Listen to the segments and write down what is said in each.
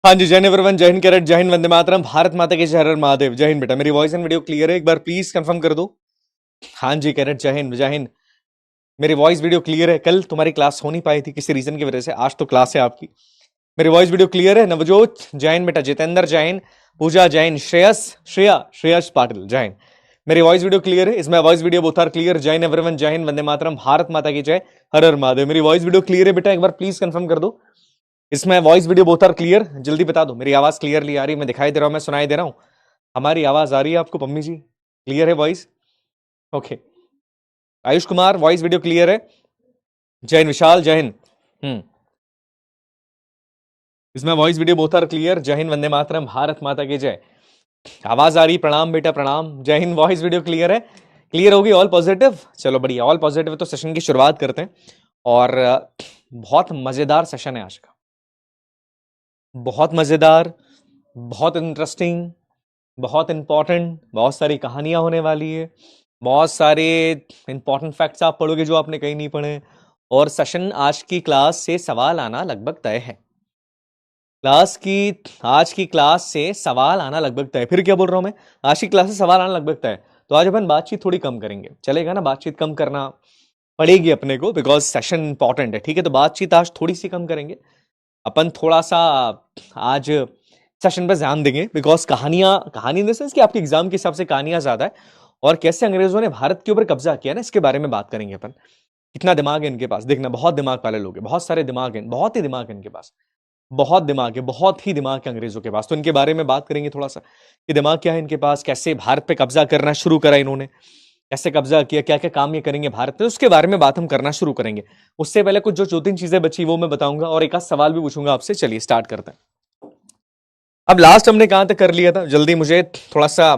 हाँ जी, जय हिंद एवरीवन, जय हिंद कैरेट, जय हिंद, वंदे मातरम, भारत माता की जय, हर हर महादेव। जय हिंद बेटा, मेरी वॉइस एंड वीडियो क्लियर है? एक बार प्लीज कंफर्म कर दो। हाँ जी कैरेट, जय हिंद जय हिंद। मेरी वॉइस वीडियो क्लियर है? कल तुम्हारी क्लास हो नहीं पाई थी किसी रीजन की वजह से, आज तो क्लास है आपकी। मेरी वॉइस वीडियो क्लियर है? नवजोत जय हिंद बेटा, जितेंद्र जय हिंद, पूजा जय हिंद, श्रेयस पाटिल जय हिंद। मेरी वॉइस वीडियो क्लियर है? Is my voice video both are clear? Jai Hind everyone, जय हिंद, वंदे मातरम, भारत माता की जय, हर हर महादेव। मेरी वॉइस वीडियो क्लियर है बेटा? एक बार प्लीज कंफर्म कर दो। इसमें voice video both are clear? जल्दी बता दो। मेरी आवाज क्लियरली आ रही है? मैं दिखाई दे रहा हूं, मैं सुनाई दे रहा हूं? हमारी आवाज आ रही है आपको पम्मी जी? क्लियर है voice? Okay. Ayush Kumar, voice video clear है? जय हिंद विशाल, जय हिंद। इसमें voice video both are clear? Jai Hind, Vande Mataram, Bharat माता की जय। आवाज आ रही? प्रणाम बेटा प्रणाम, जय हिंद। वॉइस वीडियो क्लियर है? क्लियर होगी? All positive? चलो बढ़िया, ऑल पॉजिटिव। तो सेशन की शुरुआत करते हैं। और बहुत मजेदार सेशन है आज का, बहुत मजेदार, बहुत इंटरेस्टिंग, बहुत इंपॉर्टेंट। बहुत सारी कहानियां होने वाली है, बहुत सारे इंपॉर्टेंट फैक्ट्स आप पढ़ोगे जो आपने कहीं नहीं पढ़े। और सेशन आज की क्लास से सवाल आना लगभग तय है। आज की क्लास से सवाल आना लगभग तय। फिर क्या बोल रहा हूं मैं? आज की क्लास से सवाल आना लगभग तय। तो आज अपन बातचीत थोड़ी कम करेंगे, चलेगा ना? बातचीत कम करना पड़ेगी अपने को, बिकॉज सेशन इंपॉर्टेंट है, ठीक है? तो बातचीत आज थोड़ी सी कम करेंगे अपन, थोड़ा सा आज सेशन पर ध्यान देंगे। बिकॉज कहानी इन द सेंस कि आपके एग्जाम के हिसाब से कहानियां ज्यादा है, और कैसे अंग्रेजों ने भारत के ऊपर कब्जा किया ना, इसके बारे में बात करेंगे अपन। कितना दिमाग है इनके पास, देखना, बहुत दिमाग वाले लोग हैं, बहुत सारे दिमाग हैं, बहुत ही दिमाग है इनके पास, बहुत दिमाग है, बहुत ही दिमाग है अंग्रेजों के पास। तो इनके बारे में बात करेंगे थोड़ा सा कि दिमाग क्या है इनके पास, कैसे भारत पे कब्जा करना शुरू करा इन्होंने, कैसे कब्जा किया, क्या क्या काम ये करेंगे भारत में, उसके बारे में बात हम करना शुरू करेंगे। उससे पहले कुछ जो 2-3 चीजें बची वो मैं बताऊंगा, और एक आध सवाल भी पूछूंगा आपसे। चलिए स्टार्ट करते हैं। अब लास्ट हमने कहां तक कर लिया था? जल्दी मुझे थोड़ा सा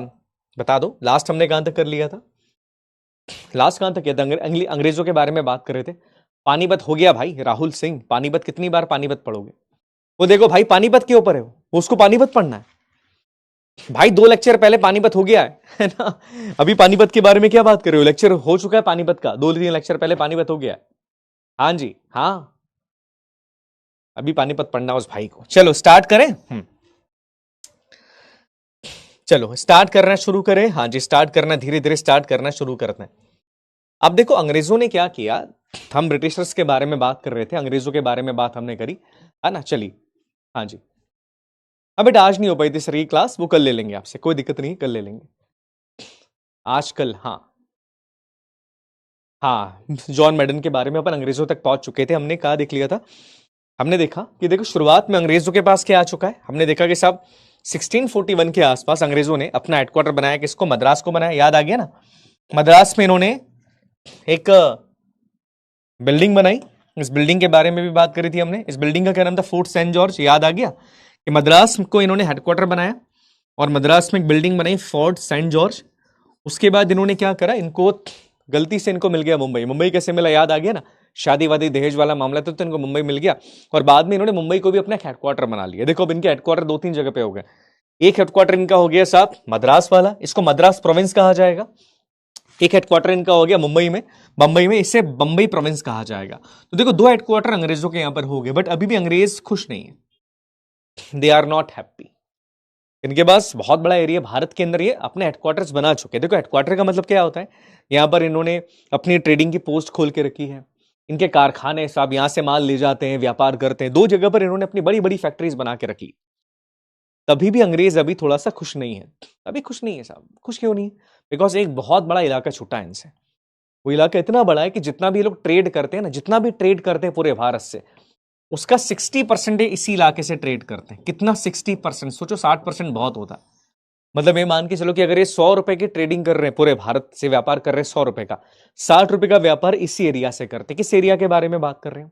बता दो, लास्ट हमने कहां तक कर लिया था? लास्ट कहां तक किया था? अंग्रेजों के बारे में बात कर रहे थे। पानीपत हो गया भाई राहुल सिंह। पानीपत कितनी बार पानीपत पढ़ोगे? वो देखो भाई, पानीपत के ऊपर है वो, उसको पानीपत पढ़ना है भाई। 2 लेक्चर पहले पानीपत हो गया है ना? अभी पानीपत के बारे में क्या बात कर रहे हो? लेक्चर हो चुका है पानीपत का, 2-3 लेक्चर पहले पानीपत हो गया है। हाँ जी हाँ, अभी पानीपत पढ़ना उस भाई को। चलो स्टार्ट करें। चलो स्टार्ट करना शुरू करें। हाँ जी, स्टार्ट करना, धीरे धीरे स्टार्ट करना शुरू करते हैं। अब देखो अंग्रेजों ने क्या किया। हम ब्रिटिशर्स के बारे में बात कर रहे थे, अंग्रेजों के बारे में बात हमने करी, है ना? चलिए हाँ जी। अब बेटा आज नहीं हो पाई थी सर की क्लास, वो कल ले लेंगे आपसे, कोई दिक्कत नहीं, कल ले लेंगे। आज कल, हाँ हाँ। जॉन मैडन के बारे में अपन अंग्रेजों तक पहुंच चुके थे। हमने कहा देख लिया था, हमने देखा कि देखो शुरुआत में अंग्रेजों के पास क्या आ चुका है। हमने देखा कि साहब 1641 के आसपास अंग्रेजों ने अपना हेडक्वार्टर बनाया, किसको? मद्रास को बनाया। याद आ गया ना? मद्रास में इन्होंने एक बिल्डिंग बनाई। इस बिल्डिंग के बारे में भी बात करी थी हमने। इस बिल्डिंग का क्या नाम था? Fort Saint George. याद आ गया कि मद्रास को इन्होंने हेडक्वार्टर बनाया, और मद्रास में एक बिल्डिंग बनाई फोर्ट सेंट जॉर्ज। उसके बाद इन्होंने क्या करा, इनको गलती से इनको मिल गया मुंबई। मुंबई कैसे मिला? याद आ गया ना? शादी वादी दहेज वाला मामला था, तो इनको मुंबई मिल गया, और बाद में इन्होंने मुंबई को भी अपना हेडक्वार्टर बना लिया। देखो अब इनके हेडक्वार्टर 2-3 जगह पे हो गए। एक हेडक्वार्टर इनका हो गया साहब मद्रास वाला, इसको मद्रास प्रोविंस कहा जाएगा। एक हेडक्वार्टर इनका हो गया मुंबई में, बंबई में, इसे बंबई प्रोविंस कहा जाएगा। तो देखो 2 हेडक्वार्टर अंग्रेजों के यहां पर हो गए, बट अभी भी अंग्रेज खुश नहीं है। They are not happy. इनके पास बहुत बड़ा एरिया भारत के अंदर ये अपने हेडक्वार्टर्स बना चुके हैं। देखो हेडक्वार्टर का मतलब क्या होता है? यहां पर इन्होंने अपनी ट्रेडिंग की पोस्ट खोल के रखी है, इनके कारखाने साहब यहां से माल ले जाते हैं, व्यापार करते हैं। 2 जगह पर इन्होंने अपनी बड़ी बड़ी फैक्ट्रीज बना के रखी। तभी भी अंग्रेज अभी थोड़ा सा खुश नहीं है। अभी खुश नहीं है साहब। खुश क्यों नहीं है? बिकॉज एक बहुत बड़ा इलाका छूटा है इनसे। वो इलाका इतना बड़ा है कि जितना भी लोग ट्रेड करते हैं ना, जितना भी ट्रेड करते हैं पूरे भारत से, उसका 60% इसी इलाके से ट्रेड करते हैं। कितना? 60%। सोचो 60% बहुत होता है। मतलब ये मान के चलो कि अगर ये 100 रुपए की ट्रेडिंग कर रहे हैं, पूरे भारत से व्यापार कर रहे हैं 100 रुपए का, 60 रुपए का व्यापार इसी एरिया से करते हैं। किस एरिया के बारे में बात कर रहे हैं?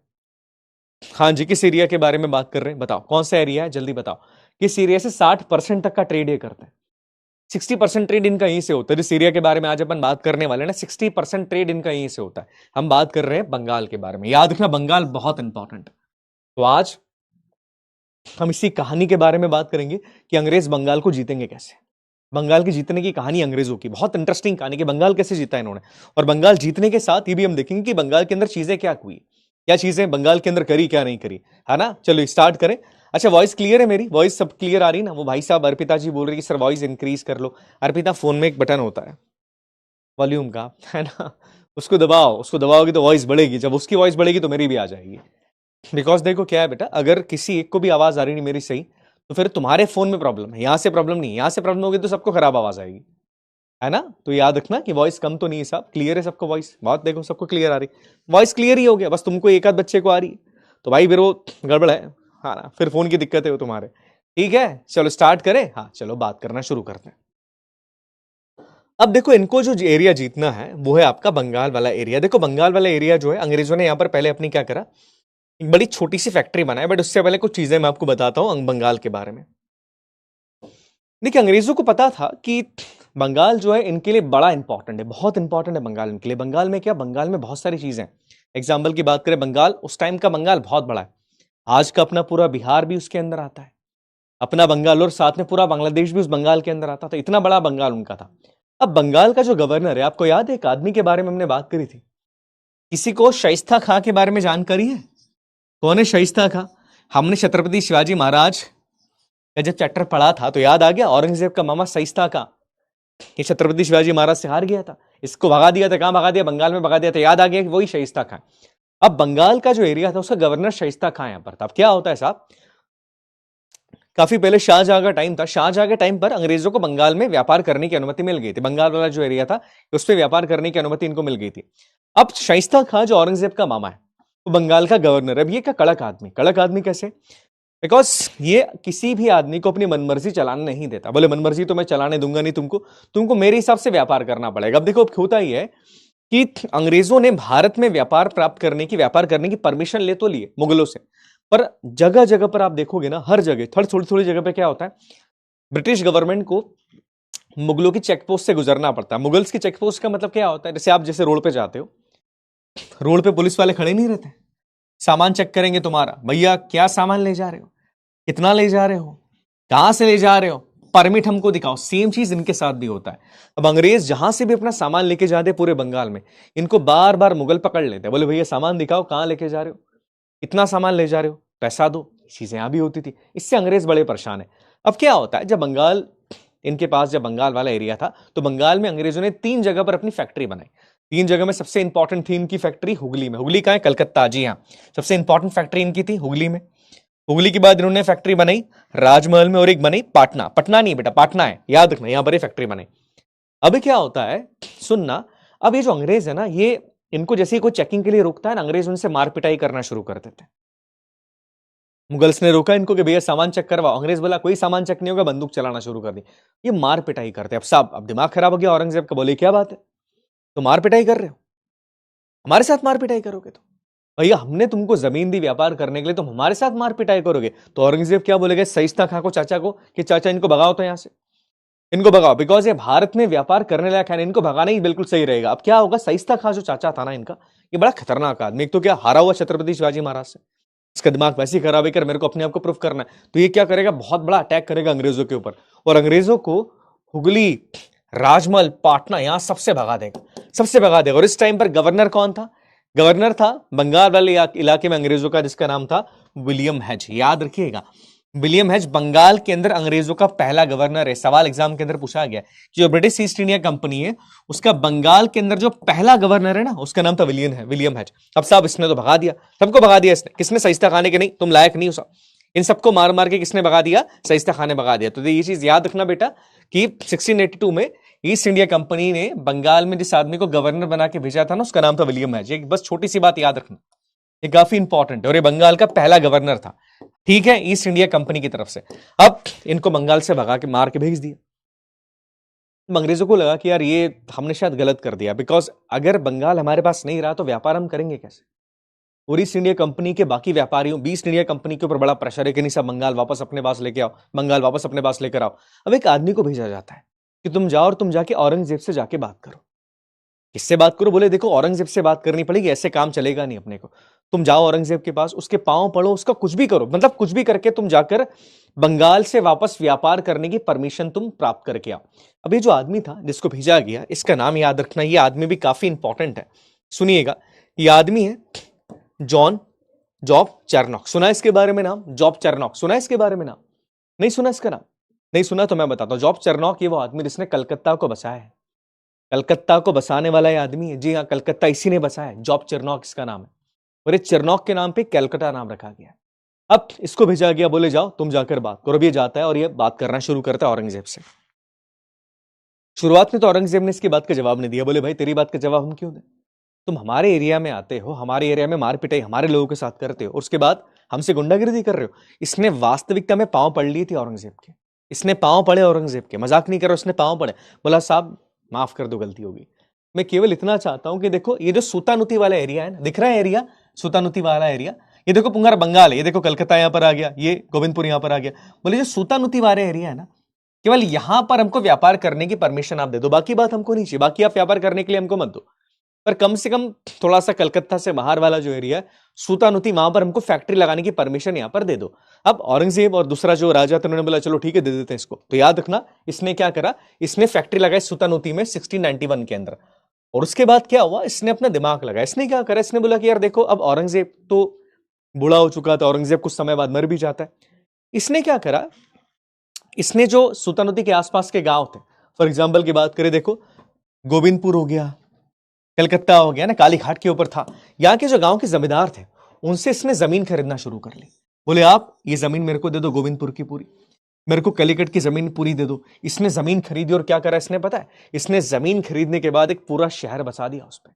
हाँ जी, किस एरिया के बारे में बात कर रहे हैं? बताओ कौन सा एरिया है, जल्दी बताओ। किस एरिया से 60% तक का ट्रेड ये करते हैं? 60% ट्रेड इनका यहीं से होता है। जिस एरिया के बारे में आज अपन बात करने वाले हैं ना, 60% ट्रेड इनका यहीं से होता है। हम बात कर रहे हैं बंगाल के बारे में। याद रखना, बंगाल बहुत इंपॉर्टेंट है। तो आज हम इसी कहानी के बारे में बात करेंगे कि अंग्रेज बंगाल को जीतेंगे कैसे। बंगाल के जीतने की कहानी अंग्रेजों की, बहुत इंटरेस्टिंग कहानी कि बंगाल कैसे जीता इन्होंने। और बंगाल जीतने के साथ ये भी हम देखेंगे कि बंगाल के अंदर चीजें क्या हुई, क्या चीजें बंगाल के अंदर करी, क्या नहीं करी, है ना? चलो स्टार्ट करें। अच्छा वॉइस क्लियर है मेरी? वॉइस सब क्लियर आ रही ना? वो भाई साहब अर्पिता जी बोल रही है कि सर वॉइस इंक्रीज कर लो। अर्पिता फोन में एक बटन होता है वॉल्यूम का, है ना, उसको दबाओ, उसको दबाओगे तो वॉइस बढ़ेगी, जब उसकी वॉइस बढ़ेगी तो मेरी भी आ जाएगी। बिकॉज देखो क्या है बेटा, अगर किसी एक को भी आवाज आ रही नहीं मेरी सही, तो फिर तुम्हारे फोन में प्रॉब्लम है, यहां से प्रॉब्लम नहीं, यहां से प्रॉब्लम होगी तो सबको खराब आवाज आएगी, है ना। तो याद रखना कि वॉइस कम तो नहीं है साहब, क्लियर है सबको वॉइस, बात देखो सबको क्लियर आ रही, वॉइस क्लियर ही हो गया, बस तुमको एक आध बच्चे को आ रही है तो भाई फिर वो गड़बड़ है, हाँ ना, फिर फोन की दिक्कत है वो तुम्हारे। ठीक है चलो स्टार्ट करें, हाँ चलो बात करना शुरू करते हैं। अब देखो इनको जो एरिया जीतना है वो है आपका बंगाल वाला एरिया। देखो बंगाल वाला एरिया जो है, अंग्रेजों ने यहां पर पहले अपनी क्या करा, एक बड़ी छोटी सी फैक्ट्री बनाई, बट उससे पहले कुछ चीजें मैं आपको बताता हूं बंगाल के बारे में। देखिए अंग्रेजों को पता था कि बंगाल जो है इनके लिए बड़ा इंपॉर्टेंट है, बहुत इंपॉर्टेंट है बंगाल इनके लिए। बंगाल में क्या, बंगाल में बहुत सारी चीजें हैं। एग्जाम्पल की बात करें, बंगाल उस टाइम का बंगाल बहुत बड़ा है, आज का अपना पूरा बिहार भी उसके अंदर आता है, अपना बंगाल और साथ में पूरा बांग्लादेश भी उस बंगाल के अंदर आता था, इतना बड़ा बंगाल उनका था। अब बंगाल का जो गवर्नर है, आपको याद है एक आदमी के बारे में हमने बात करी थी, किसी को शाइस्ता खां के बारे में जानकारी है? कौन है शाइस्ता खां? हमने छत्रपति शिवाजी महाराज का जब चैप्टर पढ़ा था तो याद आ गया, औरंगजेब का मामा शाइस्ता खां, ये छत्रपति शिवाजी महाराज से हार गया था, इसको भगा दिया था, कहां भगा दिया, बंगाल में भगा दिया था, याद आ गया कि वही शाइस्ता खां। अब बंगाल का जो एरिया था उसका गवर्नर शाइस्ता खां यहां पर था। अब क्या होता है साहब, काफी पहले शाहजहां का टाइम था, शाहजहां के टाइम पर अंग्रेजों को बंगाल में व्यापार करने की अनुमति मिल गई थी, बंगाल वाला जो एरिया था उस पर व्यापार करने की अनुमति इनको मिल गई थी। अब शाइस्ता खां जो औरंगजेब का मामा है वो बंगाल का गवर्नर है। अब ये क्या कड़क आदमी, कड़क आदमी कैसे, बिकॉज ये किसी भी आदमी को अपनी मनमर्जी चलाने नहीं देता, बोले मनमर्जी तो मैं चलाने दूंगा नहीं तुमको, तुमको मेरे हिसाब से व्यापार करना पड़ेगा। अब देखो अब होता ही है कि अंग्रेजों ने भारत में व्यापार प्राप्त करने की, व्यापार करने की परमिशन ले तो लिए मुगलों से, पर जगह जगह पर आप देखोगे ना, हर जगह थोड़ी थोड़ी जगह पे क्या होता है, ब्रिटिश गवर्नमेंट को मुगलों की चेकपोस्ट से गुजरना पड़ता है। मुगल्स की चेकपोस्ट का मतलब क्या होता है, जैसे आप जैसे रोड पे जाते हो, रोड पे पुलिस वाले खड़े नहीं रहते, सामान चेक करेंगे तुम्हारा, भैया क्या सामान ले जा रहे हो, कितना ले जा रहे हो, कहां से ले जा रहे हो, परमिट हमको दिखाओ। सेम चीज इनके साथ भी होता है। अब अंग्रेज जहां से भी अपना सामान लेके जाते पूरे बंगाल में, इनको बार बार मुगल पकड़ लेते, बोले भैया सामान दिखाओ, कहां लेके जा रहे हो, कितना सामान ले जा रहे हो, पैसा दो। चीजें यहां भी होती थी, इससे अंग्रेज बड़े परेशान है। अब क्या होता है, जब बंगाल इनके पास, जब बंगाल वाला एरिया था तो बंगाल में अंग्रेजों ने 3 जगह पर अपनी फैक्ट्री बनाई। 3 जगह में सबसे इंपॉर्टेंट थी इनकी फैक्ट्री हुगली में। हुगली कहां है, कलकत्ता, जी हाँ, सबसे इंपॉर्टेंट फैक्ट्री इनकी थी हुगली में। हुगली के बाद इन्होंने फैक्ट्री बनाई राजमहल में, और एक बनाई पाटना, पटना नहीं बेटा पाटना है, याद रखना, यहां पर ही फैक्ट्री बनाई। अभी क्या होता है सुनना, अब ये जो अंग्रेज है ना, ये इनको जैसे ही कोई चेकिंग के लिए रोकता है ना, अंग्रेज उनसे मार पिटाई करना शुरू कर देते हैं। मुगल्स ने रोका इनको कि भैया सामान चेक करवाओ, अंग्रेज बोला कोई सामान चेक नहीं होगा, बंदूक चलाना शुरू कर दी, ये मार पिटाई करते। अब साहब अब दिमाग खराब हो गया औरंगजेब का, बोले क्या बात है, तो मार पिटाई कर रहे हो, हमारे साथ मार पिटाई करोगे तो, भैया हमने तुमको जमीन दी व्यापार करने के लिए, तुम हमारे साथ मार पिटाई करोगे। तो औरंगजेब क्या बोलेगा शाइस्ता खां को, चाचा को, कि चाचा इनको भगाओ तो यहां से, इनको भगाओ, बिकॉज ये भारत में व्यापार करने लायक है, इनको भगाना ही बिल्कुल सही रहेगा। अब क्या होगा, शाइस्ता खां जो चाचा था ना इनका, ये बड़ा खतरनाक आदमी, एक तो क्या हारा हुआ छत्रपति शिवाजी महाराज से, इसका दिमाग वैसे ही खराब है कर मेरे को अपने आप को प्रूफ करना है, तो ये क्या करेगा, बहुत बड़ा अटैक करेगा अंग्रेजों के ऊपर, और अंग्रेजों को हुगली, राजमहल, पाटना, यहां सबसे भगा देगा, सबसे भगा देगा। और इस टाइम पर गवर्नर कौन था, गवर्नर था बंगाल वाले इलाके में अंग्रेजों का, जिसका नाम था विलियम हेज, याद रखिएगा, विलियम हेज बंगाल के अंदर अंग्रेजों का पहला गवर्नर है। सवाल एग्जाम के अंदर पूछा गया कि जो ब्रिटिश ईस्ट इंडिया कंपनी है उसका बंगाल के अंदर जो पहला गवर्नर है ना, उसका नाम था विलियम हेज। अब साहब इसने तो भगा दिया, सबको भगा दिया इसने, किसने, शाइस्ता खान ने, कि नहीं तुम लायक नहीं हो साहब, इन सबको मार मार के किसने भगा दिया, शाइस्ता खान ने भगा दिया। तो ये चीज याद रखना बेटा कि 1682 में ईस्ट इंडिया कंपनी ने बंगाल में जिस आदमी को गवर्नर बना के भेजा था ना, उसका नाम था विलियम हेज। एक बस छोटी सी बात याद रखना, ये काफी इंपॉर्टेंट है, और ये बंगाल का पहला गवर्नर था, ठीक है, ईस्ट इंडिया कंपनी की तरफ से। अब इनको बंगाल से भगा के मार के भेज दिया। अंग्रेजों को लगा कि यार ये हमने शायद गलत कर दिया, बिकॉज अगर बंगाल हमारे पास नहीं रहा तो व्यापार हम करेंगे कैसे। और ईस्ट इंडिया कंपनी के बाकी व्यापारियों, ईस्ट इंडिया कंपनी के ऊपर बड़ा प्रेशर है कि नहीं सब बंगाल वापस अपने पास लेके आओ, बंगाल वापस अपने पास लेकर आओ। अब एक आदमी को भेजा जाता है कि तुम जाओ और तुम जाके औरंगजेब से जाके बात करो। किससे बात करो, बोले देखो औरंगजेब से बात करनी पड़ेगी, ऐसे काम चलेगा नहीं अपने को। तुम जाओ औरंगजेब के पास, उसके पांव पड़ो, उसका कुछ भी करो, मतलब कुछ भी करके तुम जाकर बंगाल से वापस व्यापार करने की परमिशन तुम प्राप्त करके आओ। अब ये जो आदमी था जिसको भेजा गया, इसका नाम याद रखना, ये आदमी भी काफी इंपॉर्टेंट है, सुनिएगा। ये आदमी है जॉन जॉब चेरनॉक, सुना है इसके बारे में नाम? जॉब चेरनॉक सुना है इसके बारे में नाम? नहीं सुना इसका नाम? नहीं सुना तो मैं बताता हूं। जॉब चेरनॉक ये वो आदमी जिसने कलकत्ता को बसाया है। कलकत्ता को बसाने वाला ये आदमी है। जी हाँ, कलकत्ता इसी ने बसाया है। जॉब चेरनॉक इसका नाम है। और ये चेरनॉक के नाम पे कलकत्ता नाम रखा गया है। अब इसको भेजा गया, बोले जाओ तुम जाकर बात करो। अब ये जाता है और ये बात करना शुरू करता है औरंगजेब से। शुरुआत में तो औरंगजेब ने इसकी बात का जवाब नहीं दिया। बोले भाई तेरी बात का जवाब हम क्यों दें? तुम हमारे एरिया में आते हो, हमारे एरिया में मार पिटाई हमारे लोगों के साथ करते हो, और उसके बाद हमसे गुंडागिर्दी कर रहे हो। इसने वास्तविकता में पांव पड़ लिए थे औरंगजेब के। इसने पांव पड़े औरंगजेब के, मजाक नहीं कर रहा, उसने पांव पड़े। बोला साहब माफ कर दो, गलती होगी। मैं केवल इतना चाहता हूं कि देखो ये जो सूतानुती वाला एरिया है ना, दिख रहा है एरिया, सूतानुती वाला एरिया, ये देखो पुंगार बंगाल है, ये देखो कलकत्ता यहां पर आ गया, ये गोविंदपुर यहां पर आ गया। बोले जो सूतानुती वाला एरिया है ना, केवल यहां पर हमको व्यापार करने की परमिशन आप दे दो, बाकी बात हमको नहीं चाहिए। बाकी आप व्यापार करने के लिए हमको मत दो, पर कम से कम थोड़ा सा कलकत्ता से बाहर वाला जो एरिया है सूतानुती, वहां पर हमको फैक्ट्री लगाने की परमिशन यहां पर दे दो। अब औरंगजेब और दूसरा जो राजा था, उन्होंने बोला चलो ठीक है दे देते हैं इसको। तो याद रखना इसने क्या करा, इसने फैक्ट्री लगाई सूतानुती में 1691 के अंदर। और उसके बाद क्या हुआ, इसने अपना दिमाग लगाया। इसने क्या करा, इसने बोला कि यार देखो अब औरंगजेब तो बूढ़ा हो चुका था, औरंगजेब कुछ समय बाद मर भी जाता है। इसने क्या करा, इसने जो सूतानुती के आसपास के गांव थे, फॉर एग्जाम्पल की बात करें, देखो गोविंदपुर हो गया, कलकत्ता हो गया ना, काली घाट के ऊपर था, यहाँ के जो गांव के जमींदार थे उनसे इसने जमीन खरीदना शुरू कर ली। बोले आप ये जमीन मेरे को दे दो गोविंदपुर की पूरी, मेरे को कलिकट की जमीन पूरी दे दो। इसने जमीन खरीदी और क्या करा इसने पता है, इसने जमीन खरीदने के बाद एक पूरा शहर बसा दिया उस पर,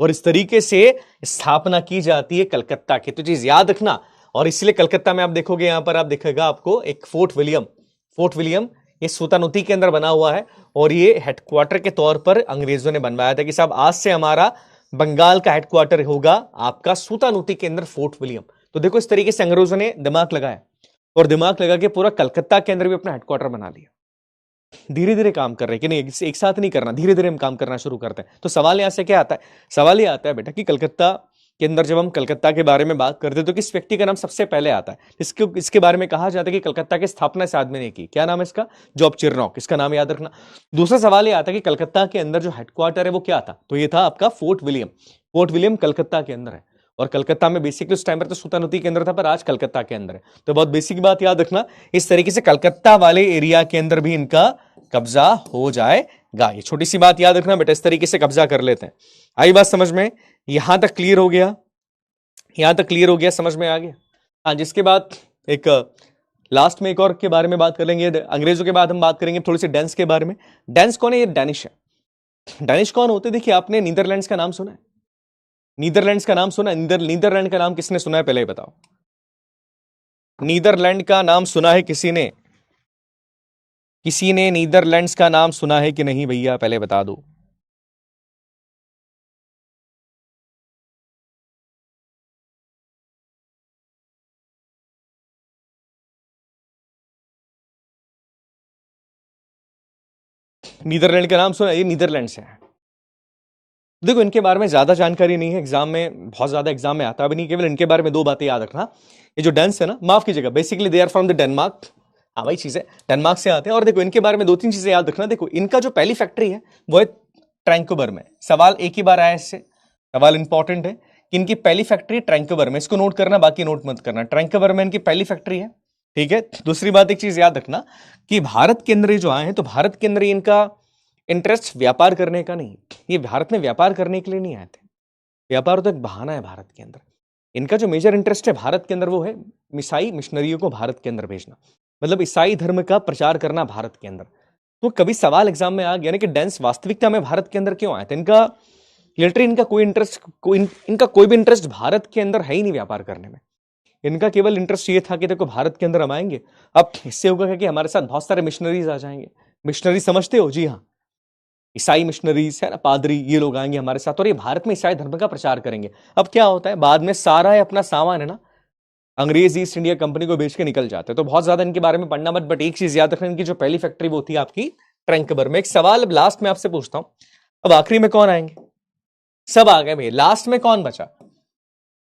और इस तरीके से स्थापना की जाती है कलकत्ता की। तो चीज याद रखना। और इसलिए कलकत्ता में आप देखोगे, यहां पर आप देखेगा आपको एक फोर्ट विलियम, फोर्ट विलियम ये सूतानुती के अंदर बना हुआ है, और ये हेडक्वार्टर के तौर पर अंग्रेजों ने बनवाया था कि साहब आज से हमारा बंगाल का हेडक्वार्टर होगा आपका सूतानुती के अंदर फोर्ट विलियम। तो देखो इस तरीके से अंग्रेजों ने दिमाग लगाया, और दिमाग लगा के पूरा कलकत्ता के अंदर भी अपना हेडक्वार्टर बना लिया। धीरे धीरे काम कर रहे हैं कि नहीं, एक साथ नहीं करना, धीरे धीरे हम काम करना शुरू करते हैं। तो सवाल यहां से क्या आता है, सवाल ये आता है बेटा कि कलकत्ता के अंदर जब हम कलकत्ता के बारे में बात करते हैं तो किस व्यक्ति का नाम सबसे पहले आता है, इसके बारे में कहा जाता है कि कलकत्ता की स्थापना इस आदमी ने की। क्या नाम है इसका? जॉब चेरनॉक, इसका नाम याद रखना। दूसरा सवाल ये आता है कि कलकत्ता के अंदर जो हेडक्वार्टर है वो क्या था, तो ये था आपका fort William. Fort William Calcutta के अंदर है, और कलकत्ता में बेसिकली उस टाइम पर तो सूतानुती के अंदर था, पर आज कलकत्ता के अंदर है। तो बहुत बेसिक बात याद रखना, इस तरीके से कलकत्ता वाले एरिया के अंदर भी इनका कब्जा हो जाएगा। ये छोटी सी बात याद रखना बेटा, इस तरीके से कब्जा कर लेते हैं। आई बात समझ में? यहां तक क्लियर हो गया? यहां तक क्लियर हो गया, समझ में आ गया? हाँ, जिसके बाद एक लास्ट में एक और के बारे में बात कर लेंगे। अंग्रेजों के बाद हम बात करेंगे थोड़ी सी डेंस के बारे में। डेंस कौन है? ये डैनिश है। डैनिश कौन होते? देखिए आपने नीदरलैंड्स का नाम सुना है? नीदरलैंड्स का नाम सुना है? नीदरलैंड का नाम किसने सुना है पहले बताओ? नीदरलैंड का नाम सुना है किसी ने? किसी ने नीदरलैंड्स का नाम सुना है कि नहीं भैया, पहले बता दो। नीदरलैंड का नाम सुना? ये नीदरलैंड से है। देखो इनके बारे में ज्यादा जानकारी नहीं है, एग्जाम में बहुत ज्यादा एग्जाम में आता भी नहीं। केवल इनके बारे में दो बातें याद रखना। ये जो डेंस है ना, माफ कीजिएगा, basically they are from the Denmark. हाँ वही चीज है, डेनमार्क से आते हैं। और देखो इनके बारे में दो तीन चीजें याद रखना। देखो इनका जो पहली फैक्ट्री है वो है ट्रैंकोबर में। सवाल एक ही बार आया इससे, सवाल इंपॉर्टेंट है कि इनकी पहली फैक्ट्री ट्रैंकोबर में, इसको नोट करना, बाकी नोट मत करना। ट्रैंकोबर में इनकी पहली फैक्ट्री है, ठीक है। दूसरी बात एक चीज याद रखना कि भारत के अंदर जो आए हैं, तो भारत के अंदर इनका इंटरेस्ट व्यापार करने का नहीं, ये भारत में व्यापार करने के लिए नहीं आए थे। व्यापार तो एक बहाना है भारत के अंदर। इनका जो मेजर इंटरेस्ट है भारत के अंदर वो है ईसाई मिशनरियों को भारत के अंदर भेजना, मतलब ईसाई धर्म का प्रचार करना भारत के अंदर। तो कभी सवाल एग्जाम में आ गया ना कि डेंस वास्तविकता में भारत के अंदर क्यों आए थे। इनका लिटरली इनका कोई इंटरेस्ट, इनका कोई भी इंटरेस्ट भारत के अंदर है ही नहीं व्यापार करने में। इनका केवल इंटरेस्ट ये था कि देखो भारत के अंदर हम आएंगे, अब इससे होगा कि हमारे साथ बहुत सारे मिशनरीज आ जाएंगे। मिशनरी समझते हो? जी हाँ, ईसाई मिशनरीज है ना, पादरी, ये लोग आएंगे हमारे साथ और ये भारत में ईसाई धर्म का प्रचार करेंगे। अब क्या होता है, बाद में सारा अपना सामान है ना अंग्रेज ईस्ट इंडिया कंपनी को बेच के निकल जाते हैं। तो बहुत ज्यादा इनके बारे में पढ़ना मत, बट एक चीज याद रखना, इनकी जो पहली फैक्ट्री वो थी आपकी ट्रैंकबर में। एक सवाल अब लास्ट में आपसे पूछता हूं, अब आखिरी में कौन आएंगे? सब आ गए भाई, लास्ट में कौन बचा?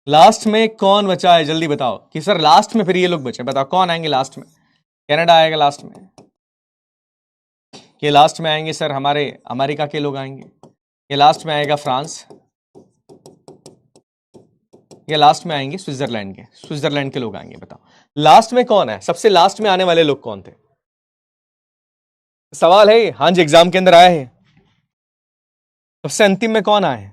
लास्ट में कौन बचा है जल्दी बताओ। कि सर लास्ट में फिर ये लोग बचे, बताओ कौन आएंगे लास्ट में? कनाडा आएगा लास्ट में, ये लास्ट में आएंगे सर हमारे अमेरिका के लोग आएंगे, ये लास्ट में आएगा फ्रांस, या लास्ट में आएंगे स्विट्जरलैंड के लोग आएंगे? बताओ लास्ट में कौन है, सबसे लास्ट में आने वाले लोग कौन थे? सवाल है, हाँ जी एग्जाम के अंदर आया है। सबसे अंतिम में कौन आए?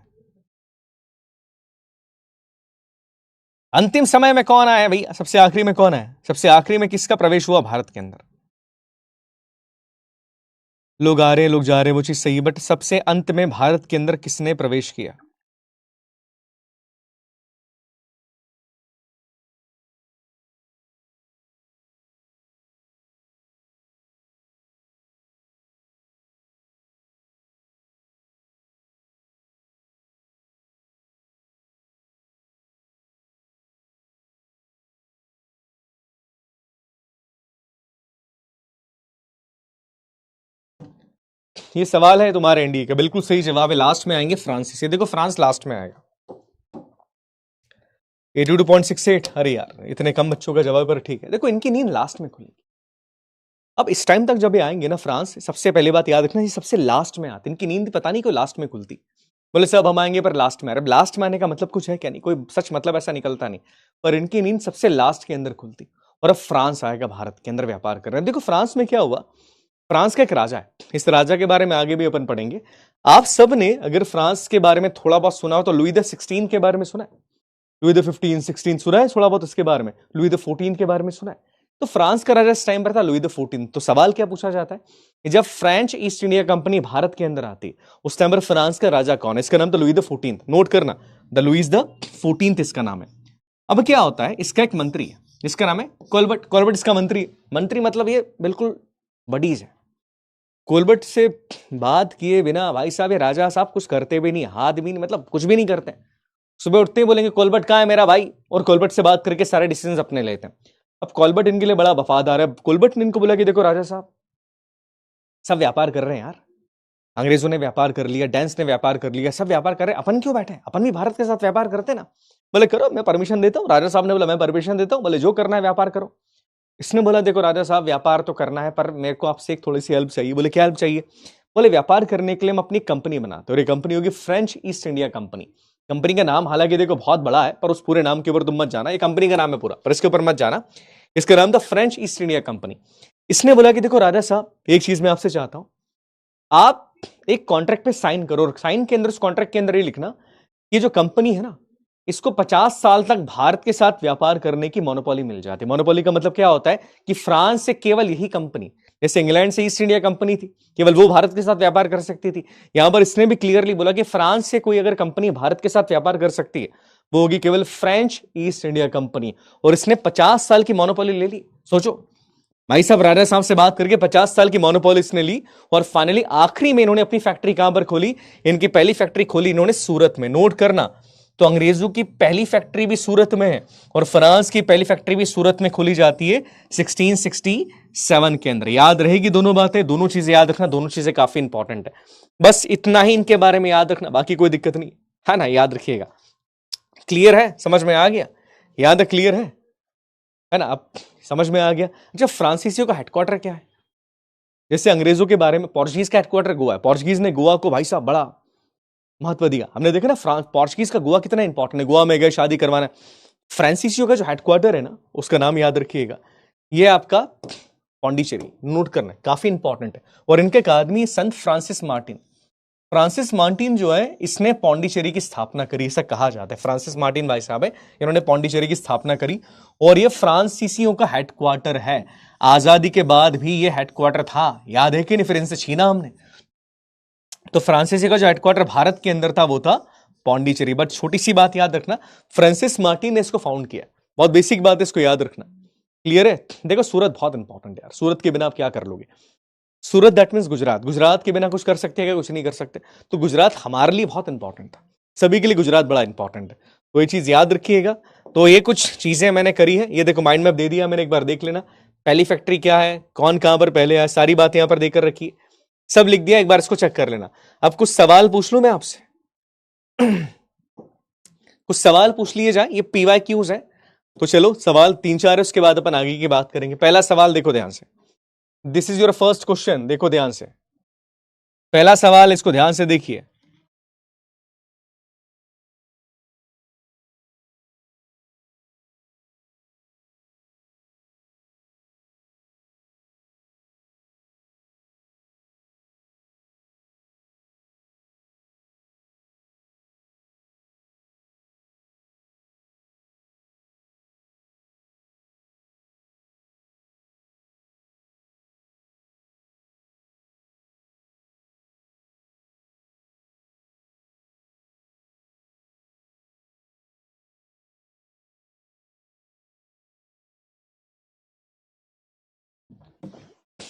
अंतिम समय में कौन आया भैया? सबसे आखिरी में कौन है? सबसे आखिरी में किसका प्रवेश हुआ भारत के अंदर? लोग आ रहे हैं, लोग जा रहे हैं, वो चीज सही है, बट सबसे अंत में भारत के अंदर किसने प्रवेश किया? ये सवाल है तुम्हारे एनडीए का, बिल्कुल सही जवाब है, लास्ट में आएंगे फ्रांस से। देखो फ्रांस लास्ट में आएगा। 82.68। अरे यार इतने कम बच्चों का जवाब, पर ठीक है। देखो इनकी नींद लास्ट में खुली। अब इस टाइम तक जब ये आएंगे ना फ्रांस, सबसे पहले बात याद रखना, ये सबसे लास्ट में आते, इनकी नींद पता नहीं क्यों लास्ट में खुलती। बोले सब हम आएंगे पर लास्ट में आ रहे। लास्ट में आने का मतलब कुछ है क्या? नहीं, कोई सच मतलब ऐसा निकलता नहीं, पर इनकी नींद सबसे लास्ट के अंदर खुलती। और अब फ्रांस आएगा भारत के अंदर व्यापार कर रहे हैं। देखो फ्रांस में क्या हुआ, फ्रांस का एक राजा है, इस राजा के बारे में आगे भी अपन पढ़ेंगे। आप सब ने अगर फ्रांस के बारे में थोड़ा बहुत सुना हो तो लुई द 16 के बारे में सुना है? लुई द 15 16 सुना है थोड़ा बहुत इसके बारे में? लुई द 14 के बारे में सुना है? तो फ्रांस का राजा इस टाइम पर था लुई द 14। तो सवाल क्या पूछा जाता है कि जब French east India company Bharat के अंदर आती उस टाइम पर फ्रांस का राजा कौन है? इसका नाम तो लुई द 14, नोट करना, द लुईस द 14 इसका नाम है। अब क्या होता है, इसका एक मंत्री है जिसका नाम है कोलबर्ट। कोलबर्ट इसका मंत्री है। मंत्री मतलब ये बिल्कुल बडीज है। कोलबर्ट से बात किए बिना भाई साहब ये राजा साहब कुछ करते भी नहीं, हाथ भी नहीं, मतलब कुछ भी नहीं करते। सुबह उठते ही बोलेंगे कोलबर्ट कहाँ है मेरा भाई, और कोलबर्ट से बात करके सारे डिसीजन अपने लेते हैं। अब कोलबर्ट इनके लिए बड़ा वफादार है। कोलबर्ट ने इनको बोला कि देखो राजा साहब, सब व्यापार कर रहे हैं यार, अंग्रेजों ने व्यापार कर लिया, डेंस ने व्यापार कर लिया, सब व्यापार कर रहे हैं, अपन क्यों बैठे हैं? अपन भी भारत के साथ व्यापार करते ना। बोले करो, मैं परमिशन देता हूँ। राजा साहब ने बोला मैं परमिशन देता हूँ। बोले जो करना है व्यापार करो। इसने बोला देखो राजा साहब, व्यापार तो करना है पर मेरे को आपसे एक थोड़ी सी हेल्प चाहिए। बोले क्या हेल्प चाहिए? बोले व्यापार करने के लिए हम अपनी कंपनी बनाते, और ये कंपनी होगी French east India company. Company का नाम हालांकि देखो बहुत बड़ा है, पर उस पूरे नाम के ऊपर तुम मत जाना, ये कंपनी का नाम है पूरा, पर इसके ऊपर मत जाना। इसका नाम था फ्रेंच ईस्ट इंडिया कंपनी। इसने बोला कि देखो राजा साहब, एक चीज मैं आपसे चाहता हूं, आप एक कॉन्ट्रैक्ट पे साइन करो, और साइन के अंदर, उस कॉन्ट्रैक्ट के अंदर ये लिखना, ये जो कंपनी है ना, इसको 50 साल तक भारत के साथ व्यापार करने की मोनोपोली मिल जाती है। मोनोपोली का मतलब क्या होता है कि फ्रांस से केवल यही कंपनी, जैसे इंग्लैंड से ईस्ट इंडिया कंपनी थी, केवल वो भारत के साथ व्यापार कर सकती थी। यहां पर इसने भी क्लियरली बोला कि फ्रांस से कोई अगर कंपनी भारत के साथ व्यापार कर सकती है वो होगी केवल फ्रेंच ईस्ट इंडिया कंपनी। और इसने 50 साल की मोनोपोली ले ली। सोचो भाई साहब, राजा साहब से बात करके 50 साल की मोनोपोली इसने ली, और फाइनली आखिरी में इन्होंने अपनी फैक्ट्री कहां पर खोली? इनकी पहली फैक्ट्री खोली इन्होंने सूरत में। नोट करना, तो अंग्रेजों की पहली फैक्ट्री भी सूरत में है, और फ्रांस की पहली फैक्ट्री भी सूरत में खोली जाती है 1667 के अंदर। याद रहेगी दोनों बातें, दोनों चीजें याद रखना, दोनों चीजें काफी इंपॉर्टेंट है। बस इतना ही इनके बारे में याद रखना, बाकी कोई दिक्कत नहीं है ना, याद रखिएगा। क्लियर है? समझ में आ गया? याद है? क्लियर है ना? अब समझ में आ गया। अच्छा, फ्रांसीसियों का हेडक्वार्टर क्या है? जैसे अंग्रेजों के बारे में पोर्चुगीज का हेडक्वार्टर गोवा है, पोर्चुगीज ने गोवा को भाई साहब बड़ा महत्व दिया। हमने देखा ना फ्रांस, पोर्चुगीज का गोवा कितना इंपॉर्टेंट है, गोवा में गए शादी करवाना। फ्रांसीसियो का जो हेडक्वार्टर है ना, उसका नाम याद रखिएगा, ये आपका पौंडीचेरी। नोट करना है, काफी इंपॉर्टेंट है। और इनके एक आदमी संत फ्रांसिस मार्टिन, फ्रांसिस मार्टिन जो है, इसने पौंडीचेरी की स्थापना करी, ऐसा कहा जाता है। फ्रांसिस मार्टिन भाई साहब है, इन्होंने पौंडीचेरी की स्थापना करी, और ये फ्रांसीसियों का हेडक्वार्टर है। आजादी के बाद भी ये हेडक्वार्टर था, याद है कि नहीं? फिर इनसे छीना हमने। तो फ्रांसीसी का जो हेडक्वार्टर भारत के अंदर था वो था पौंडीचेरी। बट छोटी सी बात याद रखना, फ्रांसिस मार्टिन ने इसको फाउंड किया। बहुत बेसिक बात है, इसको याद रखना। क्लियर है? देखो सूरत बहुत इंपॉर्टेंट है यार, सूरत के बिना आप क्या कर लोगे? सूरत दैट मीन्स गुजरात। गुजरात के बिना कुछ कर सकते हैं क्या? कुछ नहीं कर सकते। तो गुजरात हमारे लिए बहुत इंपॉर्टेंट था, सभी के लिए गुजरात बड़ा इंपॉर्टेंट है, तो ये चीज याद रखिएगा। तो ये कुछ चीजें मैंने करी है, ये देखो माइंड मैप दे दिया मैंने, एक बार देख लेना। पहली फैक्ट्री क्या है, कौन कहां पर पहले है, सारी बातें यहां पर देकर रखी, सब लिख दिया, एक बार इसको चेक कर लेना। अब कुछ सवाल पूछ लूं मैं आपसे कुछ सवाल पूछ लिए जाए, ये पीवाई क्यूज है। तो चलो सवाल 3-4 है, उसके बाद अपन आगे की बात करेंगे। पहला सवाल देखो ध्यान से, this is your first question, देखो ध्यान से। पहला सवाल, इसको ध्यान से देखिए।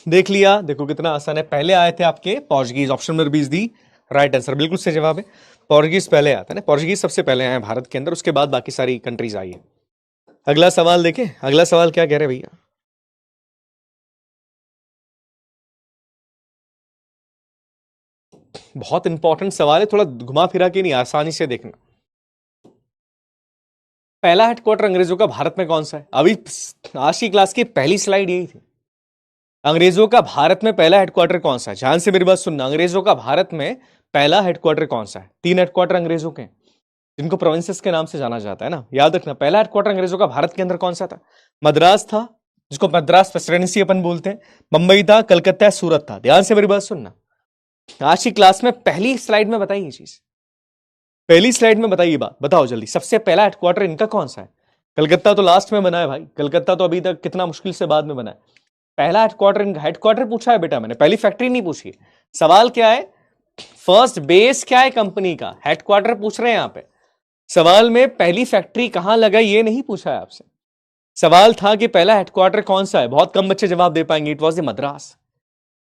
देख लिया, देखो कितना आसान है। पहले आए थे आपके Portuguese, option number B is the right answer, बिल्कुल सही जवाब है। पोर्चुगीज पहले आता है ना, पोर्चुगीज सबसे पहले आए भारत के अंदर, उसके बाद बाकी सारी कंट्रीज आई है। अगला सवाल देखें, अगला सवाल क्या कह रहे हैं भैया। बहुत इंपॉर्टेंट सवाल है, थोड़ा घुमा फिरा के नहीं, आसानी से देखना। पहला हेडक्वार्टर अंग्रेजों का भारत में कौन सा है? अभी आज की क्लास की पहली स्लाइड यही थी, अंग्रेजों का भारत में पहला हेडक्वार्टर कौन सा है। ध्यान से मेरी बात सुनना, अंग्रेजों का भारत में पहला हेडक्वार्टर कौन सा है? 3 हेडक्वार्टर अंग्रेजों के, जिनको प्रोविंसेस के नाम से जाना जाता है ना, याद रखना। पहला हेडक्वार्टर अंग्रेजों का भारत के अंदर कौन सा था? मद्रास था, जिसको मद्रास प्रेसिडेंसी अपन बोलते हैं, बंबई था, कलकत्ता, सूरत था। ध्यान से मेरी बात सुनना, आज की क्लास में पहली स्लाइड में बताइए चीज, पहली स्लाइड में बताइए बात, बताओ जल्दी, सबसे पहला हेडक्वार्टर इनका कौन सा है? कलकत्ता तो लास्ट में बना है भाई, कलकत्ता तो अभी तक कितना मुश्किल से बाद में बना है। पहला हेडक्वार्टर इनका, हेडक्वार्टर पूछा है बेटा मैंने, पहली फैक्ट्री नहीं पूछी। सवाल क्या है? फर्स्ट बेस क्या है कंपनी का, हेडक्वार्टर पूछ रहे हैं यहां पे। सवाल में पहली फैक्ट्री कहां लगाई ये नहीं पूछा है आपसे, सवाल था कि पहला हेडक्वार्टर कौन सा है। बहुत कम बच्चे जवाब दे पाएंगे, it was the Madras.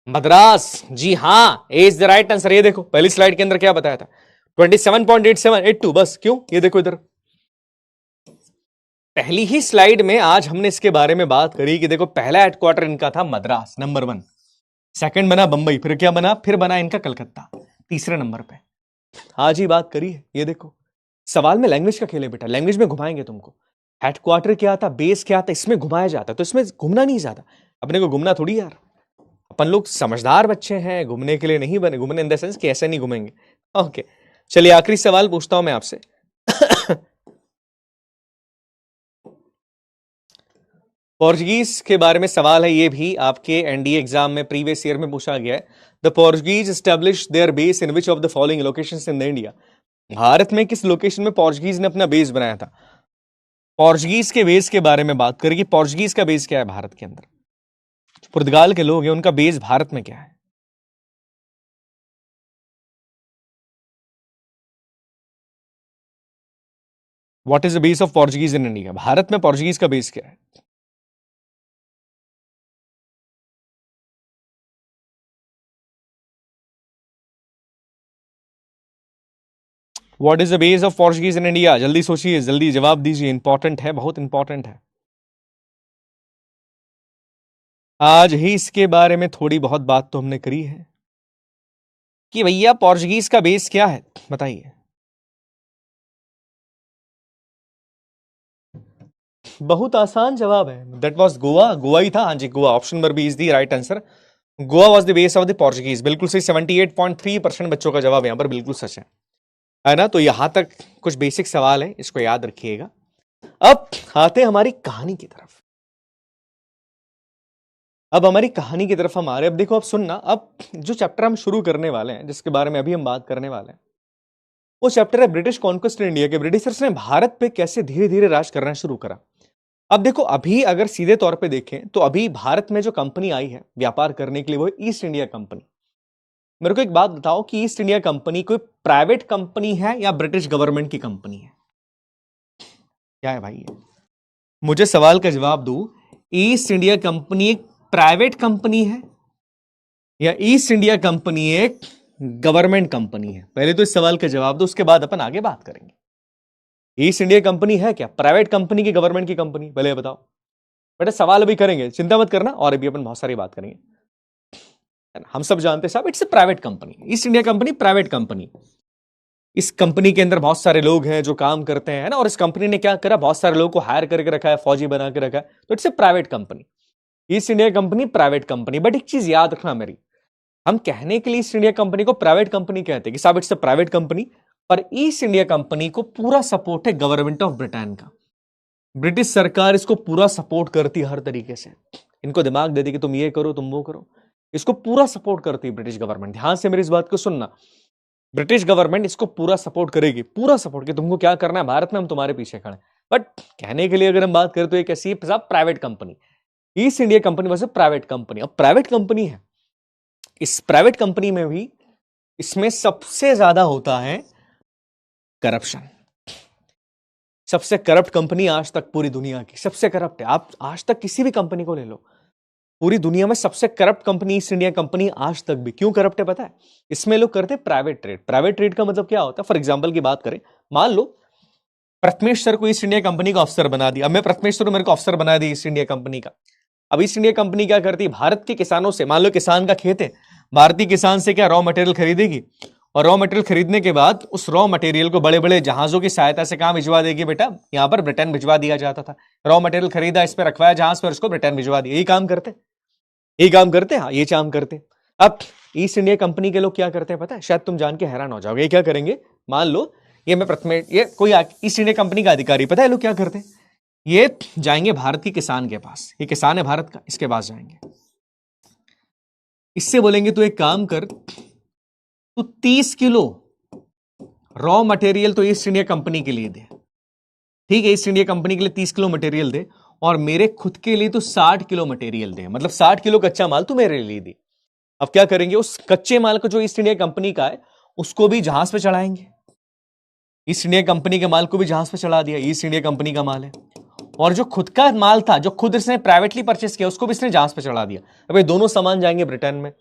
Madras, जी हां, इज द राइट आंसर। ये देखो पहली स्लाइड के अंदर क्या बताया था, 27.8782, बस क्यों, ये देखो इधर पहली ही स्लाइड में आज हमने इसके बारे में बात करी कि देखो पहला हेडक्वार्टर इनका था मद्रास, नंबर 1। सेकंड बना बंबई, फिर क्या बना, फिर बना इनका कलकत्ता तीसरे नंबर पे। आज ही बात करी है। ये देखो सवाल में लैंग्वेज का खेल है बेटा, लैंग्वेज में घुमाएंगे तुमको। हेडक्वार्टर क्या था, बेस क्या था, इसमें घुमाया जाता, तो इसमें घूमना नहीं जाता, अपने को घूमना थोड़ी यार, अपन लोग समझदार बच्चे हैं, घूमने के लिए नहीं बने, घूमने इन द सेंस कि ऐसे नहीं घूमेंगे। ओके चलिए आखिरी सवाल पूछता हूं मैं आपसे। पोर्चुगीज के बारे में सवाल है, ये भी आपके एनडीए एग्जाम में प्रीवियस ईयर में पूछा गया है। The Portuguese establish there base in which of the following locations in the India. Bharat में किस लोकेशन में पोर्चुगीज ने अपना बेस बनाया था? पोर्चुगीज के बेस के बारे में बात करेगी, पोर्चुगीज का बेस क्या है भारत के अंदर, पुर्तगाल के लोग हैं, उनका बेस भारत में क्या है? What is the base of Portuguese in India? Bharat में पोर्चुगीज का बेस क्या है? What is the base of Portuguese in India? जल्दी सोचिए, जल्दी जवाब दीजिए, इंपॉर्टेंट है, बहुत इंपॉर्टेंट है। आज ही इसके बारे में थोड़ी बहुत बात तो हमने करी है कि भैया पोर्चुगीज का बेस क्या है, बताइए। बहुत आसान जवाब है, दैट वाज गोवा, गोवा ही था, हाँ जी Goa, option number B is the right answer. Goa was the base of the Portuguese, बिल्कुल सही, 78.3% बच्चों का जवाब यहां पर बिल्कुल सच है ना। तो यहां तक कुछ बेसिक सवाल है, इसको याद रखिएगा। अब आते हैं हमारी कहानी की तरफ, अब हमारी कहानी की तरफ हम आ रहे हैं। अब देखो, अब सुनना, अब जो चैप्टर हम शुरू करने वाले हैं, जिसके बारे में अभी हम बात करने वाले हैं, वो चैप्टर है ब्रिटिश कॉन्क्वेस्ट इंडिया के, ब्रिटिशर्स ने भारत पे कैसे धीरे धीरे राज करना शुरू करा। अब देखो, अभी अगर सीधे तौर पे देखें तो अभी भारत में जो कंपनी आई है व्यापार करने के लिए, वो है ईस्ट इंडिया कंपनी। मेरे को एक बात बताओ कि ईस्ट इंडिया कंपनी कोई प्राइवेट कंपनी है या ब्रिटिश गवर्नमेंट की कंपनी है? क्या है भाई ये? मुझे सवाल का जवाब दो, ईस्ट इंडिया कंपनी एक प्राइवेट कंपनी है या ईस्ट इंडिया कंपनी एक गवर्नमेंट कंपनी है? पहले तो इस सवाल का जवाब दो, उसके बाद अपन आगे बात करेंगे। ईस्ट इंडिया कंपनी है क्या प्राइवेट कंपनी की, गवर्नमेंट की कंपनी? पहले बताओ बेटा, सवाल अभी करेंगे, चिंता मत करना, और अभी अपन बहुत सारी बात करेंगे। हम सब जानते हैं साहब, it's a private company, East India company private company. इस कंपनी के अंदर बहुत सारे लोग हैं जो काम करते हैं ना, और इस कंपनी ने क्या करा, बहुत सारे लोगों को हायर करके रखा है, फौजी बना के रखा है, तो it's a private company, East India company private company. But एक चीज याद रखना मेरी, हम कहने के लिए ईस्ट इंडिया कंपनी को प्राइवेट कंपनी कहते हैं कि साहब इट्स ए प्राइवेट कंपनी, पर ईस्ट इंडिया कंपनी को पूरा सपोर्ट है गवर्नमेंट ऑफ ब्रिटेन का। ब्रिटिश सरकार इसको पूरा सपोर्ट करती है हर तरीके से, इनको दिमाग देती कि तुम ये करो तुम वो करो, इसको पूरा सपोर्ट करती है ब्रिटिश गवर्नमेंट। ध्यान से मेरी इस बात को सुनना, ब्रिटिश गवर्नमेंट इसको पूरा सपोर्ट करेगी, पूरा सपोर्ट, कि तुमको क्या करना है भारत में, हम तुम्हारे पीछे खड़े। बट कहने के लिए अगर हम बात करें तो एक ऐसी private company, East India company वैसे प्राइवेट कंपनी। अब प्राइवेट कंपनी है, इस प्राइवेट कंपनी में भी इसमें सबसे ज्यादा होता है करप्शन। सबसे करप्ट कंपनी आज तक पूरी दुनिया की, सबसे करप्ट है। आप आज तक किसी भी कंपनी को ले लो, पूरी दुनिया में सबसे corrupt company East India company आज तक भी। क्यों करप्ट है पता है? इसमें लोग करते प्राइवेट ट्रेड। प्राइवेट ट्रेड का मतलब क्या होता है? फॉर एग्जांपल की बात करें, मान लो प्रथमेश सर को ईस्ट इंडिया कंपनी का अफसर बना दिया। अब मैं प्रथमेश सर, मेरे को अफसर बना दिया ईस्ट इंडिया कंपनी का। अब ईस्ट इंडिया कंपनी क्या करती है? भारत के किसानों से, मान लो किसान का खेत है, भारतीय किसान से क्या रॉ मटेरियल खरीदेगी, और रॉ मटेरियल खरीदने के बाद उस रॉ मटेरियल को बड़े बड़े जहाजों की सहायता से कहां भिजवा देगी? बेटा यहां पर ब्रिटेन भिजवा दिया जाता था। रॉ मटेरियल खरीदा, इस पर रखवाया जहाज पर, उसको ब्रिटेन भिजवा दिया। यही काम करते, यही काम करते, हाँ ये काम करते। अब ईस्ट इंडिया कंपनी के लोग क्या करते हैं पता है? शायद तुम जान के हैरान हो जाओगे। ये क्या करेंगे? मान लो ये मैं प्रथमेश, ये कोई ईस्ट इंडिया कंपनी का अधिकारी, पता है लोग क्या करते हैं? ये जाएंगे भारत के किसान के पास, ये किसान है भारत का, इसके पास जाएंगे, इससे बोलेंगे तू एक काम कर, तू 30 किलो रॉ मटेरियल तो ईस्ट इंडिया कंपनी के लिए दे, ठीक है? ईस्ट इंडिया कंपनी के लिए 30 किलो मटेरियल दे, और मेरे खुद के लिए तो 60 किलो मटेरियल दे, मतलब 60 किलो कच्चा माल तू मेरे लिए दे। अब क्या करेंगे? उस कच्चे माल को जो ईस्ट इंडिया कंपनी का है उसको भी जहाज पे चढ़ाएंगे। ईस्ट इंडिया कंपनी के माल को भी जहाज पे चढ़ा दिया, ईस्ट इंडिया कंपनी का माल है। और जो खुद का माल था, जो खुद इसने प्राइवेटली परचेस किया, उसको भी इसने जहाज पे चढ़ा दिया। अब ये दोनों सामान जाएंगे ब्रिटेन में।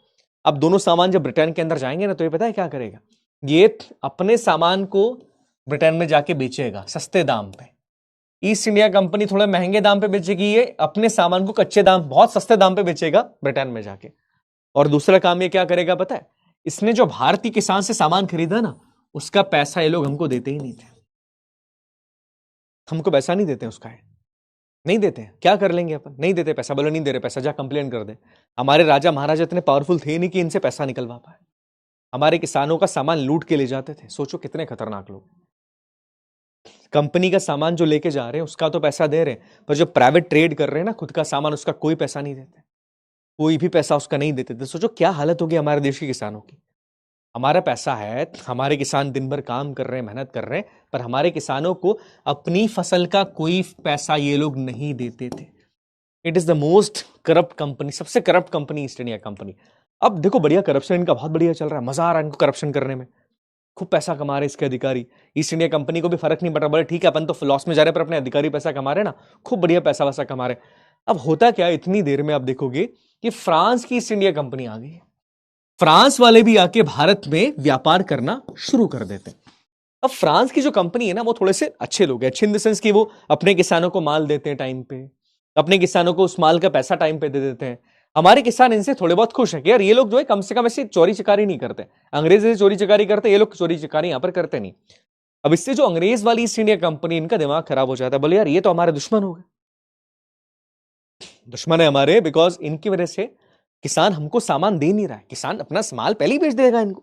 अब दोनों सामान जब ब्रिटेन के अंदर जाएंगे ना, तो ये पता है क्या करेगा? ये अपने सामान को ब्रिटेन में जाके बेचेगा सस्ते दाम पे। ईस्ट इंडिया कंपनी थोड़े महंगे दाम पे बेचेगी, ये अपने सामान को कच्चे दाम, बहुत सस्ते दाम पे बेचेगा ब्रिटेन में जाके। और दूसरा काम ये क्या करेगा पता है? इसने जो भारतीय किसान से सामान खरीदा ना, उसका पैसा ये लोग हमको देते ही नहीं थे। हमको पैसा नहीं देते उसका, है नहीं देते हैं। क्या कर लेंगे अपन? नहीं देते पैसा, बोलो नहीं दे रहे पैसा, जा कंप्लेन कर दे। हमारे राजा महाराजा इतने पावरफुल थे नहीं कि इनसे पैसा निकलवा पाए। हमारे किसानों का सामान लूट के ले जाते थे। सोचो कितने खतरनाक लोग। कंपनी का सामान जो लेके जा रहे हैं उसका तो पैसा दे रहे हैं, पर जो प्राइवेट ट्रेड कर रहे हैं ना खुद का सामान, उसका कोई पैसा नहीं देते, कोई भी पैसा उसका नहीं देते थे। सोचो क्या हालत होगी हमारे देश के किसानों की। हमारा पैसा है, हमारे किसान दिन भर काम कर रहे हैं, मेहनत कर रहे हैं, पर हमारे किसानों को अपनी फसल का कोई पैसा ये लोग नहीं देते थे। It is the most corrupt company, सबसे corrupt company East India Company. अब देखो बढ़िया करप्शन इनका बहुत बढ़िया चल रहा है, मजा आ रहा है इनको करप्शन करने में, खूब पैसा कमा रहे इसके अधिकारी। ईस्ट इंडिया कंपनी को भी फर्क नहीं पड़ रहा, बोले ठीक है अपन तो लॉस में जा रहे हैं, पर अपने अधिकारी पैसा कमा रहे ना, खूब बढ़िया पैसा वैसा कमा रहे। अब होता क्या है, इतनी देर में आप देखोगे कि फ्रांस की ईस्ट इंडिया कंपनी आ गई है। फ्रांस वाले भी आके भारत में व्यापार करना शुरू कर देते हैं। अब फ्रांस की जो कंपनी है ना, वो थोड़े से अच्छे लोग हैं, अच्छे इन द सेंस कि वो अपने किसानों को माल देते हैं टाइम पे, अपने किसानों को उस माल का पैसा टाइम पे दे देते हैं। हमारे किसान इनसे थोड़े बहुत खुश है कि यार ये लोग जो है कम से कम ऐसे चोरी चकारी नहीं करते। अंग्रेज ऐसे चोरी चकारी करते, ये लोग चोरी चकारी यहां पर करते नहीं। अब इससे जो अंग्रेज वाली ईस्ट इंडिया कंपनी, इनका दिमाग खराब हो जाता है, बोले यार ये तो हमारे दुश्मन हो गए, दुश्मन है हमारे, बिकॉज इनकी वजह से किसान हमको सामान दे नहीं रहा है। किसान अपना माल पहले ही बेच देगा इनको,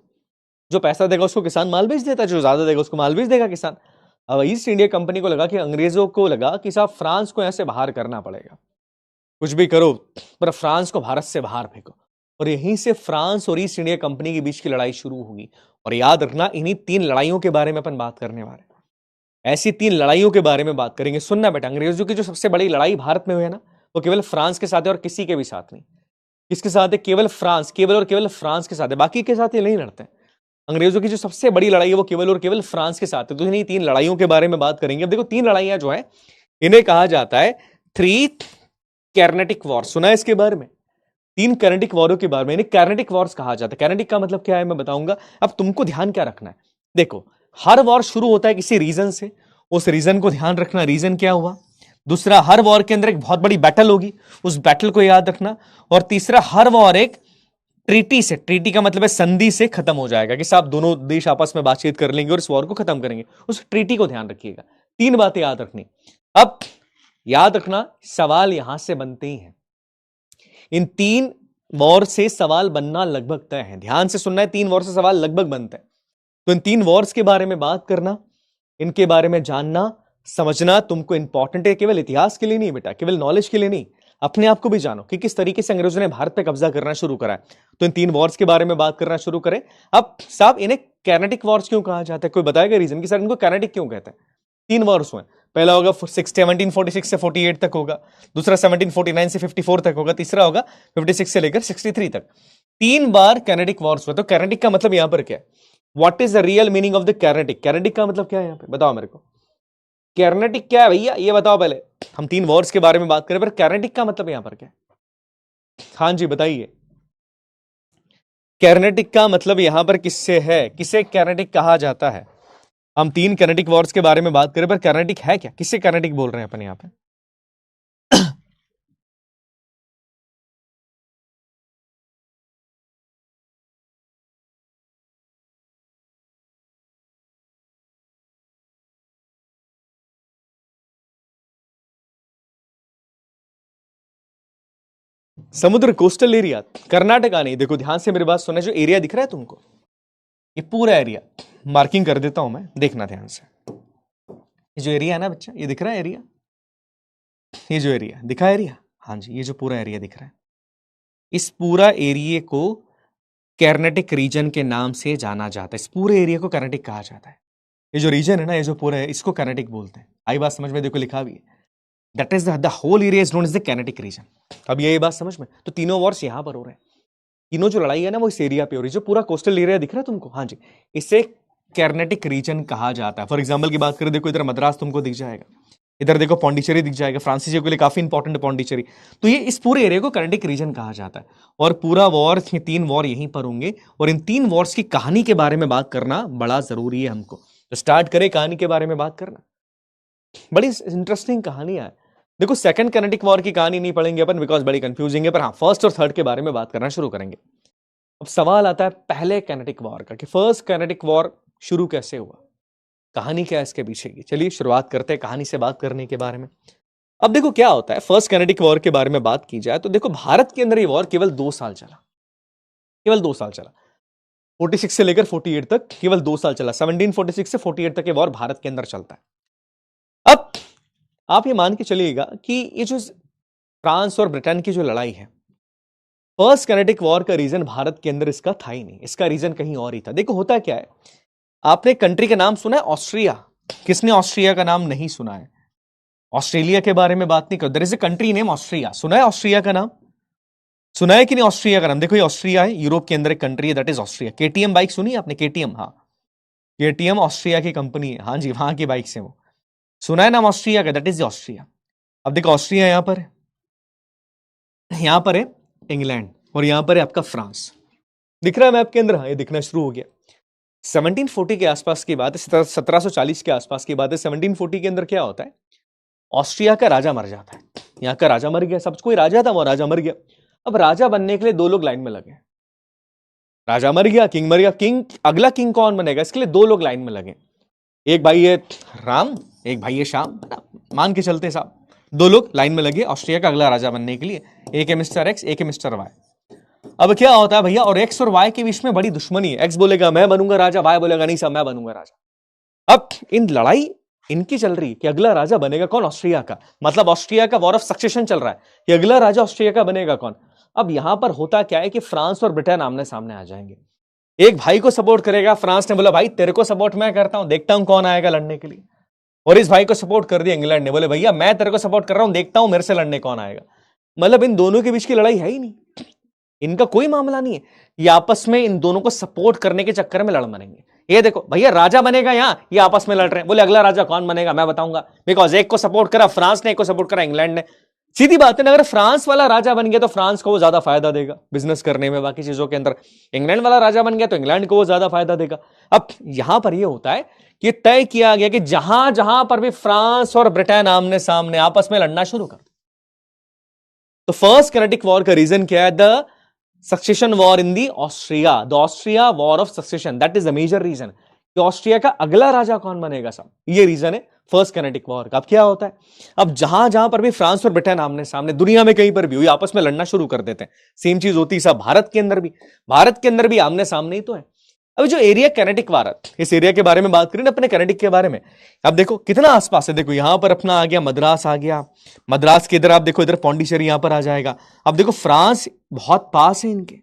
जो पैसा देगा उसको किसान माल बेच देता है, जो ज्यादा देगा उसको माल बेच देगा किसान। अब ईस्ट इंडिया कंपनी को लगा कि अंग्रेजों को लगा कि साहब फ्रांस को ऐसे बाहर करना पड़ेगा, कुछ भी करो पर फ्रांस को भारत से बाहर फेंको। और यहीं से फ्रांस और ईस्ट इंडिया कंपनी के बीच की लड़ाई शुरू होगी। और याद रखना, इन्हीं 3 लड़ाइयों के बारे में अपन बात करने वाले हैं। ऐसी 3 लड़ाइयों के बारे में बात करेंगे। सुनना बेटा, अंग्रेजों की जो सबसे बड़ी लड़ाई भारत में हुई है ना, वो केवल फ्रांस के साथ है और किसी के भी साथ नहीं। किसके साथ है? केवल फ्रांस, केवल और केवल फ्रांस के साथ है, बाकी के साथ ये नहीं लड़ते। अंग्रेजों की जो सबसे बड़ी लड़ाई है वो केवल और केवल फ्रांस के साथ है। तो इन्हीं 3 लड़ाइयों के बारे में बात करेंगे। अब देखो 3 लड़ाइयां जो है, इन्हें कहा जाता है 3 कैर्नेटिक वॉर। सुना है इसके बारे में? 3 कैर्नेटिक वॉरों के बारे में, इन्हें कैर्नेटिक वॉर्स कहा जाता है। कैर्नेटिक का मतलब क्या है मैं बताऊंगा। अब तुमको ध्यान क्या रखना है, देखो हर वॉर शुरू होता है किसी रीजन से, उस रीजन को ध्यान रखना, रीजन क्या हुआ। दूसरा, हर वॉर के अंदर एक बहुत बड़ी बैटल होगी, उस बैटल को याद रखना। और तीसरा, हर वॉर एक ट्रीटी से, ट्रीटी का मतलब है संधि से खत्म हो जाएगा, कि साहब दोनों देश आपस में बातचीत कर लेंगे और इस वॉर को खत्म करेंगे। उस ट्रीटी को ध्यान रखिएगा। 3 बातें याद रखनी। अब याद रखना, सवाल यहां से बनते ही हैं। इन 3 वॉर से सवाल बनना लगभग तय है। ध्यान से सुनना है, 3 वॉर से सवाल लगभग बनते हैं। तो इन 3 वॉर्स के बारे में बात करना, इनके बारे में जानना समझना तुमको इंपॉर्टेंट है। केवल इतिहास के लिए नहीं बेटा, केवल नॉलेज के लिए नहीं, अपने आप को भी जानो कि किस तरीके से अंग्रेजों ने भारत पे कब्जा करना शुरू करा है। तो इन 3 वॉर्स के बारे में बात करना शुरू करें। अब साहब इन्हें कैर्नेटिक वॉर्स क्यों कहा जाता है? कोई बताएगा रीजन कि सर इनको कैर्नेटिक क्यों कहते हैं? 3 वॉर्स हुए। पहला होगा 1746 से 48 तक होगा, दूसरा 1749 से 54 तक होगा, तीसरा होगा 56 से लेकर 63 तक। 3 बार कैर्नेटिक वॉर्स हुए। तो कैर्नेटिक का मतलब यहां पर क्या है? What is the real meaning of the Carnatic? Carnatic का मतलब क्या है यहां पे, बताओ मेरे को। कैर्नेटिक क्या है भैया, ये बताओ पहले। हम 3 वॉर्स के बारे में बात करें, पर कैर्नेटिक का मतलब यहां पर क्या है? हाँ जी बताइए। कैरनेटिक का मतलब यहां पर किससे है, किसे कैरनेटिक कहा जाता है? हम 3 कैरनेटिक वॉर्स के बारे में बात करें, पर कैरनेटिक है क्या, किससे कैरनेटिक बोल रहे हैं अपन यहां पे? समुद्र, कोस्टल एरिया, कर्नाटका नहीं। देखो ध्यान से मेरी बात सुना, जो एरिया दिख रहा है तुमको, ये पूरा एरिया मार्किंग कर देता हूं मैं, देखना ध्यान से। ये जो एरिया है ना बच्चा, ये दिख रहा है एरिया, ये जो एरिया दिखा एरिया, हाँ जी, ये जो पूरा एरिया दिख रहा है, इस पूरा एरिया को कैरनेटिक रीजन के नाम से जाना जाता है। इस पूरे एरिया को कैरनेटिक कहा जाता है। ये जो रीजन है ना, ये जो पूरा है, इसको कैरनेटिक बोलते हैं। आई बात समझ में? देखो लिखा भी है, that is the whole area is known as the Carnatic region. अब ये बात समझ में? तो तीनों वॉर्स यहां पर हो रहे हैं, तीनों जो लड़ाई है ना वो इस एरिया पे हो रही है, जो पूरा कोस्टल एरिया दिख रहा है तुमको, हाँ जी, इसे कैरनेटिक रीजन कहा जाता है। फॉर एग्जाम्पल की बात करें, देखो इधर मद्रास तुमको दिख जाएगा, इधर देखो पौंडीचेरी दिख जाएगा, फ्रांसीसियों के लिए काफी इंपॉर्टेंट पौंडीचेरी। तो ये इस पूरे एरिया को कैनेटिक रीजन कहा जाता है। और पूरा वॉर, ये 3 वॉर यहीं पर होंगे, और इन 3 वॉर्स की कहानी के बारे में बात करना बड़ा जरूरी है हमको। तो स्टार्ट करें कहानी के बारे में बात करना। बड़ी इंटरेस्टिंग कहानी है। देखो सेकंड कैनेटिक वॉर की कहानी नहीं पढ़ेंगे अपन, बिकॉज बड़ी कंफ्यूजिंग है, पर हाँ फर्स्ट और थर्ड के बारे में बात करना शुरू करेंगे। अब सवाल आता है पहले कैनेटिक वॉर का, कि फर्स्ट कैनेटिक वॉर शुरू कैसे हुआ, कहानी क्या है इसके पीछे की। चलिए शुरुआत करते हैं कहानी से बात करने के बारे में। अब देखो क्या होता है, फर्स्ट कैनेटिक वॉर के बारे में बात की जाए तो देखो भारत के अंदर ये वॉर केवल 2 साल चला, केवल 2 साल चला। 46 से लेकर 48 तक केवल 2 साल चला। 1746 से 48 तक ये वॉर भारत के अंदर चलता है। अब आप ये मान के चलिएगा कि ये जो फ्रांस और ब्रिटेन की जो लड़ाई है, फर्स्ट कैनेटिक वॉर का रीजन भारत के अंदर इसका था ही नहीं, इसका रीजन कहीं और ही था। देखो होता क्या है, आपने कंट्री का नाम सुना है ऑस्ट्रिया? किसने ऑस्ट्रिया का नाम नहीं सुना है? ऑस्ट्रेलिया के बारे में बात नहीं कर, there is a country name Austria. सुना है ऑस्ट्रिया का नाम? सुना है कि नहीं ऑस्ट्रिया का नाम? देखो ये ऑस्ट्रिया है, यूरोप के अंदर एक कंट्री है, that is Austria. KTM bike सुनी है आपने? केटीएम, हाँ, केटीएम ऑस्ट्रिया की कंपनी है, हाँ जी, वहां की बाइक से वो। सुना है नाम ऑस्ट्रिया का? That is Austria. अब देखो ऑस्ट्रिया यहां पर है, यहां पर है इंग्लैंड, और यहां पर है आपका फ्रांस। दिख रहा है मैप के अंदर? हाँ, ये दिखना शुरू हो गया। 1740 के आसपास की बात है, 1740 के आसपास की बात है। 1740 के अंदर क्या होता है, ऑस्ट्रिया का राजा मर जाता है। यहाँ का राजा मर गया, सब कोई राजा था, वो राजा मर गया। अब राजा बनने के लिए 2 लोग लाइन में लगे। राजा मर गया, किंग मर गया, किंग, अगला किंग कौन बनेगा, इसके लिए 2 लोग लाइन में लगे। एक भाई है राम, एक भाई है श्याम, मान के चलते साहब, 2 लोग लाइन में लगे ऑस्ट्रिया का अगला राजा बनने के लिए। एक है मिस्टर एक्स, एक है मिस्टर वाई। अब क्या होता है भैया, और एक्स और वाई के बीच में बड़ी दुश्मनी है। एक्स बोलेगा मैं बनूंगा राजा, वाई बोलेगा नहीं साहब मैं बनूंगा राजा। अब इन लड़ाई इनकी चल रही कि अगला राजा बनेगा कौन, ऑस्ट्रिया का। मतलब ऑस्ट्रिया का वॉर ऑफ सक्सेशन चल रहा है कि अगला राजा ऑस्ट्रिया का बनेगा कौन। अब यहां पर होता क्या है कि फ्रांस और ब्रिटेन आमने सामने आ जाएंगे। एक भाई को सपोर्ट करेगा, फ्रांस ने बोला भाई तेरे को सपोर्ट मैं करता हूं, देखता हूं कौन आएगा लड़ने के लिए। और इस भाई को सपोर्ट कर दिया इंग्लैंड ने, बोले भैया मैं तेरे को सपोर्ट कर रहा हूं, देखता हूं मेरे से लड़ने कौन आएगा। मतलब इन दोनों के बीच की लड़ाई है ही नहीं, इनका कोई मामला नहीं है, ये आपस में इन दोनों को सपोर्ट करने के चक्कर में लड़ मरेंगे। ये देखो भैया राजा बनेगा यहां, ये आपस में लड़ रहे हैं, बोले अगला राजा कौन बनेगा मैं बताऊंगा, बिकॉज एक को सपोर्ट करा फ्रांस ने, एक को सपोर्ट करा इंग्लैंड ने। सीधी बात है ना, अगर फ्रांस वाला राजा बन गया तो फ्रांस को वो ज्यादा फायदा देगा बिजनेस करने में, बाकी चीजों के अंदर। इंग्लैंड वाला राजा बन गया तो इंग्लैंड को वो ज्यादा फायदा देगा। अब यहां पर यह होता है कि तय किया गया कि जहां जहां पर भी फ्रांस और ब्रिटेन आमने सामने आपस में लड़ना शुरू कर, तो फर्स्ट कैनेटिक वॉर का रीजन क्या है, the succession war in the Austria, the Austria war of succession, that is the major reason कि ऑस्ट्रिया का अगला राजा कौन बनेगा सब, ये रीजन है फर्स्ट कैनेटिक वॉर का। अब क्या होता है, अब जहां जहां पर भी फ्रांस और ब्रिटेन आमने सामने दुनिया में कहीं पर भी हुई आपस में लड़ना शुरू कर देते हैं। सेम चीज होती है सब भारत के अंदर भी, भारत के अंदर भी आमने सामने ही तो है। अब जो एरिया कैनेटिक भारत, इस एरिया के बारे में बात करें ना अपने कैनेटिक के बारे में। अब देखो कितना आसपास है, देखो यहां पर अपना आ गया मद्रास, आ गया मद्रास के इधर, आप देखो इधर पौंडीचेरी यहां पर आ जाएगा। अब देखो फ्रांस बहुत पास है इनके,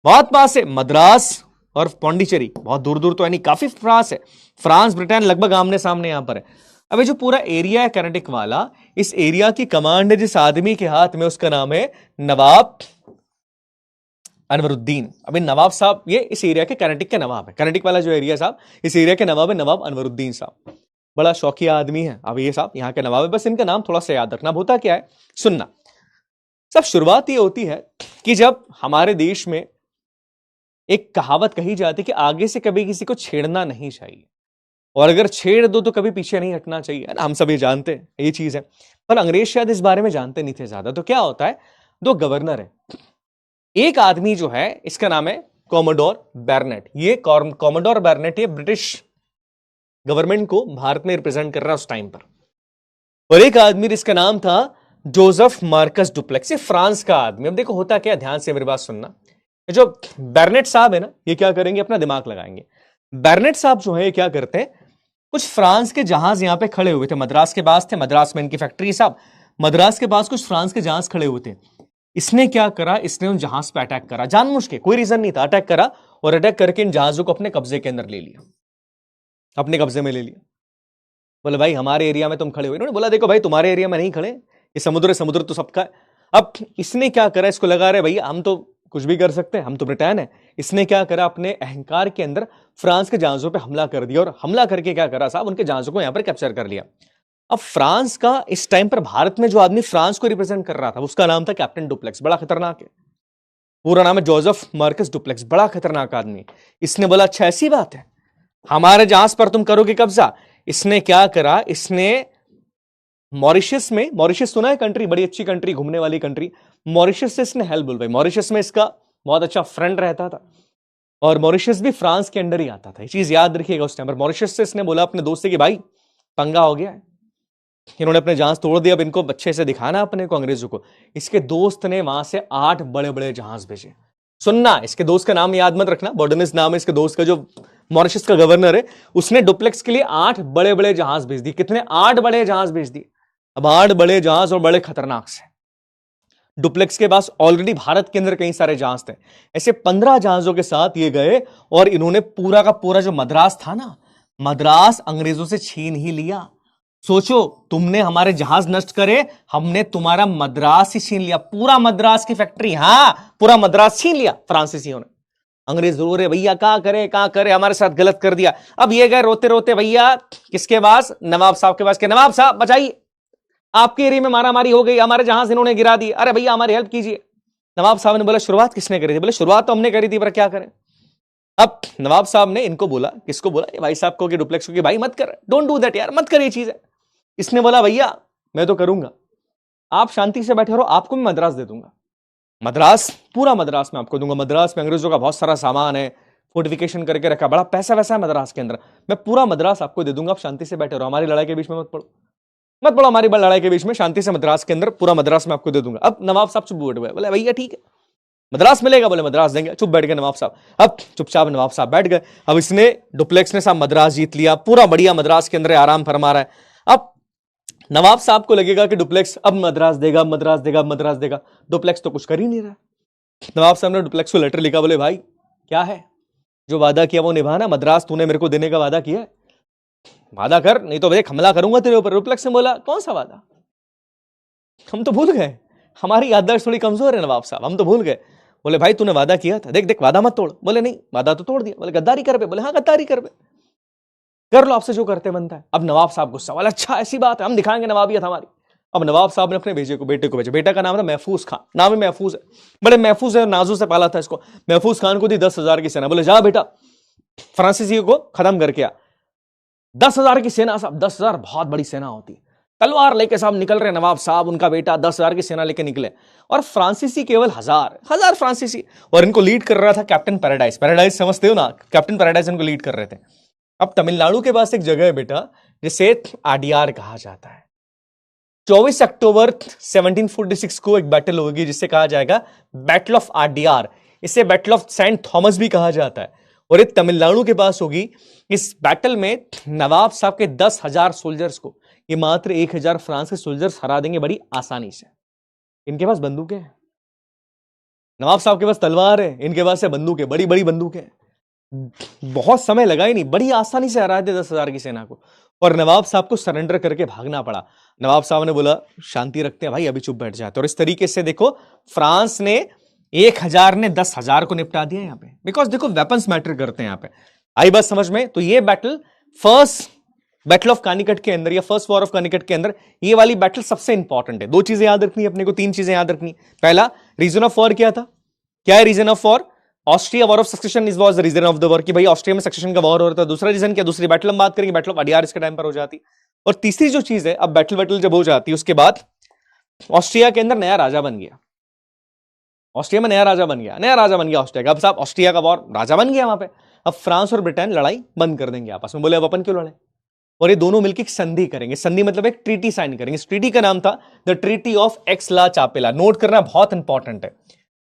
बहुत पास है, मद्रास और पौंडीचेरी बहुत दूर दूर तो है नहीं, काफी पास है। फ्रांस ब्रिटेन लगभग आमने सामने यहां पर है। अब ये जो पूरा एरिया है कैनेटिक वाला, इस एरिया की कमांड है जिस आदमी के हाथ में, उसका नाम है नवाब अनवरुद्दीन। अभी नवाब साहब ये इस एरिया के कैनेटिक के नवाब है, कैनेटिक वाला जो एरिया साहब इस एरिया के नवाब है, नवाब अनवरुद्दीन साहब। बड़ा शौकिया आदमी है। अब ये साहब यहाँ के नवाब है, बस इनका नाम थोड़ा सा याद रखना। होता क्या है सुनना, सब शुरुआत ये होती है कि जब हमारे देश में एक कहावत कही जाती है कि आगे से कभी किसी को छेड़ना नहीं चाहिए, और अगर छेड़ दो तो कभी पीछे नहीं हटना चाहिए, है ना, हम सभी जानते हैं ये चीज है। पर अंग्रेज शायद इस बारे में जानते नहीं थे ज्यादा। तो क्या होता है, दो गवर्नर है, एक आदमी जो है इसका नाम है कॉमोडोर बैरनेट। ये कॉमोडोर बैरनेट ये ब्रिटिश गवर्नमेंट को भारत में रिप्रेजेंट कर रहा है उस टाइम पर, और एक आदमी जिसका नाम था जोसेफ मार्कस डुप्लेक्स, ये फ्रांस का आदमी। अब देखो होता क्या, ध्यान से मेरी बात सुनना, जो बैरनेट साहब है ना, ये क्या करेंगे, अपना दिमाग लगाएंगे। बैरनेट साहब जो है ये क्या करते हैं, कुछ फ्रांस के जहाज यहां पे खड़े हुए थे, मद्रास के पास थे, मद्रास में इनकी फैक्ट्री साहब, मद्रास के पास कुछ फ्रांस के जहाज खड़े हुए थे। इसने क्या करा, इसने उन जहाज पे अटैक करा, जानबूझ के, कोई रीजन नहीं था, अटैक करा, और अटैक करके इन जहाजों को अपने कब्जे के अंदर ले लिया, अपने कब्जे में ले लिया। बोले भाई हमारे एरिया में तुम खड़े हुए, इन्होंने बोला देखो भाई तुम्हारे एरिया में नहीं खड़े, ये समुद्र है, समुद्र तो सबका है। अब इसने क्या करा, इसको लगा रहे भैया हम तो कुछ भी कर सकते हैं, हम तो ब्रिटेन है। इसने क्या करा, अपने अहंकार के अंदर फ्रांस के जहाजों पे हमला कर दिया, और हमला करके क्या करा साहब, उनके जहाजों को यहां पर कैप्चर कर लिया। अब फ्रांस का इस टाइम पर भारत में जो आदमी फ्रांस को रिप्रेजेंट कर रहा था उसका नाम था कैप्टन डुप्लेक्स, बड़ा खतरनाक है, पूरा नाम है जोसेफ मार्कस डुप्लेक्स, बड़ा खतरनाक आदमी। इसने बोला अच्छा ऐसी बात है, हमारे जहाज पर तुम करोगे कब्जा। इसने क्या करा, इसने मॉरिशस में, मॉरिशस सुना है कंट्री, बड़ी अच्छी कंट्री, घूमने वाली कंट्री, मॉरिशस से इसने हेल्प बुलवाई। मॉरिशस में इसका बहुत अच्छा फ्रेंड रहता था, और मॉरिशस भी फ्रांस के अंडर ही आता था, ये चीज याद रखिएगा। उस टाइम पर मॉरिशस से इसने बोला अपने दोस्त से कि भाई पंगा हो गया है, इन्होंने अपने जहाज तोड़ दिया, अब इनको अच्छे से दिखाना अपने को अंग्रेजों को। इसके दोस्त ने वहां से 8 बड़े बड़े जहाज भेजे। सुनना, इसके दोस्त का नाम याद मत रखना, बॉर्डनिस नाम है इसके दोस्त का, जो मॉरिशस का गवर्नर है। उसने डुप्लेक्स के लिए 8 बड़े बड़े जहाज भेज दिए। कितने, 8 बड़े जहाज भेज दिए। अब 8 बड़े जहाज और बड़े खतरनाक से। डुप्लेक्स के पास ऑलरेडी भारत के अंदर कई सारे जहाज थे, ऐसे 15 जहाजों के साथ ये गए, और इन्होंने पूरा का पूरा जो मद्रास था ना, मद्रास अंग्रेजों से छीन ही लिया। सोचो, तुमने हमारे जहाज नष्ट करे, हमने तुम्हारा मद्रास ही छीन लिया, पूरा मद्रास की फैक्ट्री, हाँ पूरा मद्रास छीन लिया फ्रांसीसियों ने। अंग्रेज रो रहे भैया क्या करे, हमारे साथ गलत कर दिया। अब ये गए रोते रोते भैया किसके पास, नवाब साहब के पास, के नवाब साहब बचाइए, आपके एरिया में मारामारी हो गई, हमारे जहाज इन्होंने गिरा दिए, अरे भैया हमारी हेल्प कीजिए। नवाब साहब ने बोला शुरुआत किसने करी थी, बोले शुरुआत तो हमने करी थी, पर क्या करें। अब नवाब साहब ने इनको बोला, किसको बोला, भाई साहब को, कि डुप्लेक्स को, कि भाई मत कर, डोंट डू दैट यार, मत कर ये चीज है। इसने बोला भैया मैं तो करूंगा, आप शांति से बैठे रहो, आपको मैं मद्रास दे दूंगा, मद्रास, पूरा मद्रास में आपको दूंगा। मद्रास में अंग्रेजों का बहुत सारा सामान है, फोर्टिफिकेशन करके रखा, बड़ा पैसा वैसा है मद्रास के अंदर, मैं पूरा मद्रास आपको दे दूंगा, आप शांति से बैठे रहो, हमारी लड़ाई के बीच में मत पड़ो, मत पड़ो हमारी लड़ाई के बीच में, शांति से मद्रास के अंदर, पूरा मद्रास में आपको दे दूंगा। अब नवाब साहब चुप बैठ गए, बोले भैया ठीक है मद्रास मिलेगा, बोले मद्रास देंगे, चुप बैठ गए नवाब साहब। अब चुपचाप नवाब साहब बैठ गए। अब इसने, डुप्लेक्स ने साहब मद्रास जीत लिया, पूरा बढ़िया मद्रास के अंदर आराम फरमा रहा है। अब नवाब साहब को लगेगा कि डुप्लेक्स अब मद्रास देगा, मद्रास देगा, मद्रास देगा, डुप्लेक्स तो कुछ कर ही नहीं रहा। नवाब साहब ने डुप्लेक्स को लेटर लिखा, बोले भाई क्या है, जो वादा किया वो निभाना, मद्रास तूने मेरे को देने का वादा किया है, वादा कर, नहीं तो देख हमला करूंगा तेरे ऊपर। डुप्लेक्स ने बोला कौन सा वादा, हम तो भूल गए, हमारी याददाश्त थोड़ी कमजोर है नवाब साहब, हम तो भूल गए। बोले भाई तूने वादा किया था, देख देख वादा मत तोड़। बोले नहीं वादा तो तोड़ दिया। बोले गद्दारी कर पे, बोले हाँ गद्दारी कर पे, कर लो आपसे जो करते बनता है। अब नवाब साहब गुस्सा, बोला अच्छा ऐसी बात है, हम दिखाएंगे नवाबियत हमारी। अब नवाब साहब ने अपने बेटे को भेजा, बेटा का नाम था महफूज खान, नाम है महफूज है, बड़े महफूज है, नाजू से पाला था इसको। महफूज खान को दी 10,000 की सेना, बोले जा बेटा फ्रांसीसी को खत्म करके आ। 10,000 की सेना साहब, 10,000 बहुत बड़ी सेना होती है, तलवार लेके साहब निकल रहे नवाब साहब, उनका बेटा 10,000 की सेना लेके निकले, और फ्रांसीसी केवल 1,000 फ्रांसीसी, और इनको लीड कर रहा था कैप्टन पैराडाइज। पैराडाइज समझते हो ना, कैप्टन पैराडाइज इनको लीड कर रहे थे। अब तमिलनाडु के पास एक जगह है बेटा जिसे आडियार कहा जाता है। 24 अक्टूबर 1746 को एक बैटल होगी जिसे कहा जाएगा बैटल ऑफ आडियार, इसे बैटल ऑफ सेंट थॉमस भी कहा जाता है, और ये तमिलनाडु के पास होगी। इस बैटल में नवाब साहब के 10,000 सोल्जर्स को ये मात्र 1,000 फ्रांस के सोल्जर्स हरा देंगे बड़ी आसानी से। इनके पास बंदूकें हैं, नवाब साहब के पास तलवार है, इनके पास है बंदूकें, बड़ी बड़ी बंदूकें। बहुत समय लगा ही नहीं, बड़ी आसानी से हरा दे 10,000 की सेना को, और नवाब साहब को सरेंडर करके भागना पड़ा। नवाब साहब ने बोला शांति रखते हैं भाई, अभी चुप बैठ जाते। और इस तरीके से देखो फ्रांस ने 1,000 ने 10,000 को निपटा दिया यहां पे, बिकॉज देखो वेपन्स मैटर करते हैं यहां पे। आई बात समझ में। तो ये बैटल फर्स्ट बैटल ऑफ कानिकट के अंदर या फर्स्ट वॉर ऑफ कानिकट के अंदर ये वाली बैटल सबसे इंपॉर्टेंट है। दो चीजें याद रखनी है अपने को, तीन चीजें याद रखनी। पहला, रीजन ऑफ वॉर क्या था, क्या है reason of war? Austria war of succession is was the reason of the war, कि भाई ऑस्ट्रिया में सक्सेशन का वॉर हो रहा था। दूसरा रीजन क्या, दूसरी बैटल हम बात करेंगे, बैटल ऑफ अडियार इसके टाइम पर हो जाती। और तीसरी जो चीज है, अब बैटल जब हो जाती है उसके बाद ऑस्ट्रिया के अंदर नया राजा बन गया, ऑस्ट्रिया में नया राजा बन गया ऑस्ट्रिया का। अब साहब ऑस्ट्रिया का वॉर, राजा बन गया वहां पे। अब फ्रांस और ब्रिटेन लड़ाई बंद कर देंगे आपस में, बोले अब अपन क्यों लड़े, और ये दोनों मिलकर एक संधि करेंगे। संधि मतलब एक ट्रीटी साइन करेंगे। इस ट्रीटी का नाम था the treaty of Aix-la चापेला। Note करना बहुत इंपॉर्टेंट है,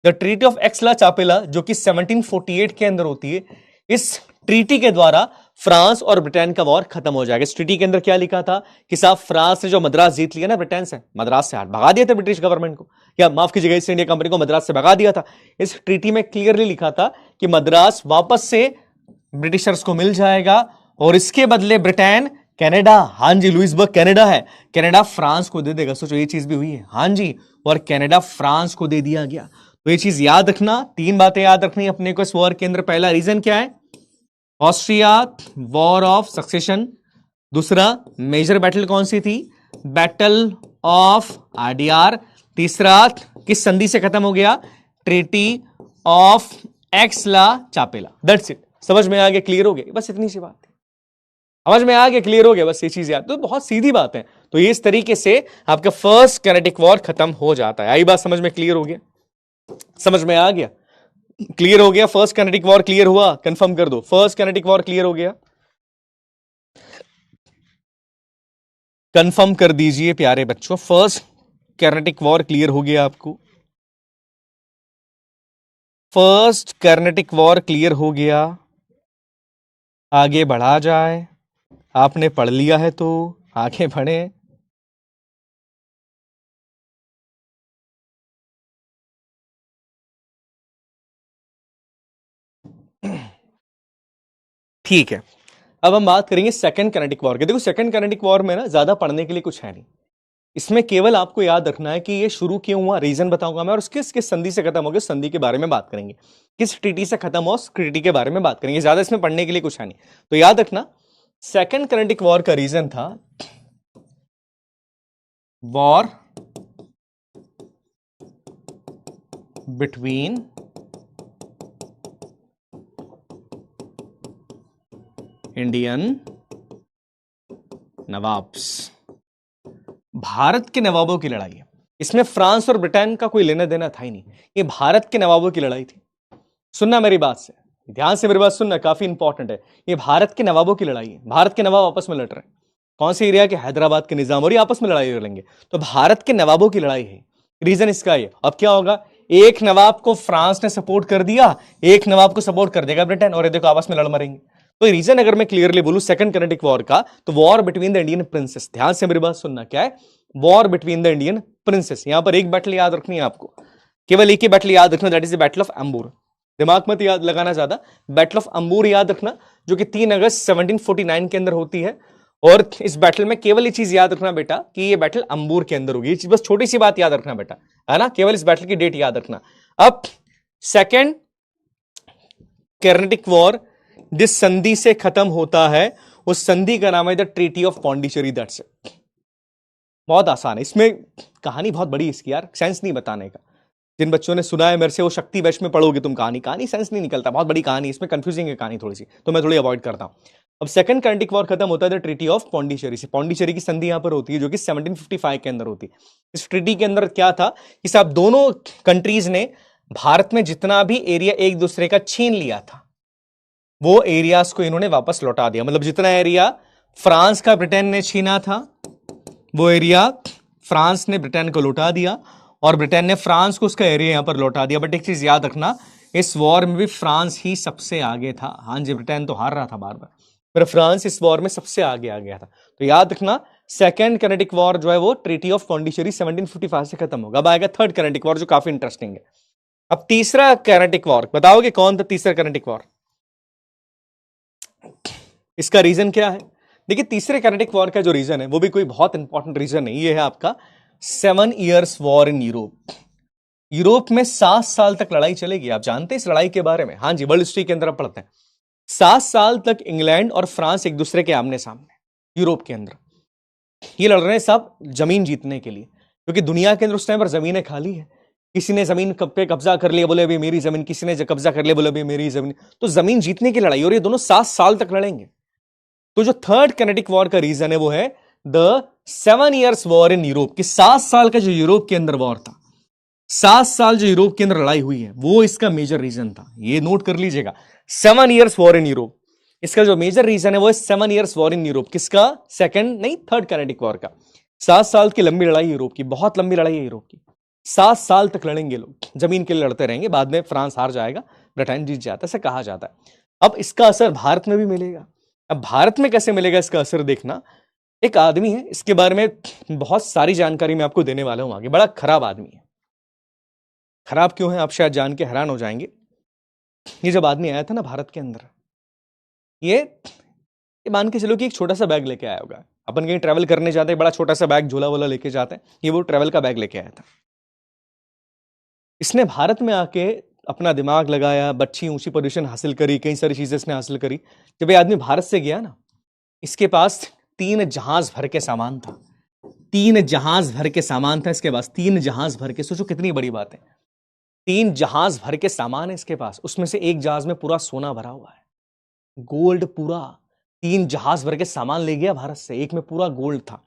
द ट्रीटी ऑफ एक्स-ला चापेला, जो कि 1748 के अंदर होती है। इस ट्रीटी के द्वारा फ्रांस और ब्रिटेन का वॉर खत्म हो जाएगा। इस ट्रीटी के अंदर क्या लिखा था कि साहब फ्रांस ने जो मद्रास जीत लिया ना ब्रिटेन से, मद्रास से हाथ भगा दिया था ब्रिटिश गवर्नमेंट को, या माफ कीजिएगा ईस्ट इंडिया कंपनी को मद्रास से भगा दिया था। इस ट्रीटी में क्लियरली लिखा था कि मद्रास वापस से ब्रिटिशर्स को मिल जाएगा और इसके बदले ब्रिटेन कनाडा, हां जी लुइसबर्ग कनाडा है, कनाडा फ्रांस को दे देगा। सोचो ये चीज भी हुई है, हां जी, और कनाडा फ्रांस को दे दिया गया। तो ये चीज याद रखना, तीन बातें याद रखनी अपने को इस वॉर के अंदर। पहला रीजन क्या है, ऑस्ट्रिया वॉर ऑफ सक्सेशन। दूसरा, मेजर बैटल कौन सी थी, बैटल ऑफ आडियार। तीसरा, किस संधि से खत्म हो गया, treaty of Aix-la Chapelle. That's it. समझ में आ गया, क्लियर हो गया, बस इतनी सी बात है, समझ में आ गया, क्लियर हो गया, बस ये चीज याद। तो बहुत सीधी बात है। तो ये इस तरीके से आपका फर्स्ट कैनेटिक वॉर खत्म हो जाता है। आई बात समझ में, क्लियर हो गया, समझ में आ गया, क्लियर हो गया। फर्स्ट कैनेटिक वॉर क्लियर हुआ, कंफर्म कर दो, फर्स्ट कैनेटिक वॉर क्लियर हो गया, कंफर्म कर दीजिए प्यारे बच्चों। फर्स्ट कैनेटिक वॉर क्लियर हो गया आपको, फर्स्ट कैनेटिक वॉर क्लियर हो गया। आगे बढ़ा जाए, आपने पढ़ लिया है तो आगे बढ़े। ठीक है, अब हम बात करेंगे सेकंड कैनेटिक वॉर की। देखो सेकंड कैनेटिक वॉर में ना ज्यादा पढ़ने के लिए कुछ है नहीं, इसमें केवल आपको याद रखना है कि ये शुरू क्यों हुआ, रीजन बताऊंगा मैं, और किस किस संधि से खत्म हो गया, संधि के बारे में बात करेंगे, किस ट्रीटी से खत्म हो, उस ट्रीटी के बारे में बात करेंगे। ज्यादा इसमें पढ़ने के लिए कुछ है नहीं, तो याद रखना सेकंड कैनेटिक वॉर का रीजन था war between Indian nawabs, Bharat के नवाबों की लड़ाई है। इसमें फ्रांस और ब्रिटेन का कोई लेना देना था ही नहीं, ये भारत के नवाबों की लड़ाई थी। सुनना मेरी बात से, ध्यान से मेरी बात सुनना, काफी इंपॉर्टेंट है। ये भारत के नवाबों की लड़ाई है, भारत के नवाब आपस में लड़ रहे हैं। कौन से एरिया के, हैदराबाद के निजाम और ये आपस में लड़ाई लड़ेंगे, तो भारत के नवाबों की लड़ाई है, रीजन इसका ये। अब क्या होगा, एक नवाब को फ्रांस ने सपोर्ट कर दिया, एक नवाब को सपोर्ट कर देगा ब्रिटेन, और ये देखो आपस में लड़ मरेंगे। तो रीजन अगर मैं क्लियरली बोलूं सेकंड कैनेटिक वॉर का, तो war between the Indian princess. ध्यान से मेरी बात सुनना, क्या है, war between the Indian princess. यहां पर एक बैटल याद रखनी है आपको, केवल एक ही बैटल याद रखना, that is the battle of Ambur. दिमाग मत याद लगाना ज्यादा, बैटल ऑफ अंबूर याद रखना, जो कि 3 अगस्त 1749 के अंदर होती है। और इस बैटल में केवल ये चीज याद रखना बेटा कि ये बैटल अंबूर के अंदर होगी, बस छोटी सी बात याद रखना बेटा, है ना, केवल इस बैटल की डेट याद रखना। अब सेकेंड कैनेटिक वॉर जिस संधि से खत्म होता है, उस संधि का नाम है the treaty of Pondicherry. That's it, बहुत आसान है। इसमें कहानी बहुत बड़ी है इसकी यार, सेंस नहीं बताने का। जिन बच्चों ने सुना है मेरे से, वो शक्ति बैच में पढ़ोगे तुम कहानी सेंस नहीं निकलता, बहुत बड़ी कहानी, इसमें कंफ्यूजिंग है कहानी थोड़ी सी, तो मैं थोड़ी अवॉइड करता हूं। अब सेकंड कैनेटिक वॉर खत्म होता है द ट्रीटी ऑफ पौंडीचेरी से। पौंडीचेरी की संधि यहां पर होती है, जो कि 1755 के अंदर होती है। इस ट्रीटी के अंदर क्या था कि साहब दोनों कंट्रीज ने भारत में जितना भी एरिया एक दूसरे का छीन लिया था, वो एरियाज को इन्होंने वापस लौटा दिया। मतलब जितना एरिया फ्रांस का ब्रिटेन ने छीना था, वो एरिया फ्रांस ने ब्रिटेन को लौटा दिया, और ब्रिटेन ने फ्रांस को उसका एरिया यहां पर लौटा दिया। बट एक चीज याद रखना, इस वॉर में भी फ्रांस ही सबसे आगे था। हाँ जी, ब्रिटेन तो हार रहा था बार बार, पर फ्रांस इस वॉर में सबसे आगे आ गया था। तो याद रखना सेकेंड कैनेटिक वॉर जो है वो ट्रीटी ऑफ पौंडीचेरी 1755 से खत्म होगा। अब आएगा थर्ड कैनेटिक वॉर, जो काफी इंटरेस्टिंग है। अब तीसरा कैनेटिक वॉर बताओगे कौन था तीसरा कैनेटिक वॉर, इसका रीजन क्या है? देखिए तीसरे कैनेटिक वॉर का जो रीजन है वो भी कोई बहुत इंपॉर्टेंट रीजन नहीं, ये है आपका 7 years war in Europe. Europe में 7 साल तक लड़ाई चलेगी। आप जानते हैं इस लड़ाई के बारे में? हाँ जी, वर्ल्ड हिस्ट्री के अंदर आप पढ़ते हैं। 7 साल तक इंग्लैंड और फ्रांस एक दूसरे के आमने सामने, यूरोप के अंदर। ये लड़ रहे हैं सब जमीन जीतने के लिए, क्योंकि दुनिया के अंदर उस टाइम पर जमीनें खाली है। किसी ने जमीन पे कब्जा कर लिया, बोले अभी मेरी जमीन, किसी ने कब्जा कर लिया, बोले अभी मेरी जमीन। तो जमीन जीतने की लड़ाई, और ये दोनों 7 साल तक लड़ेंगे। तो जो थर्ड कैनेडिक वॉर का रीजन है वो है the 7 years war in Europe, कि 7 साल का जो यूरोप के अंदर वॉर था, 7 साल जो यूरोप के अंदर लड़ाई हुई है, वो इसका मेजर रीजन था। ये नोट कर लीजिएगा, 7 years वॉर इन यूरोप। इसका जो मेजर रीजन है वो है 7 years वॉर इन यूरोप। किसका? सेकंड नहीं, थर्ड कैनेडिक वॉर का। 7 साल की लंबी लड़ाई यूरोप की, बहुत लंबी लड़ाई है यूरोप की। 7 साल तक लड़ेंगे लोग, जमीन के लिए लड़ते रहेंगे। बाद में फ्रांस हार जाएगा, ब्रिटेन जीत जाता है, ऐसा कहा जाता है। अब इसका असर भारत में भी मिलेगा। अब भारत में कैसे मिलेगा इसका असर, देखना। एक आदमी है, इसके बारे में बहुत सारी जानकारी मैं आपको देने वाला हूं आगे। बड़ा खराब आदमी है। खराब क्यों है आप शायद जान के हैरान हो जाएंगे। ये जब आदमी आया था ना भारत के अंदर, ये मान के चलो कि एक छोटा सा बैग लेके आया होगा। अपन कहीं ट्रैवल करने जाते हैं, बड़ा छोटा सा बैग झोला वोला लेके जाते हैं, ये वो ट्रैवल का बैग लेके आया था। इसने भारत में आके अपना दिमाग लगाया, अच्छी ऊंची पोजीशन हासिल करी, कई सारी चीजें इसने हासिल करी। जब ये आदमी भारत से गया ना, इसके पास 3 जहाज भर के सामान था। 3 जहाज भर के सामान था इसके पास, 3 जहाज भर के। सोचो कितनी बड़ी बात है। 3 जहाज भर के सामान है इसके पास, उसमें से एक जहाज में पूरा सोना भरा हुआ है, गोल्ड पूरा। 3 जहाज भर के सामान ले गया भारत से, एक में पूरा गोल्ड था।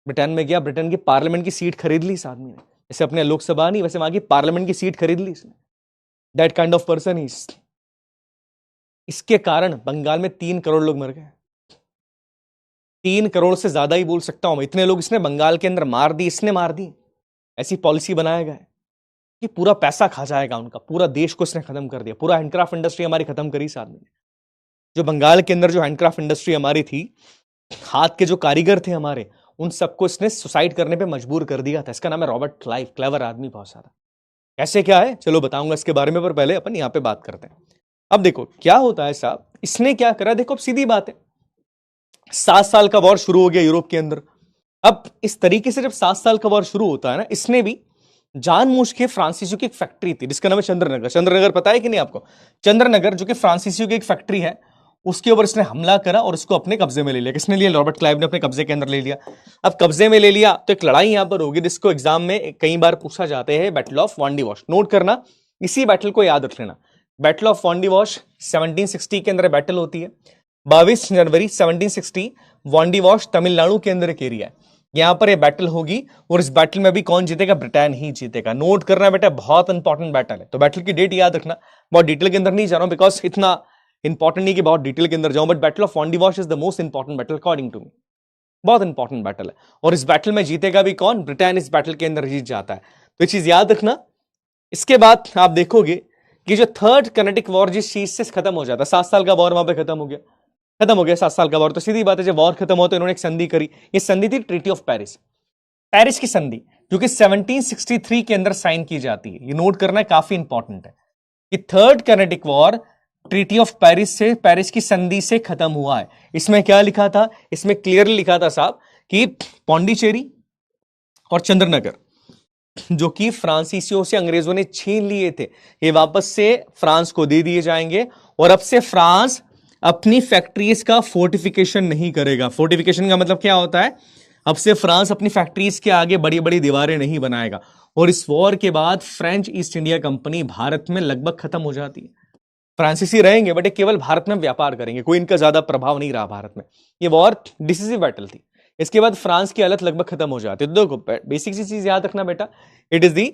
ब्रिटेन में गया, ब्रिटेन की पार्लियामेंट की सीट खरीद ली इस आदमी ने। जैसे अपने लोकसभा नहीं, वैसे वहां की पार्लियामेंट की सीट खरीद ली इसने। दैट काइंड ऑफ पर्सन ही। इसके कारण बंगाल में 3 करोड़ लोग मर गए। 3 करोड़ से ज्यादा ही बोल सकता हूं मैं, इतने लोग इसने बंगाल के अंदर मार दी, इसने मार दी। ऐसी पॉलिसी बनाया गया है कि पूरा पैसा खा जाएगा उनका, पूरा देश को इसने खत्म कर दिया। पूरा हैंडक्राफ्ट इंडस्ट्री हमारी खत्म करी इस आदमी ने। जो बंगाल के अंदर जो हैंडक्राफ्ट इंडस्ट्री हमारी थी, हाथ के जो कारीगर थे हमारे, उन सबको इसने सुसाइड करने पे मजबूर कर दिया था। इसका नाम है रॉबर्ट क्लाइव। क्लेवर आदमी बहुत सारा। कैसे क्या है चलो बताऊंगा इसके बारे में, पर पहले अपन यहां पे बात करते हैं। अब देखो क्या होता है साहब, इसने क्या करा, देखो अब सीधी बात है। 7 साल का वॉर शुरू हो गया यूरोप के अंदर। अब इस तरीके से जब 7 साल का वॉर शुरू होता है ना, इसने भी जानबूझ के फ्रांसीसियों की एक फैक्ट्री थी जिसका नाम है चंद्रनगर। चंद्रनगर पता है कि नहीं आपको? चंद्रनगर जो कि फ्रांसीसियों की एक फैक्ट्री है, उसके ऊपर इसने हमला करा और उसको अपने कब्जे में ले लिया। किसने लिया? रॉबर्ट क्लाइव ने अपने कब्जे के अंदर ले लिया। अब कब्जे में ले लिया तो एक लड़ाई यहां पर होगी जिसको एग्जाम में कई बार पूछा जाता है, बैटल ऑफ वांडीवॉश। नोट करना, इसी बैटल को याद रख लेना। बैटल ऑफ वांडीवॉश 1760 के अंदर बैटल होती है। 22 जनवरी 1760 वांडीवॉश तमिलनाडु के अंदर एक एरिया है, यहां पर ये बैटल होगी। और इस बैटल में भी कौन जीतेगा? ब्रिटेन ही जीतेगा। नोट करना बेटा, बहुत इंपॉर्टेंट बैटल है। तो बैटल की डेट याद रखना। बहुत डिटेल के अंदर नहीं जा रहा हूं बिकॉज इतना इंपॉर्टेंट नहीं कि बहुत डिटेल के अंदर जाऊं, but battle of Wandiwash is the most important battle according to me. बहुत इंपॉर्टेंट बैटल है। और इस बैटल में जीतेगा भी कौन? ब्रिटेन इस बैटल के अंदर जीत जाता है। तो ये चीज याद रखना। इसके बाद आप देखोगे कि जो थर्ड कैनेडिक वॉर जिस चीज से खत्म हो जाता है, 7 साल का वॉर वहां पे खत्म हो गया। खत्म हो गया 7 साल का वॉर, तो सीधी बात है जब वॉर खत्म हो तो इन्होंने एक संधि करी। ये संधि थी ट्रीटी ऑफ पेरिस। पेरिस की संधि जो कि 1763 के अंदर साइन की जाती है। ये नोट करना काफी इंपॉर्टेंट है कि third kinetic war treaty of Paris से, पेरिस की संधि से खत्म हुआ है। इसमें क्या लिखा था? इसमें क्लियरली लिखा था साहब कि पौंडीचेरी और चंद्रनगर जो कि फ्रांसीसियों से अंग्रेजों ने छीन लिए थे, ये वापस से फ्रांस को दे दिए जाएंगे। और अब से फ्रांस अपनी फैक्ट्रीज का फोर्टिफिकेशन नहीं करेगा। फोर्टिफिकेशन का मतलब क्या होता है? अब से फ्रांस अपनी फैक्ट्रीज के आगे बड़ी बड़ी दीवारें नहीं बनाएगा। और इस वॉर के बाद French east India company Bharat में लगभग खत्म हो जाती है। फ्रांसीसी रहेंगे बट ये केवल भारत में व्यापार करेंगे, कोई इनका ज्यादा प्रभाव नहीं रहा भारत में। ये वॉर डिसिसिव बैटल थी। इसके बाद फ्रांस की हालत लगभग खत्म हो जाती है। तो देखो बेसिक सी चीज याद रखना बेटा, it is the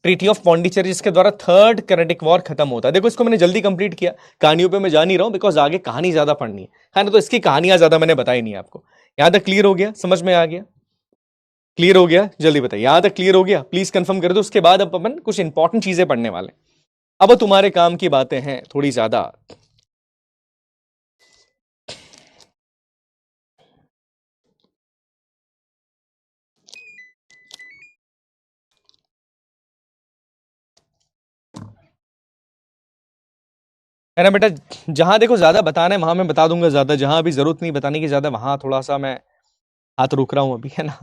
treaty of Pondicherry जिसके द्वारा थर्ड कैनेडिक वॉर खत्म होता है। देखो इसको मैंने जल्दी कंप्लीट किया, कहानियों पे मैं जा नहीं रहा हूं बिकॉज आगे कहानी ज्यादा पढ़नी है ना। तो इसकी कहानियां ज्यादा मैंने बताई नहीं आपको। यहां तक क्लियर हो गया? समझ में आ गया? क्लियर हो गया? जल्दी बताइए, यहां तक क्लियर हो गया? प्लीज कंफर्म कर दो। उसके बाद अब अपन कुछ इंपॉर्टेंट चीजें पढ़ने वाले। अब तुम्हारे काम की बातें हैं थोड़ी ज्यादा। है ना बेटा? जहां देखो ज्यादा बताना है वहां मैं बता दूंगा ज्यादा, जहां अभी जरूरत नहीं बताने की ज्यादा वहां थोड़ा सा मैं हाथ रुक रहा हूं अभी, है ना।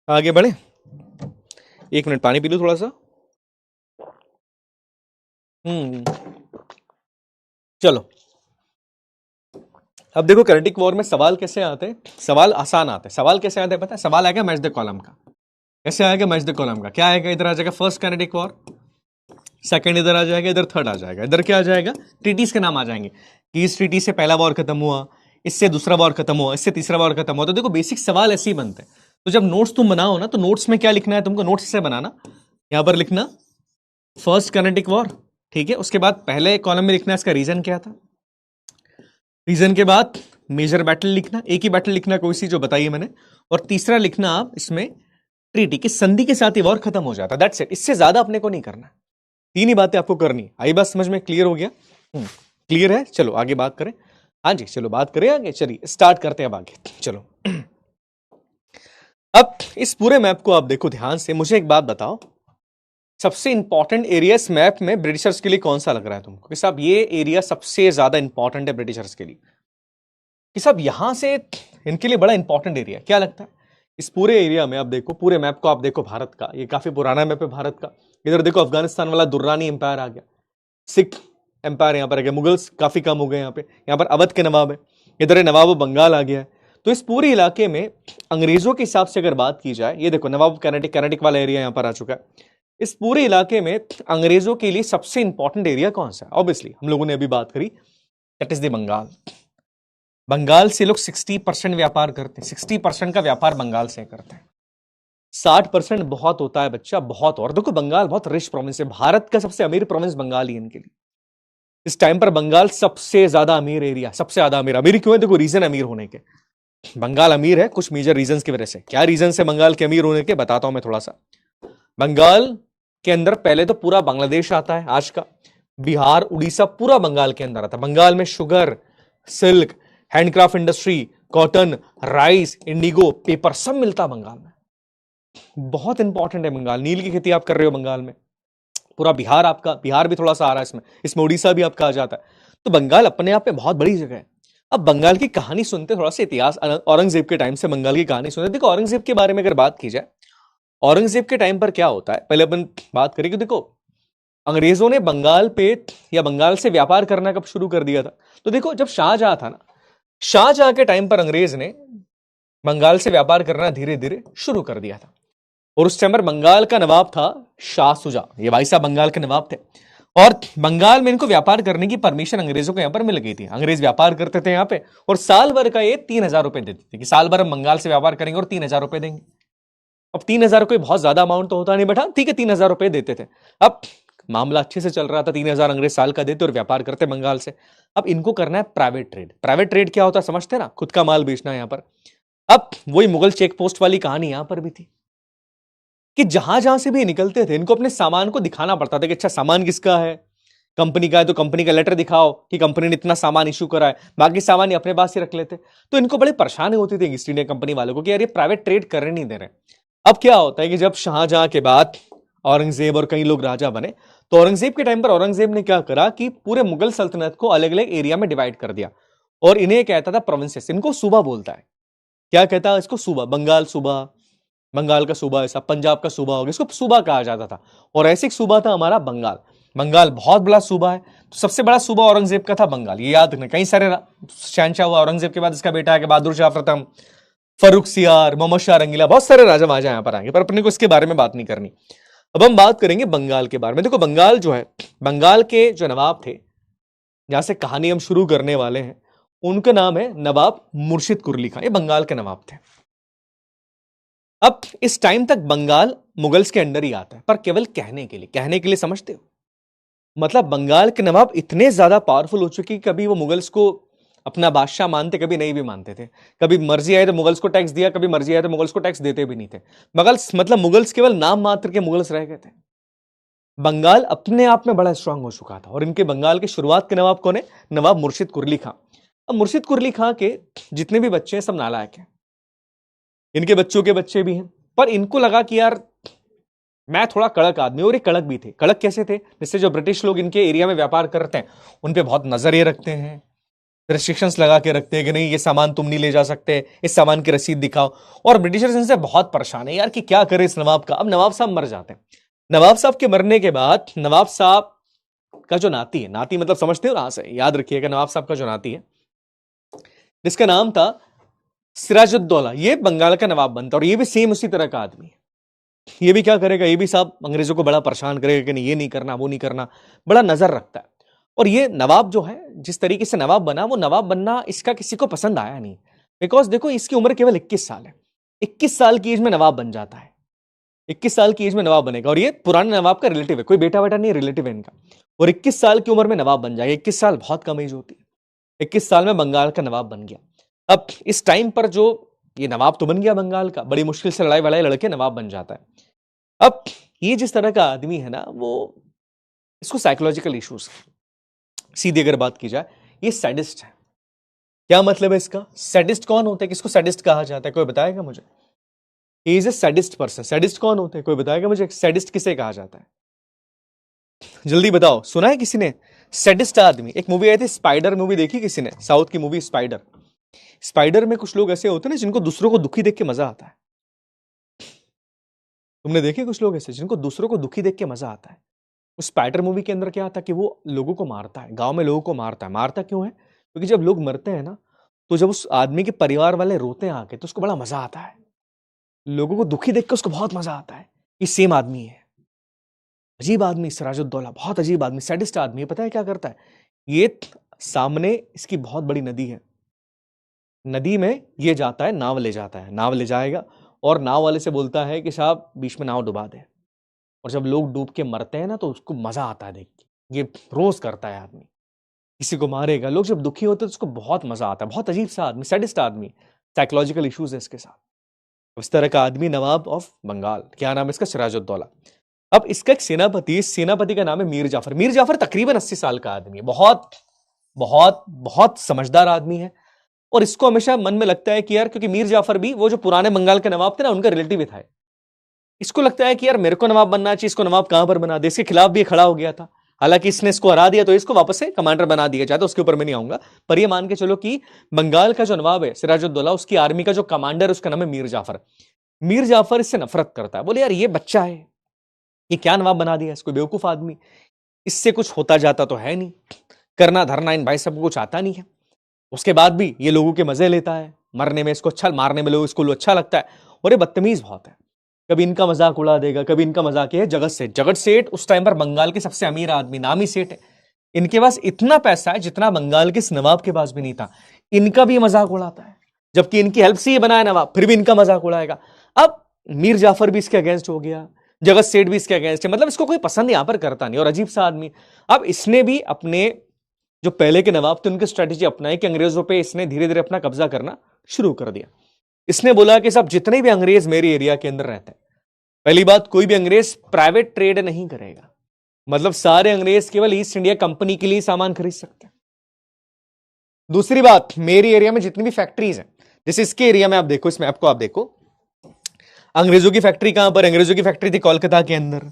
आगे बढ़े, 1 मिनट पानी पी लो थोड़ा सा। चलो अब देखो किनेटिक वॉर में सवाल कैसे आते हैं, सवाल आसान आते हैं। सवाल कैसे आते हैं पता है, सवाल आएगा मैच द कॉलम का। कैसे आएगा मैच द कॉलम का, क्या आएगा, इधर आ जाएगा फर्स्ट किनेटिक वॉर, सेकंड इधर आ जाएगा, इधर थर्ड आ जाएगा, इधर क्या आ जाएगा, ट्रीटीज के नाम आ जाएंगे कि इस ट्रीटी से पहला वॉर खत्म हुआ, इससे दूसरा वॉर खत्म हुआ, इससे तीसरा वॉर खत्म हुआ। तो देखो बेसिक सवाल ऐसे ही बनते हैं। तो जब नोट्स तुम बनाओ ना, तो नोट्स में क्या लिखना है तुमको, नोट्स से बनाना, यहां पर लिखना फर्स्ट किनेटिक वॉर, ठीक है। उसके बाद पहले कॉलम में लिखना इसका रीजन क्या था, रीजन के बाद मेजर बैटल लिखना, एक ही बैटल लिखना कोई सी जो बताइए मैंने, और तीसरा लिखना आप इसमें ट्रीटी की संधि के साथ ही वॉर खत्म हो जाता है। दैट्स इट, इससे ज्यादा अपने को नहीं करना, 3 ही बातें आपको करनी। आई बात समझ में, क्लियर हो गया, क्लियर है। चलो आगे बात करें, हाँ जी चलो बात करें आगे, चलिए स्टार्ट करते हैं अब आगे। चलो अब इस पूरे मैप को आप देखो ध्यान से, मुझे एक बात बताओ, सबसे इंपॉर्टेंट एरिया इस मैप में ब्रिटिशर्स के लिए कौन सा लग रहा है तुमको, कि साहब ये एरिया सबसे ज्यादा इंपॉर्टेंट है ब्रिटिशर्स के लिए, कि साहब यहां से इनके लिए बड़ा इंपॉर्टेंट एरिया, क्या लगता है? इस पूरे एरिया में आप देखो, पूरे मैप को आप देखो भारत का, ये काफी पुराना मैप है भारत का। इधर देखो अफगानिस्तान वाला दुर्रानी एम्पायर आ गया, सिख एम्पायर यहां पर आ गया, मुगल्स काफी कम हो गए यहाँ पे, यहाँ पर अवध के नवाब है, इधर नवाब बंगाल आ गया है। तो इस पूरे इलाके में अंग्रेजों के हिसाब से अगर बात की जाए, ये देखो नवाब कर्नाटिक वाला एरिया यहां पर आ चुका है। इस पूरे इलाके में अंग्रेजों के लिए सबसे इंपॉर्टेंट एरिया कौन सा है? ऑब्वियसली हम लोगों ने अभी बात करी, that is the Bengal. Bengal से लोग 60% व्यापार करते हैं, 60% का व्यापार बंगाल से करते हैं। 60% बहुत होता है बच्चा, बहुत। और देखो बंगाल बहुत रिच प्रोविंस है, भारत का सबसे अमीर प्रोविंस बंगाल ही इनके लिए। इस टाइम पर बंगाल सबसे ज्यादा अमीर एरिया, सबसे ज्यादा अमीर। अमीर क्यों है? देखो रीजन अमीर होने के, बंगाल अमीर है कुछ मेजर रीजन की वजह से। क्या रीजन है बंगाल के अमीर होने के, बताता हूं मैं थोड़ा सा। बंगाल के अंदर पहले तो पूरा बांग्लादेश आता है आज का, बिहार उड़ीसा पूरा बंगाल के अंदर आता है। बंगाल में sugar, silk, handcraft industry, cotton, rice, Indigo, paper सब मिलता है बंगाल में। बहुत इंपॉर्टेंट है बंगाल, नील की खेती आप कर रहे हो बंगाल में, पूरा बिहार आपका, बिहार भी थोड़ा सा आ रहा है इसमें, इसमें उड़ीसा भी आपका आ जाता है। तो बंगाल अपने आप में बहुत बड़ी जगह है। अब बंगाल की कहानी सुनते, थोड़ा सा इतिहास, औरंगजेब के टाइम से बंगाल की कहानी सुनते। देखो औरंगजेब के बारे में अगर बात की जाए, औरंगजेब के टाइम पर क्या होता है, पहले अपन बात करें कि देखो अंग्रेजों ने बंगाल पे या बंगाल से व्यापार करना कब शुरू कर दिया था। तो देखो जब शाहजहां था ना, शाहजहां के टाइम पर अंग्रेज ने बंगाल से व्यापार करना धीरे धीरे शुरू कर दिया था। और उस टाइम पर बंगाल का नवाब था शाह सुजा, ये भाई साहब बंगाल के नवाब थे। और बंगाल में इनको व्यापार करने की परमिशन अंग्रेजों को यहां पर मिल गई थी। अंग्रेज व्यापार करते थे यहां पे, और साल भर का ये 3,000 रुपए देते थे कि साल भर हम बंगाल से व्यापार करेंगे और 3,000 रुपए देंगे। अब 3,000 कोई बहुत ज्यादा अमाउंट तो होता नहीं, बट हाँ ठीक है 3,000 रुपए देते थे। अब मामला अच्छे से चल रहा था, 3,000 अंग्रेज साल का देते और व्यापार करते बंगाल से। अब इनको करना है प्राइवेट ट्रेड। प्राइवेट ट्रेड क्या होता है समझते ना, खुद का माल बेचना यहां पर। अब वही मुगल चेक पोस्ट वाली कहानी यहां पर भी थी कि जहां जहां से भी निकलते थे इनको अपने सामान को दिखाना पड़ता था कि अच्छा सामान किसका है, कंपनी का है तो कंपनी का लेटर दिखाओ कि कंपनी ने इतना सामान इशू करा है, बाकी सामान ये अपने पास ही रख लेते। तो इनको बड़ी परेशानी होती थी ईस्ट इंडिया कंपनी वालों को कि यार ये प्राइवेट ट्रेड करने नहीं दे रहे। अब क्या होता है कि जब शाहजहां के बाद औरंगजेब और कई लोग राजा बने, तो औरंगजेब के टाइम पर औरंगजेब ने क्या करा कि पूरे मुगल सल्तनत को अलग अलग एरिया में डिवाइड कर दिया, और इन्हें कहता था प्रोविंसेस। इनको सूबा बोलता है, क्या कहता है इसको, सूबा। बंगाल सूबा, बंगाल का सूबा ऐसा, पंजाब का सूबा हो गया, इसको सूबा कहा जाता था। और ऐसे एक सूबा था हमारा बंगाल। बंगाल बहुत बड़ा सूबा है, तो सबसे बड़ा सूबा औरंगजेब का था बंगाल, ये याद रखना। कई सारे शहनशाह हुआ, औरंगजेब के बाद इसका बेटा है कि बहादुर शाह प्रथम, फर्रुख सियार, मोहम्मद शाह रंगीला, बहुत सारे राजा महाराजा यहां पर आएंगे, पर अपने को इसके बारे में बात नहीं करनी। अब हम बात करेंगे बंगाल के बारे में। देखो बंगाल जो है, बंगाल के जो नवाब थे, जहां से कहानी हम शुरू करने वाले हैं, उनका नाम है नवाब मुर्शिद कुरली खान। ये बंगाल के नवाब थे। अब इस टाइम तक बंगाल मुगल्स के अंडर ही आता है, पर केवल कहने के लिए, कहने के लिए, समझते हो? मतलब बंगाल के नवाब इतने ज्यादा पावरफुल हो चुके कि कभी वो मुगल्स को अपना बादशाह मानते, कभी नहीं भी मानते थे। कभी मर्जी आए तो मुगल्स को टैक्स दिया, कभी मर्जी आए तो मुगल्स को टैक्स देते भी नहीं थे। मुगल्स मतलब मुगल्स केवल नाम मात्र के मुगल्स रह गए थे। बंगाल अपने आप में बड़ा स्ट्रांग हो चुका था। और इनके बंगाल के शुरुआत के नवाब कौन है? नवाब मुर्शिद कुरली खां। अब मुर्शिद कुरली खां के जितने भी बच्चे हैं सब नालायक हैं, इनके बच्चों के बच्चे भी हैं, पर इनको लगा कि यार मैं थोड़ा कड़क आदमी, और ये कड़क भी थे। कड़क कैसे थे? जिससे जो ब्रिटिश लोग इनके एरिया में व्यापार करते हैं उन पे बहुत नजर ये रखते हैं, रेस्ट्रिक्शंस लगा के रखते हैं कि नहीं ये सामान तुम नहीं ले जा सकते, इस सामान की रसीद दिखाओ। और ब्रिटिशर्स इनसे बहुत परेशान है यार कि क्या करे इस नवाब का। अब नवाब साहब मर जाते हैं। नवाब साहब के मरने के बाद नवाब साहब का जो नाती है, नाती मतलब समझते हो ना, से याद रखिएगा, नवाब साहब का जो नाती है जिसका नाम था सिराजुद्दौला, ये बंगाल का नवाब बनता है। और ये भी सेम उसी तरह का आदमी है। ये भी क्या करेगा, ये भी साहब अंग्रेजों को बड़ा परेशान करेगा कि नहीं ये नहीं करना वो नहीं करना, बड़ा नजर रखता है। और ये नवाब जो है जिस तरीके से नवाब बना, वो नवाब बनना इसका किसी को पसंद आया नहीं। बिकॉज देखो इसकी उम्र केवल 21 साल है। 21 साल की एज में नवाब बन जाता है। 21 साल की एज में नवाब बनेगा। और ये पुराने नवाब का रिलेटिव है, कोई बेटा बेटा नहीं, रिलेटिव है इनका। और 21 साल की उम्र में नवाब बन जाएगा। 21 साल बहुत कम एज होती है। 21 साल में बंगाल का नवाब बन गया। अब इस टाइम पर जो ये नवाब तो बन गया बंगाल का, बड़ी मुश्किल से लड़ाई वड़ाई लड़के नवाब बन जाता है। अब ये जिस तरह का आदमी है ना, वो इसको साइकोलॉजिकल इश्यूज, सीधी अगर बात की जाए, ये सैडिस्ट है। क्या मतलब है इसका? सैडिस्ट कौन होता है, किसको सैडिस्ट कहा जाता है, कोई बताएगा मुझे? He is a sadist person. Sadist कौन होते हैं, कोई बताएगा मुझे? सैडिस्ट किसे कहा जाता है? जल्दी बताओ, सुना है किसी ने? सैडिस्ट आदमी। एक मूवी आई थी स्पाइडर, मूवी देखी किसी ने? साउथ की मूवी स्पाइडर। स्पाइडर में कुछ लोग ऐसे होते हैं ना जिनको दूसरों को दुखी देख के मजा आता है। तुमने देखे कुछ लोग ऐसे जिनको दूसरों को दुखी देख के मजा आता है? उस स्पाइडर मूवी के अंदर क्या था कि वो लोगों को मारता है, गांव में लोगों को मारता है। मारता क्यों है? क्योंकि जब लोग मरते हैं ना, तो जब उस आदमी के परिवार वाले रोते हैं आके, तो उसको बड़ा मजा आता है। लोगों को दुखी देख के उसको बहुत मजा आता है। ये सेम आदमी है। अजीब आदमी सिराजुद्दौला, बहुत अजीब आदमी, सैडिस्ट आदमी है। पता है क्या करता है? ये सामने इसकी बहुत बड़ी नदी है, नदी में ये जाता है, नाव ले जाता है, नाव ले जाएगा और नाव वाले से बोलता है कि साहब बीच में नाव डुबा दे। और जब लोग डूब के मरते हैं ना, तो उसको मजा आता है देख के। ये रोज करता है आदमी, किसी को मारेगा। लोग जब दुखी होते हैं तो उसको बहुत मजा आता है। बहुत अजीब सा आदमी, सैडिस्ट आदमी, साइकोलॉजिकल इश्यूज है इसके साथ। इस तरह का आदमी नवाब ऑफ बंगाल, क्या नाम है इसका? सिराजुद्दौला। अब इसका एक सेनापति, सेनापति का नाम है मीर जाफर। मीर जाफर तकरीबन 80 साल का आदमी है। बहुत बहुत बहुत समझदार आदमी है। और इसको हमेशा मन में लगता है कि यार, क्योंकि मीर जाफर भी वो जो पुराने बंगाल के नवाब थे ना, उनका रिलेटिव था। इसको लगता है कि यार मेरे को नवाब बनना चाहिए, इसको नवाब कहां पर बना दे। इसके खिलाफ भी खड़ा हो गया था। हालांकि इसने इसको हरा दिया तो इसको वापस से कमांडर बना दिया जाए, तो उसके ऊपर मैं नहीं आऊंगा। पर ये मान के चलो कि बंगाल का जो नवाब है सिराजुद्दौला, उसकी आर्मी का जो कमांडर, उसका नाम है मीर जाफर। मीर जाफर इससे नफरत करता है। बोले यार ये बच्चा है, ये क्या नवाब बना दिया इसको, बेवकूफ आदमी, इससे कुछ होता जाता तो है नहीं, करना धरना इन भाई सबको कुछ आता नहीं है। उसके बाद भी ये लोगों के मजे लेता है, मरने में इसको अच्छा, मारने में लोग इसको अच्छा लगता है। और ये बदतमीज बहुत है, कभी इनका मजाक उड़ा देगा, कभी इनका मजाक। है जगत सेठ। जगत सेठ उस टाइम पर बंगाल के सबसे अमीर आदमी, नामी सेठ है। इनके पास इतना पैसा है जितना बंगाल के इस नवाब के पास भी नहीं था। इनका भी मजाक उड़ाता है, जबकि इनकी हेल्प से ये बनाया नवाब, फिर भी इनका मजाक उड़ाएगा। अब मीर जाफर भी इसके अगेंस्ट हो गया, जगत सेठ भी इसके अगेंस्ट है। मतलब इसको कोई पसंद यहां पर करता नहीं। और अजीब सा आदमी। अब इसने भी अपने जो पहले के नवाब थे उनकी स्ट्रेटेजी अपनाई कि अंग्रेजों पे इसने धीरे धीरे अपना कब्जा करना शुरू कर दिया। इसने बोला कि सब जितने भी अंग्रेज मेरे एरिया के अंदर रहते हैं, पहली बात, कोई भी अंग्रेज प्राइवेट ट्रेड नहीं करेगा। मतलब सारे अंग्रेज केवल ईस्ट इंडिया कंपनी के लिए सामान खरीद सकते हैं। दूसरी बात, मेरी एरिया में जितनी भी फैक्ट्रीज हैं, जैसे इसके एरिया में आप देखो, इस मैप को आप देखो, अंग्रेजों की फैक्ट्री कहां पर? अंग्रेजों की फैक्ट्री थी कोलकाता के अंदर,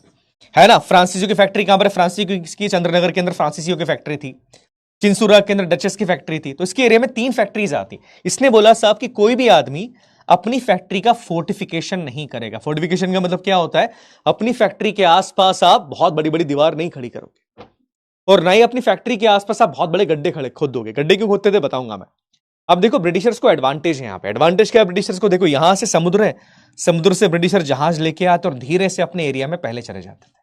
है ना। फ्रांसीसियों की फैक्ट्री कहां पर? फ्रांसीसियों की चंद्रनगर के अंदर फ्रांसीसियों की फैक्ट्री थी। चिंसुरा के अंदर डचेस की फैक्ट्री थी। तो इसके एरिया में 3 फैक्ट्रीज आती। इसने बोला साहब कि कोई भी आदमी अपनी फैक्ट्री का फोर्टिफिकेशन नहीं करेगा। फोर्टिफिकेशन का मतलब क्या होता है? अपनी फैक्ट्री के आसपास आप बहुत बड़ी बड़ी दीवार नहीं खड़ी करोगे, और ना ही अपनी फैक्ट्री के आसपास आप बहुत बड़े गड्ढे खड़े खोद दोगे। गड्ढे क्यों खोदते थे बताऊंगा मैं। अब देखो ब्रिटिशर्स को एडवांटेज है यहाँ पे। एडवांटेज क्या है ब्रिटिशर्स को? देखो यहां से समुद्र है, समुद्र से ब्रिटिशर जहाज लेके आते और धीरे से अपने एरिया में पहले चले जाते थे।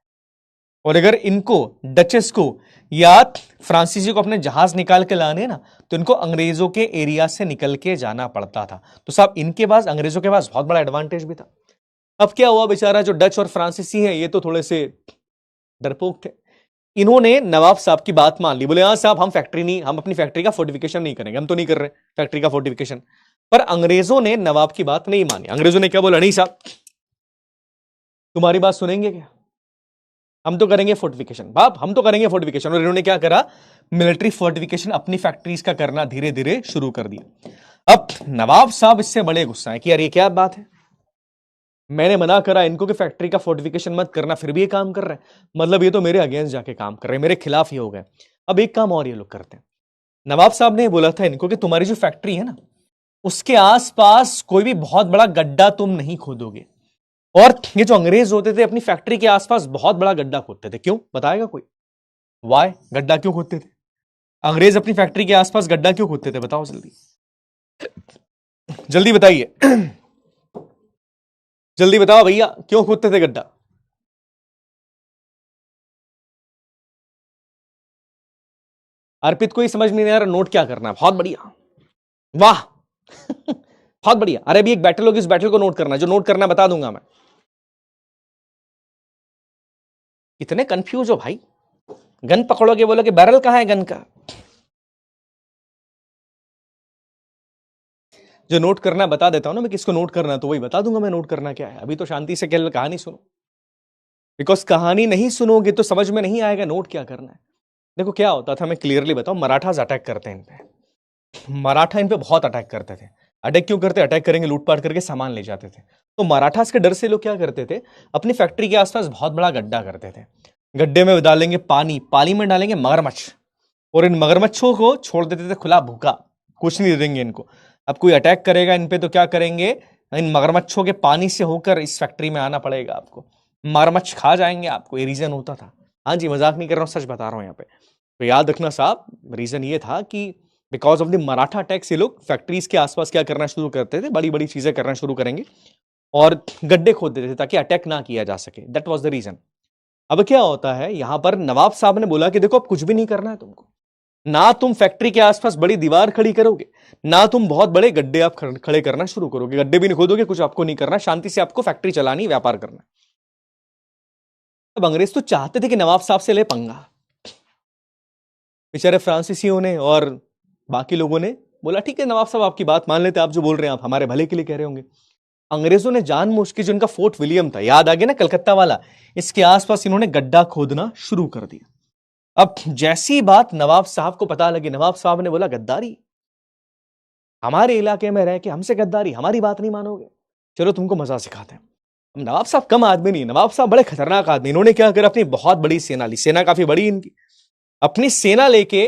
और अगर इनको, डचेस को या फ्रांसीसी को अपने जहाज निकाल के लाने ना, तो इनको अंग्रेजों के एरिया से निकल के जाना पड़ता था। तो साहब इनके पास, अंग्रेजों के पास बहुत बड़ा एडवांटेज भी था। अब क्या हुआ, बेचारा जो डच और फ्रांसीसी है ये तो थोड़े से डरपोक थे। इन्होंने नवाब साहब की बात मान ली। बोले हाँ साहब, हम फैक्ट्री नहीं, हम अपनी फैक्ट्री का फोर्टिफिकेशन नहीं करेंगे, हम तो नहीं कर रहे फैक्ट्री का फोर्टिफिकेशन। पर अंग्रेजों ने नवाब की बात नहीं मानी। अंग्रेजों ने क्या बोला? नहीं साहब, तुम्हारी बात सुनेंगे क्या, हम तो करेंगे फोर्टिफिकेशन। बाप, हम तो करेंगे फोर्टिफिकेशन। और इन्होंने क्या करा? मिलिट्री फोर्टिफिकेशन अपनी फैक्ट्रीज का करना धीरे धीरे शुरू कर दिया। अब नवाब साहब इससे बड़े गुस्सा है कि यार ये क्या बात है, मैंने मना करा इनको कि फैक्ट्री का फोर्टिफिकेशन मत करना, फिर भी ये काम कर रहे हैं। मतलब ये तो मेरे अगेंस्ट जाके काम कर रहे हैं, मेरे खिलाफ ही हो गए। अब एक काम और ये लोग करते हैं, नवाब साहब ने बोला था इनको कि तुम्हारी जो फैक्ट्री है ना, उसके आसपास कोई भी बहुत बड़ा गड्ढा तुम नहीं खोदोगे। और ये जो अंग्रेज होते थे अपनी फैक्ट्री के आसपास बहुत बड़ा गड्ढा खोदते थे। क्यों, बताएगा कोई? वाई, गड्ढा क्यों खोदते थे अंग्रेज अपनी फैक्ट्री के आसपास? गड्ढा क्यों खोदते थे, बताओ जल्दी, जल्दी बताइए। जल्दी बताओ भैया, क्यों खोदते थे गड्ढा? अर्पित को ही समझ में नहीं आ रहा नोट क्या करना है। बहुत बढ़िया, वाह। बहुत बढ़िया। अरे अभी एक बैटल होगी, इस बैटल को नोट करना है। जो नोट करना है बता दूंगा मैं। इतने कंफ्यूज हो भाई? गन पकड़ोगे, बोलोगे बैरल कहां है गन का? जो नोट करना बता देता हूं ना मैं, किसको नोट करना है तो वही बता दूंगा मैं नोट करना क्या है। अभी तो शांति से केवल कहानी सुनो, बिकॉज कहानी नहीं सुनोगे तो समझ में नहीं आएगा नोट क्या करना है। देखो क्या होता था, मैं क्लियरली बताऊं, मराठास अटैक करते हैं इन पे। मराठा इन पे बहुत अटैक करते थे। अटैक क्यों करते? अटैक करेंगे, लूटपाट करके सामान ले जाते थे। तो मराठास के डर से लोग क्या करते थे, अपनी फैक्ट्री के आसपास बहुत बड़ा गड्ढा करते थे। गड्ढे में डालेंगे पानी, पानी में डालेंगे मगरमच्छ, और इन मगरमच्छों को छोड़ देते थे खुला भूखा, कुछ नहीं देंगे इनको। अब कोई अटैक करेगा इन पे तो क्या करेंगे, इन मगरमच्छों के पानी से होकर इस फैक्ट्री में आना पड़ेगा आपको, मगरमच्छ खा जाएंगे आपको। ये रीजन होता था। हाँ जी, मजाक नहीं कर रहा हूँ, सच बता रहा हूँ यहाँ पे। तो याद रखना साहब, रीजन ये था कि because of the Maratha attack से लोग फैक्ट्रीज के आसपास क्या करना शुरू करते थे, बड़ी बड़ी चीजें करना शुरू करेंगे और गड्ढे खोद देते थे ताकि अटैक ना किया जा सके। That was the reason. अब क्या होता है यहां पर, नवाब साहब ने बोला कि देखो अब कुछ भी नहीं करना है तुमको, ना तुम फैक्ट्री के आसपास बड़ी दीवार खड़ी करोगे, ना तुम बहुत बड़े गड्ढे आप खड़े करना शुरू करोगे। गड्ढे भी नहीं खोदोगे, कुछ आपको नहीं करना, शांति से आपको फैक्ट्री चलानी, व्यापार करना। अब अंग्रेज तो चाहते थे कि नवाब साहब से ले पंगा। बेचारे फ्रांसीसियों ने और बाकी लोगों ने बोला ठीक है नवाब साहब आपकी बात मान लेते, आप जो बोल रहे हैं आप हमारे भले के लिए कह रहे होंगे। अंग्रेजों ने जानबूझ के, जो इनका फोर्ट विलियम था, याद आ गया ना कलकत्ता वाला, इसके आसपास इन्होंने गड्ढा खोदना शुरू कर दिया। अब जैसी बात नवाब साहब को पता लगी, नवाब साहब ने बोला गद्दारी, हमारे इलाके में रह के हमसे गद्दारी, हमारी बात नहीं मानोगे, चलो तुमको मजा सिखाते हैं। अब नवाब साहब कम आदमी नहीं, नवाब साहब बड़े खतरनाक आदमी। इन्होंने क्या करा, अपनी बहुत बड़ी सेना ली, सेना काफी बड़ी इनकी, अपनी सेना लेके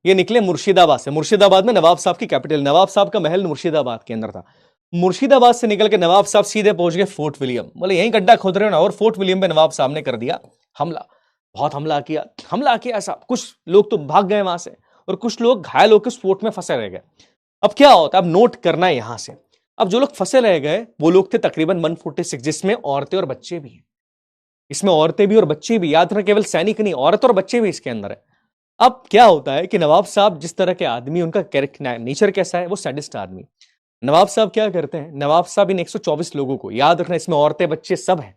ये निकले मुर्शिदाबाद से। मुर्शिदाबाद में नवाब साहब की कैपिटल, नवाब साहब का महल मुर्शिदाबाद के अंदर था। मुर्शिदाबाद से निकल के नवाब साहब सीधे पहुंच गए फोर्ट विलियम। बोले यहीं गड्ढा खोद रहे हो ना, और फोर्ट विलियम पे नवाब साहब ने कर दिया हमला। बहुत हमला किया, हमला किया साहब। कुछ लोग तो भाग गए वहां से और कुछ लोग घायल होकर फोर्ट में फंसे रह गए। अब क्या होता है, अब नोट करना है यहां से। अब जो लोग फंसे रह गए वो लोग थे तकरीबन 146, जिसमें औरतें और बच्चे भी हैं। इसमें औरतें भी और बच्चे भी, याद रखना केवल सैनिक नहीं, औरत और बच्चे भी इसके अंदर है। अब क्या होता है कि नवाब साहब जिस तरह के आदमी, उनका नेचर कैसा है, वो सैडिस्ट आदमी। नवाब साहब क्या करते हैं, नवाब साहब इन 124 लोगों को, याद रखना इसमें औरतें बच्चे सब हैं,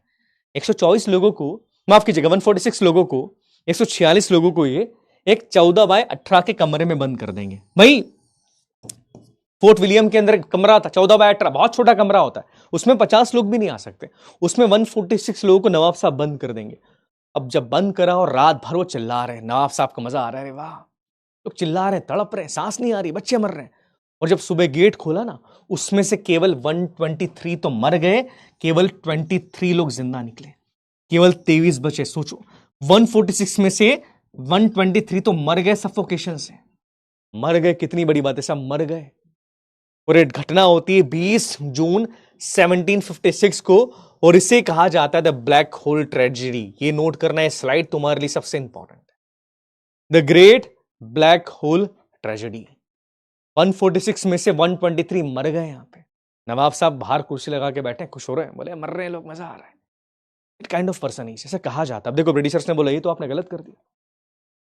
124 लोगों को, माफ कीजिएगा 146 लोगों को, 146 लोगों को ये एक 14/18 के कमरे में बंद कर देंगे। भाई फोर्ट विलियम के अंदर एक कमरा था 14/18, बहुत छोटा कमरा होता है, उसमें 50 लोग भी नहीं आ सकते। उसमें 146 लोगों को नवाब साहब बंद कर देंगे। अब जब बंद करा और रात भर वो चिल्ला रहे हैं, नवाब साहब को मजा आ रहा है, वाह, लोग चिल्ला रहे हैं, तड़प रहे हैं, सांस नहीं आ रही, बच्चे मर रहे हैं। और जब सुबह गेट खोला ना, उसमें से केवल 123 तो मर गए, केवल 23 लोग जिंदा निकले, केवल 23 बचे। सोचो 146 में से 123 तो मर गए, सफोकेशन से मर गए। कितनी बड़ी बात है, सब मर गए। और एक घटना होती है 20 जून 1756 को, और इसे कहा जाता है द ब्लैक होल ट्रेजेडी। ये नोट करना है, स्लाइड तुम्हारे लिए सबसे इंपॉर्टेंट है, the great black hole tragedy. 146 में से 123 मर गए। यहां पे नवाब साहब बाहर कुर्सी लगा के बैठे, खुश हो रहे हैं, बोले मर रहे हैं लोग, मजा आ रहा है। It kind of person is, ऐसा कहा जाता है। अब देखो ब्रिटिशर्स ने बोला ये तो आपने गलत कर दिया,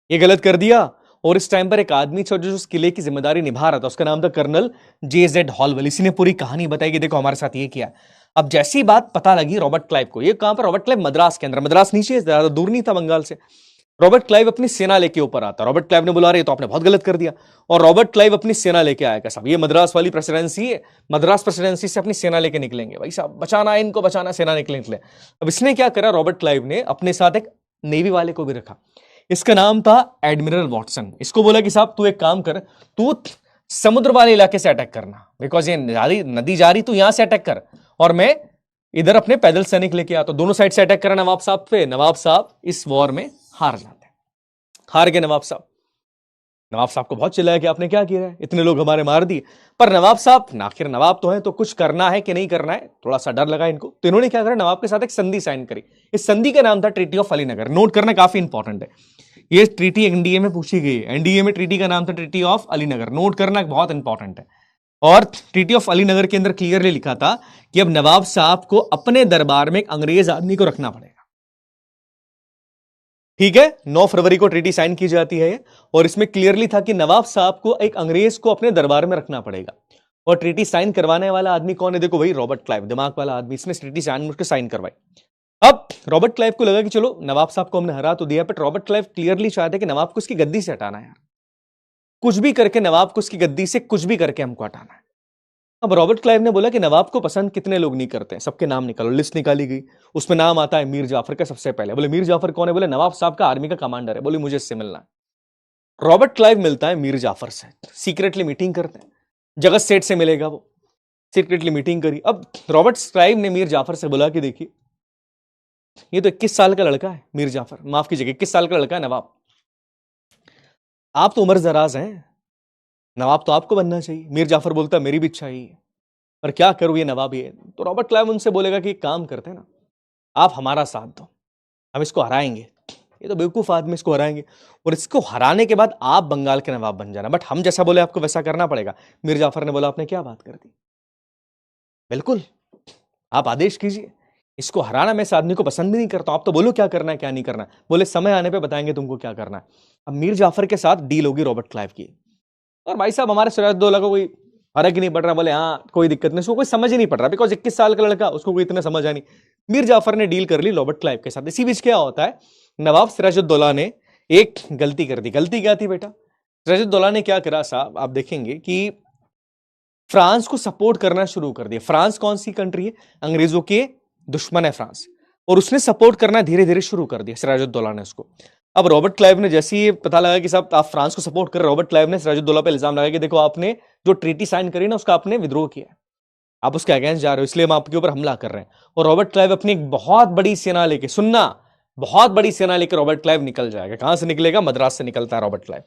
ये गलत कर दिया। और इस टाइम पर एक आदमी था जो उस किले की जिम्मेदारी निभा रहा था, उसका नाम था कर्नल JZ हॉलवेल। इसी ने पूरी कहानी बताई कि देखो हमारे साथ ये किया। अब जैसी बात पता लगी रॉबर्ट क्लाइव को, ये कहां पर, रॉबर्ट क्लाइव मद्रास के अंदर, मद्रास नीचे ज्यादा दूर नहीं था बंगाल से। रॉबर्ट क्लाइव अपनी सेना लेके ऊपर आता, रॉबर्ट क्लाइव ने बोला रहे तो आपने बहुत गलत कर दिया, और रॉबर्ट क्लाइव अपनी सेना लेके आएगा। साहब ये मद्रास वाली प्रेसिडेंसी है, मद्रास प्रेसिडेंसी से अपनी सेना लेके निकलेंगे, भाई साहब बचाना है इनको, बचाना, सेना निकले। अब इसने क्या करा, रॉबर्ट क्लाइव ने अपने साथ एक नेवी वाले को भी रखा, इसका नाम था एडमिरल वॉटसन। इसको बोला कि साहब तू एक काम कर, तू समुद्र वाले इलाके से अटैक करना, बिकॉज ये नदी जा रही, तू यहां से अटैक कर और मैं इधर अपने पैदल सैनिक लेके आता। दोनों साइड से अटैक करा नवाब साहब पे। नवाब साहब इस वॉर में हार जाते हैं, हार गए नवाब साहब। नवाब साहब को बहुत चिल्लाया कि आपने क्या किया है, इतने लोग हमारे मार दिए। पर नवाब साहब आखिर नवाब तो है, तो कुछ करना है कि नहीं करना है, थोड़ा सा डर लगा इनको, तो इन्होंने क्या करा, नवाब के साथ एक संधि साइन करी। इस संधि का नाम था ट्रीटी ऑफ अलीनगर। नोट करना काफी इंपॉर्टेंट है, ये ट्रीटी एनडीए में पूछी गई है। एनडीए में ट्रीटी का नाम था ट्रीटी ऑफ अलीनगर, नोट करना बहुत इंपॉर्टेंट है। और ट्रीटी ऑफ अलीनगर के अंदर क्लियरली लिखा था कि अब नवाब साहब को अपने दरबार में एक अंग्रेज आदमी को रखना पड़ेगा। ठीक है, 9 फरवरी को ट्रीटी साइन की जाती है और इसमें क्लियरली था कि नवाब साहब को एक अंग्रेज को अपने दरबार में रखना पड़ेगा। और ट्रीटी साइन करवाने वाला आदमी कौन है, देखो वही रॉबर्ट क्लाइव, दिमाग वाला आदमी, इसने ट्रीटी साइन करवाई। अब रॉबर्ट क्लाइव को लगा कि चलो नवाब साहब को हमने हरा तो दिया, बट रॉबर्ट क्लाइव क्लियरली चाहते कि नवाब को उसकी गद्दी से हटाना है यार, कुछ भी करके नवाब को उसकी गद्दी से कुछ भी करके हमको हटाना है। अब रॉबर्ट क्लाइव ने बोला कि नवाब को पसंद कितने लोग नहीं करते हैं, सबके नाम निकालो। लिस्ट निकाली गई, उसमें नाम आता है मीर जाफर का सबसे पहले। बोले मीर जाफर कौन है, बोले नवाब साहब का आर्मी का कमांडर है। बोले मुझे इससे मिलना है। रॉबर्ट क्लाइव मिलता है मीर जाफर से, सीक्रेटली मीटिंग करते हैं, जगत सेठ से मिलेगा वो, सीक्रेटली मीटिंग करी। अब रॉबर्ट क्लाइव ने मीर जाफर से बोला कि देखिए ये तो 21 साल का लड़का है, मीर जाफर, माफ कीजिएगा 21 साल का लड़का है नवाब, आप तो उम्र दराज हैं, नवाब तो आपको बनना चाहिए। मीर जाफर बोलता है मेरी भी इच्छा ही है, पर क्या करूं ये नवाब ही है। तो रॉबर्ट क्लाइव उनसे बोलेगा कि काम करते हैं ना, आप हमारा साथ दो, हम इसको हराएंगे, ये तो बेवकूफ आदमी, इसको हराएंगे और इसको हराने के बाद आप बंगाल के नवाब बन जाना, बट हम जैसा बोले आपको वैसा करना पड़ेगा। मीर जाफर ने बोला आपने क्या बात कर दी, बिल्कुल आप आदेश कीजिए, इसको हराना मैं इस आदमी को पसंद भी नहीं करता, आप तो बोलो क्या करना है क्या नहीं करना। बोले समय आने पे बताएंगे तुमको क्या करना है। अब मीर जाफर के साथ डील होगी रॉबर्ट क्लाइव की, और भाई साहब हमारे सिराजुद्दौला को कोई फर्क ही नहीं पड़ रहा। बोले हाँ कोई दिक्कत नहीं, उसको कोई समझ ही नहीं पड़ रहा, बिकॉज 21 साल का लड़का, उसको कोई इतना समझ आ नहीं। मीर जाफर ने डील कर ली रॉबर्ट क्लाइव के साथ। इसी बीच क्या होता है, नवाब सिराजुद्दौला ने एक गलती कर दी। गलती क्या थी बेटा, सिराजुद्दौला ने क्या करा साहब, आप देखेंगे कि फ्रांस को सपोर्ट करना शुरू कर दिया। फ्रांस कौन सी कंट्री है, अंग्रेजों के दुश्मन है फ्रांस, और उसने सपोर्ट करना धीरे धीरे शुरू कर दिया सिराजुद्दौला ने उसको। अब रॉबर्ट क्लाइव ने जैसे ही पता लगा कि साहब आप फ्रांस को सपोर्ट कर रहे, रॉबर्ट क्लाइव ने सिराजुद्दौला पे इल्जाम लगाया कि देखो आपने जो ट्रीटी साइन करी ना उसका आपने विद्रोह किया, आप उसके अगेंस्ट जा रहे हो, इसलिए हम आपके ऊपर हमला कर रहे हैं। और रॉबर्ट क्लाइव अपनी एक बहुत बड़ी सेना लेके, सुनना, बहुत बड़ी सेना लेकर रॉबर्ट क्लाइव निकल जाएगा। कहां से निकलेगा, मद्रास से निकलता है रॉबर्ट क्लाइव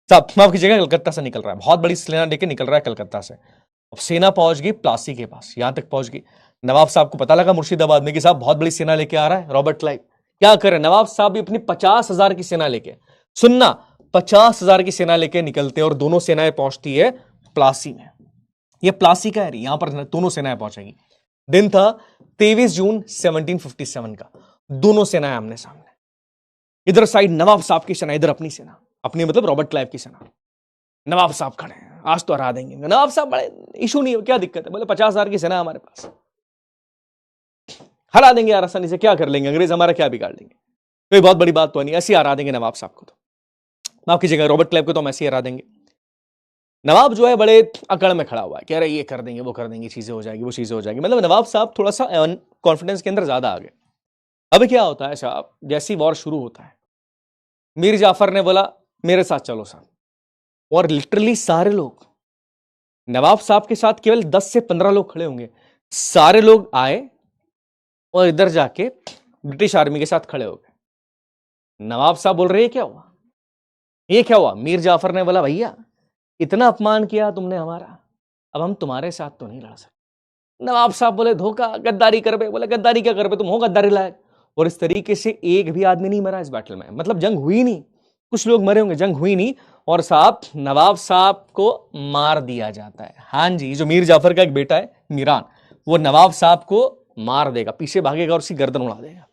साहब, माफ कीजिएगा कलकत्ता से निकल रहा है, बहुत बड़ी सेना लेके निकल रहा है कलकत्ता से। अब सेना पहुंच गई प्लासी के पास, यहां तक पहुंच गई। नवाब साहब को पता लगा मुर्शिदाबाद में कि साहब बहुत बड़ी सेना लेके आ रहा है रॉबर्ट क्लाइव, क्या करे, नवाब साहब भी अपनी 50,000 की सेना लेके, सुनना 50,000 की सेना लेके निकलते हैं और दोनों सेनाएं पहुंचती है प्लासी में। ये प्लासी का एरिया, यहां पर दोनों सेनाएं पहुंचेगी। दिन था 23 जून 1757 का, दोनों सेनाएं आमने सामने, इधर साइड नवाब साहब की सेना, इधर अपनी सेना, अपनी मतलब रॉबर्ट क्लाइव की सेना। नवाब साहब खड़े हैं, आज तो हरा देंगे। नवाब साहब बड़े इशू नहीं है, क्या दिक्कत है, बोले 50,000 की सेना हमारे पास, हरा देंगे यार आसानी से, क्या कर लेंगे अंग्रेज, हमारा क्या बिगाड़ देंगे, कोई बहुत बड़ी बात तो नहीं, ऐसे हरा देंगे नवाब साहब को, तो माफ कीजिएगा रॉबर्ट क्लाइव को तो हम ऐसे ही हरा देंगे। नवाब जो है बड़े अकड़ में खड़ा हुआ है, कह रहे ये कर देंगे वो कर देंगे, चीजें हो जाएगी वो चीजें हो जाएगी, मतलब नवाब साहब थोड़ा सा कॉन्फिडेंस के अंदर ज्यादा आ गए। अब क्या होता है साहब, जैसी वॉर शुरू होता है, मीर जाफर ने बोला मेरे साथ चलो साहब, और लिटरली सारे लोग, नवाब साहब के साथ केवल 10 से 15 लोग खड़े होंगे, सारे लोग आए और इधर जाके ब्रिटिश आर्मी के साथ खड़े हो गए। नवाब साहब बोल रहे क्या हुआ, ये क्या हुआ। मीर जाफर ने बोला भैया इतना अपमान किया तुमने हमारा, अब हम तुम्हारे साथ तो नहीं लड़ सकते। नवाब साहब बोले धोखा, गद्दारी कर बे। बोले गद्दारी क्या कर बे, तुम हो गद्दारी लायक। और इस तरीके से एक भी आदमी नहीं मरा इस बैटल में, मतलब जंग हुई नहीं, कुछ लोग मरे होंगे, जंग हुई नहीं, और साहब नवाब साहब को मार दिया जाता है। हाँ जी, जो मीर जाफर का एक बेटा है मीरान, वो नवाब साहब को मार देगा, पीछे भागेगा और उसकी गर्दन उड़ा देगा।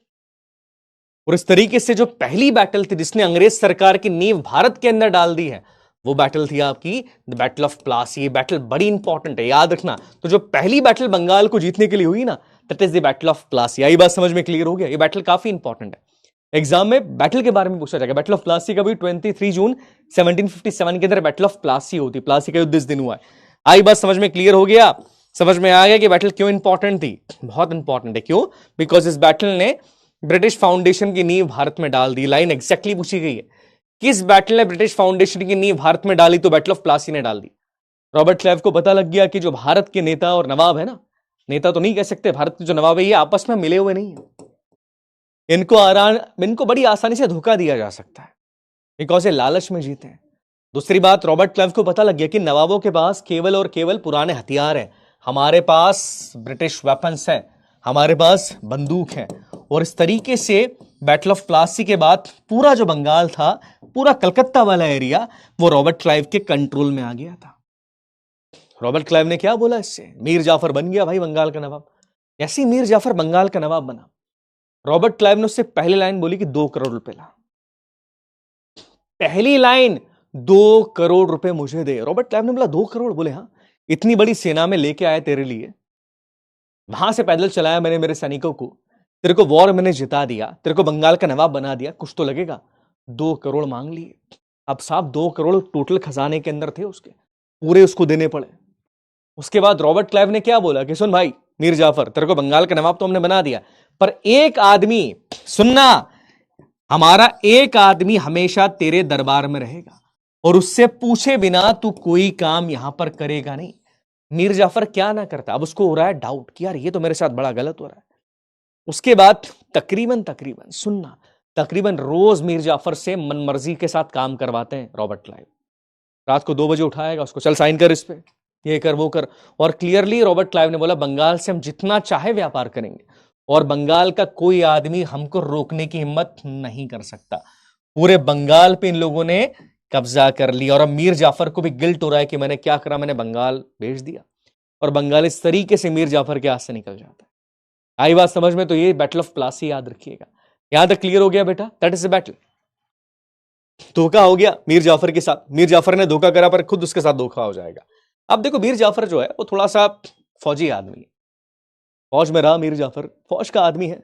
और इस तरीके से जो पहली बैटल थी जिसने अंग्रेज सरकार की नींव भारत के अंदर डाल दी है, वो बैटल थी आपकी द बैटल ऑफ प्लासी। ये बैटल बड़ी इंपॉर्टेंट है, याद रखना। तो जो पहली बैटल बंगाल को जीतने के लिए हुई ना, that is the battle of Plassey. आई बात समझ में क्लियर हो गया, ये बैटल काफी इंपॉर्टेंट है, एग्जाम में बैटल के बारे में पूछा जाएगा। बैटल ऑफ प्लासी का भी 23 जून 1757 के अंदर बैटल ऑफ प्लासी होती, प्लासी का युद्ध इस दिन हुआ है। आई बात समझ में क्लियर हो गया, समझ में आ गया कि बैटल क्यों इंपॉर्टेंट थी, बहुत इंपॉर्टेंट है। क्यों, बिकॉज इस बैटल ने ब्रिटिश फाउंडेशन की नींव भारत में डाल दी। लाइन एग्जैक्टली पूछी गई है, किस बैटल ने ब्रिटिश फाउंडेशन की नींव भारत में डाली, तो बैटल ऑफ प्लासी ने डाल दी। रॉबर्ट क्लाइव को पता लग गया कि जो भारत के नेता और नवाब है ना, नेता तो नहीं कह सकते, भारत के जो नवाब है ये आपस में मिले हुए नहीं है, इनको बड़ी आसानी से धोखा दिया जा सकता है, बिकॉज ये लालच में जीते हैं। दूसरी बात, रॉबर्ट क्लाइव को पता लग गया कि नवाबों के पास केवल और केवल पुराने हथियार हैं, हमारे पास ब्रिटिश वेपन्स हैं, हमारे पास बंदूक है। और इस तरीके से बैटल ऑफ प्लासी के बाद पूरा जो बंगाल था, पूरा कलकत्ता वाला एरिया, वो रॉबर्ट क्लाइव के कंट्रोल में आ गया था। रॉबर्ट क्लाइव ने क्या बोला इससे? मीर जाफर बन गया भाई बंगाल का नवाब। ऐसे ही मीर जाफर बंगाल का नवाब बना। रॉबर्ट क्लाइव ने उससे पहली लाइन बोली कि 2 करोड़ रुपए ला। पहली लाइन 2 करोड़ रुपए मुझे दे। रॉबर्ट क्लाइव ने बोला 2 करोड़? बोले हाँ, इतनी बड़ी सेना में लेके आया तेरे लिए, वहां से पैदल चलाया मैंने मेरे सैनिकों को, तेरे को वॉर मैंने जिता दिया, तेरे को बंगाल का नवाब बना दिया, कुछ तो लगेगा। 2 करोड़ मांग लिए। अब साहब 2 करोड़ टोटल खजाने के अंदर थे उसके, पूरे उसको देने पड़े। उसके बाद रॉबर्ट क्लाइव ने क्या बोला कि सुन भाई मीर जाफर, तेरे को बंगाल का नवाब तो हमने बना दिया, पर एक आदमी, सुनना, हमारा एक आदमी हमेशा तेरे दरबार में रहेगा और उससे पूछे बिना तू कोई काम यहां पर करेगा नहीं। मीर जाफर क्या ना करता, अब उसको हो रहा है डाउट कि यार ये तो मेरे साथ बड़ा गलत हो रहा है। उसके बाद तकरीबन सुनना, तकरीबन रोज मीर जाफर से मनमर्जी के साथ काम करवाते हैं रॉबर्ट क्लाइव। रात को 2 बजे उठाएगा उसको, चल साइन कर इस पे, ये कर वो कर। और क्लियरली रॉबर्ट क्लाइव ने बोला बंगाल से हम जितना चाहे व्यापार करेंगे और बंगाल का कोई आदमी हमको रोकने की हिम्मत नहीं कर सकता। पूरे बंगाल पे इन लोगों ने कब्जा कर लिया। और अब मीर जाफर को भी गिल्ट हो रहा है कि मैंने क्या करा, मैंने बंगाल भेज दिया। और बंगाल इस तरीके से मीर जाफर के हाथ से निकल जाता है। आई बात समझ में? तो ये बैटल ऑफ प्लासी याद रखिएगा। यहां तक क्लियर हो गया बेटा? That is the battle. धोखा हो गया मीर जाफर के साथ, मीर जाफर ने धोखा करा पर खुद उसके साथ धोखा हो जाएगा। अब देखो मीर जाफर जो है वो थोड़ा सा फौजी आदमी है, फौज में रहा मीर जाफर, फौज का आदमी है।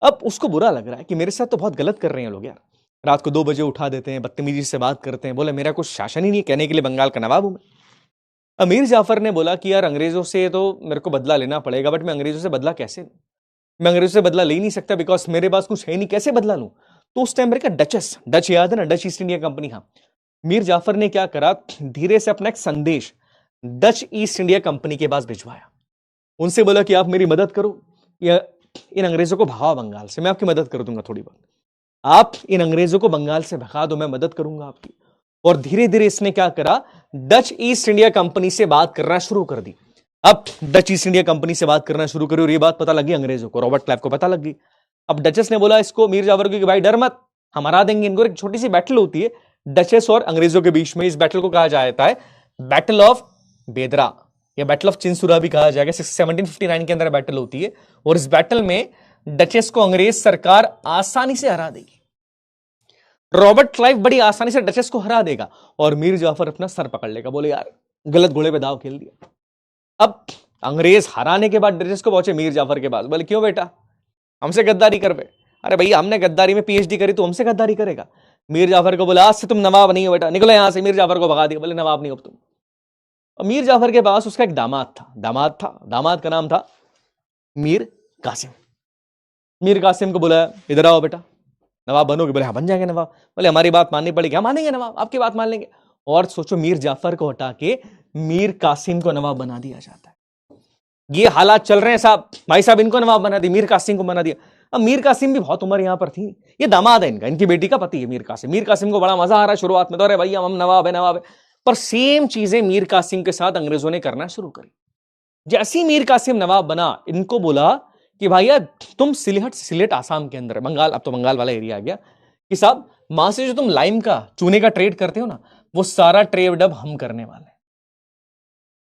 अब उसको बुरा लग रहा है कि मेरे साथ तो बहुत गलत कर रहे हैं लोग यार, रात को 2 बजे उठा देते हैं, बदतमीजी से बात करते हैं। बोले मेरा कुछ शासन ही नहीं कहने के लिए बंगाल का नवाब हूं मैं। अमीर जाफर ने बोला कि यार अंग्रेजों से तो मेरे को बदला लेना पड़ेगा, बट मैं अंग्रेजों से बदला कैसे लूं? मैं अंग्रेजों से बदला ले ही नहीं सकता, बिकॉज मेरे पास कुछ है नहीं, कैसे बदला लूं? तो उस टाइम मेरे का डच याद है ना, डच ईस्ट इंडिया कंपनी। हाँ, मीर जाफर ने क्या करा, धीरे से अपना एक संदेश डच ईस्ट इंडिया कंपनी के पास भिजवाया। उनसे बोला कि आप मेरी मदद करो, या इन अंग्रेजों को भगाओ बंगाल से, मैं आपकी मदद कर दूंगा थोड़ी बहुत। आप इन अंग्रेजों को बंगाल से भगा दो, मैं मदद करूंगा आपकी। और धीरे धीरे इसने क्या करा, डच ईस्ट इंडिया कंपनी से बात करना शुरू कर दी। अब डच ईस्ट इंडिया कंपनी से बात करना शुरू करी और ये बात पता लगी अंग्रेजों को, रॉबर्ट क्लाइव को पता लग गई। अब डचेस ने बोला इसको, मीर जाफर को, कि भाई डर मत, हम हरा देंगे इनको। एक छोटी सी बैटल होती है डचेस और अंग्रेजों के बीच में, इस बैटल को कहा जाता है बैटल ऑफ बेदरा या बैटल ऑफ चिंसुरा भी कहा जाएगा। 1759 के अंदर बैटल होती है और इस बैटल में डचेस को अंग्रेज सरकार आसानी से हरा देगी। रॉबर्ट क्लाइव बड़ी आसानी से डचेस को हरा देगा और मीर जाफर अपना सर पकड़ लेगा, बोले यार गलत घोड़े पे दाव खेल दिया। अब अंग्रेज हराने के बाद डचेस को पहुंचे मीर जाफर के पास, बोले क्यों बेटा हमसे गद्दारी कर बे? अरे भैया हमने गद्दारी में पीएचडी करी, तो हमसे गद्दारी करेगा? मीर जाफर को बोला आज से तुम नवाब नहीं हो बेटा, निकलो यहां से। मीर जाफर को भगा दिया, बोले नवाब नहीं हो तुम। और मीर जाफर के पास उसका एक दामाद था, दामाद का नाम था मीर कासिम। मीर कासिम को बोला इधर आओ बेटा, नवाब बनोगे? बोले हाँ बन जाएंगे नवाब। बोले हमारी बात माननी पड़ेगी। हाँ मानेंगे नवाब, आपकी बात मान लेंगे। और सोचो मीर जाफर को हटा के मीर कासिम को नवाब बना दिया जाता है। ये हालात चल रहे हैं साहब, भाई साहब इनको नवाब बना दिया, मीर कासिम को बना दिया। अब मीर कासिम भी बहुत उम्र यहां पर थी, ये दामाद है इनका, इनकी बेटी का पति है मीर कासिम। मीर कासिम को बड़ा मजा आ रहा है शुरुआत में तो, अरे भैया हम नवाब है। पर सेम चीजें मीर कासिम के साथ अंग्रेजों ने करना शुरू करी। जैसे ही मीर कासिम नवाब बना, इनको बोला कि भैया तुम सिलेट आसाम के अंदर, बंगाल, अब तो बंगाल वाला एरिया आ गया, कि साहब वहां से जो तुम लाइम का, चूने का ट्रेड करते हो ना, वो सारा ट्रेड अब हम करने वाले हैं,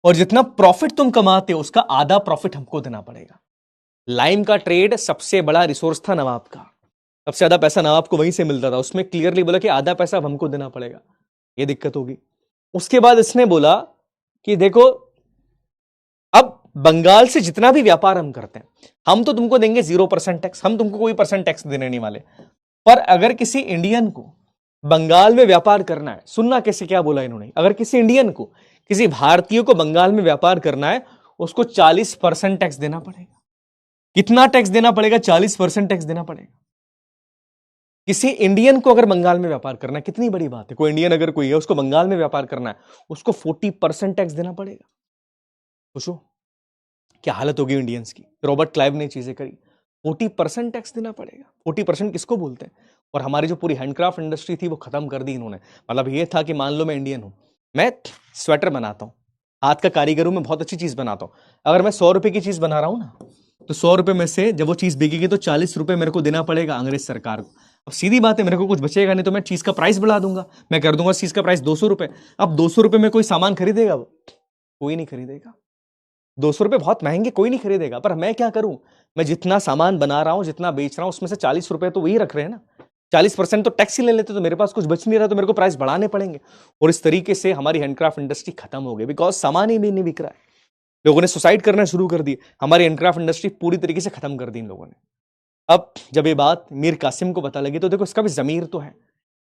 और जितना प्रॉफिट तुम कमाते हो उसका आधा प्रॉफिट हमको देना पड़ेगा। लाइम का ट्रेड सबसे बड़ा रिसोर्स था नवाब का, सबसे ज्यादा पैसा नवाब को वहीं से मिलता था। उसमें क्लियरली बोला कि आधा पैसा अब हमको देना पड़ेगा, ये दिक्कत होगी। उसके बाद इसने बोला कि देखो अब बंगाल से जितना भी व्यापार हम करते हैं, हम तो तुमको देंगे 0% टैक्स, हम तुमको कोई परसेंट टैक्स देने नहीं वाले। पर अगर किसी इंडियन को बंगाल में व्यापार करना है, सुनना कैसे क्या बोला इन्होंने, अगर किसी इंडियन को, किसी भारतीय को बंगाल में व्यापार करना है, उसको 40% टैक्स देना पड़ेगा। कितना टैक्स देना पड़ेगा? 40% टैक्स देना पड़ेगा। किसी इंडियन को अगर बंगाल में व्यापार करना है, कितनी बड़ी बात है, कोई इंडियन अगर कोई है उसको बंगाल में व्यापार करना है, उसको 40% टैक्स देना पड़ेगा। पूछो क्या हालत होगी इंडियंस की। रॉबर्ट क्लाइव ने चीजें करी, 40% टैक्स देना पड़ेगा। 40% किसको बोलते हैं? और हमारी जो पूरी हैंडक्राफ्ट इंडस्ट्री थी वो खत्म कर दी इन्होंने। मतलब ये था कि मान लो मैं इंडियन हूं, मैं स्वेटर बनाता हूं, हाथ का कारीगर हूं, मैं बहुत अच्छी चीज बनाता हूं। अगर मैं 100 रुपए की चीज बना रहा हूं ना, तो 100 रुपए में से जब वो चीज बिकेगी तो 40 रुपए मेरे को देना पड़ेगा अंग्रेज सरकार को। अब सीधी बात है, मेरे को कुछ बचेगा नहीं, तो मैं चीज का प्राइस बढ़ा दूंगा, मैं कर दूंगा चीज का प्राइस 200 रुपए। अब 200 रुपए में कोई सामान खरीदेगा? वो कोई नहीं खरीदेगा। 200 रुपए बहुत महंगे, कोई नहीं खरीदेगा। पर मैं क्या करूं, मैं जितना सामान बना रहा हूं, जितना बेच रहा हूं, उसमें से 40 रुपए तो वही रख रहे हैं ना, 40% तो टैक्स ही ले लेते, तो मेरे पास कुछ बच नहीं रहा, तो मेरे को प्राइस बढ़ाने पड़ेंगे। और इस तरीके से हमारी हैंडक्राफ्ट इंडस्ट्री खत्म हो गई, बिकॉज सामान ही भी नहीं बिक रहा है। लोगों ने सुसाइड करना शुरू कर दी, हमारी हैंडक्राफ्ट इंडस्ट्री पूरी तरीके से खत्म कर दी इन लोगों ने। अब जब ये बात मीर कासिम को पता लगी, तो देखो इसका भी जमीर तो है,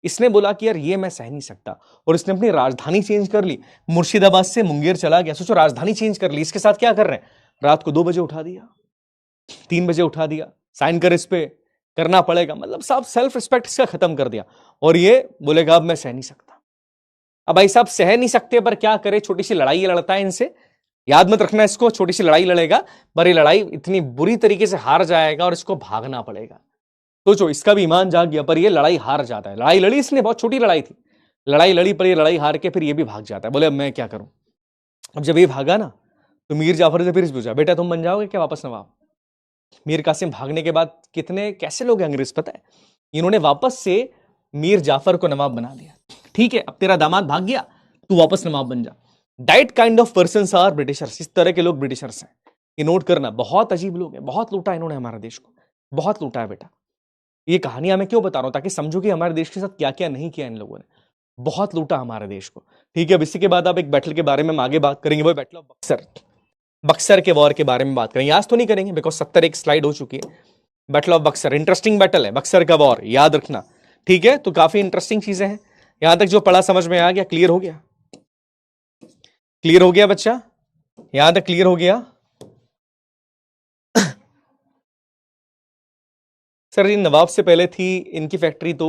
इसने बोला कि यार ये मैं सह नहीं सकता, और इसने अपनी राजधानी चेंज कर ली, मुर्शिदाबाद से मुंगेर चला गया। सोचो, राजधानी चेंज कर ली, इसके साथ क्या कर रहे हैं, रात को 2 बजे उठा दिया, 3 बजे उठा दिया, साइन कर इस पे, करना पड़ेगा। मतलब सब सेल्फ रिस्पेक्ट इसका खत्म कर दिया, और ये बोलेगा अब मैं सह नहीं सकता। अब भाई साहब सह नहीं सकते, पर क्या करे, छोटी सी लड़ाई लड़ता है इनसे। याद मत रखना इसको, छोटी सी लड़ाई लड़ेगा, पर ये लड़ाई इतनी बुरी तरीके से हार जाएगा और इसको भागना पड़ेगा। सोचो, इसका भी ईमान जाग गया, पर ये लड़ाई हार जाता है। लड़ाई लड़ी इसने, बहुत छोटी लड़ाई थी, लड़ाई लड़ी, पर ये लड़ाई हार के फिर ये भी भाग जाता है। बोले अब मैं क्या करूं। अब जब ये भागा ना, तो मीर जाफर से फिर पूछा, बेटा तुम बन जाओगे क्या वापस नवाब। मीर कासिम भागने के बाद कितने कैसे लोग अंग्रेज पता है, इन्होंने वापस से मीर जाफर को नवाब बना दिया। ठीक है, अब तेरा दामाद भाग गया, तू वापस नवाब बन जा। That kind of person are Britishers. इस तरह के लोग ब्रिटिशर्स हैं, ये नोट करना। बहुत अजीब लोग हैं, बहुत लूटा इन्होंने हमारे देश को, बहुत लूटा है बेटा। ये कहानियां मैं क्यों बता रहा हूं, ताकि समझो कि हमारे देश के साथ क्या क्या नहीं किया इन लोगों ने। बहुत लूटा हमारे देश को। ठीक है, अब इसी के बाद आप एक बैटल के बारे में हम आगे बात करेंगे, वो बैटल ऑफ बक्सर। बक्सर के वॉर के बारे में बात करेंगे, आज तो नहीं करेंगे बिकॉज 70 एक स्लाइड हो चुकी है। Battle of Buxar interesting battle है, बक्सर का वॉर, याद रखना। ठीक है, तो काफी इंटरेस्टिंग चीजें हैं। यहां तक जो पढ़ा समझ में आ गया, क्लियर हो गया, क्लियर हो गया बच्चा, यहां तक क्लियर हो गया। सर जी नवाब से पहले थी इनकी फैक्ट्री, तो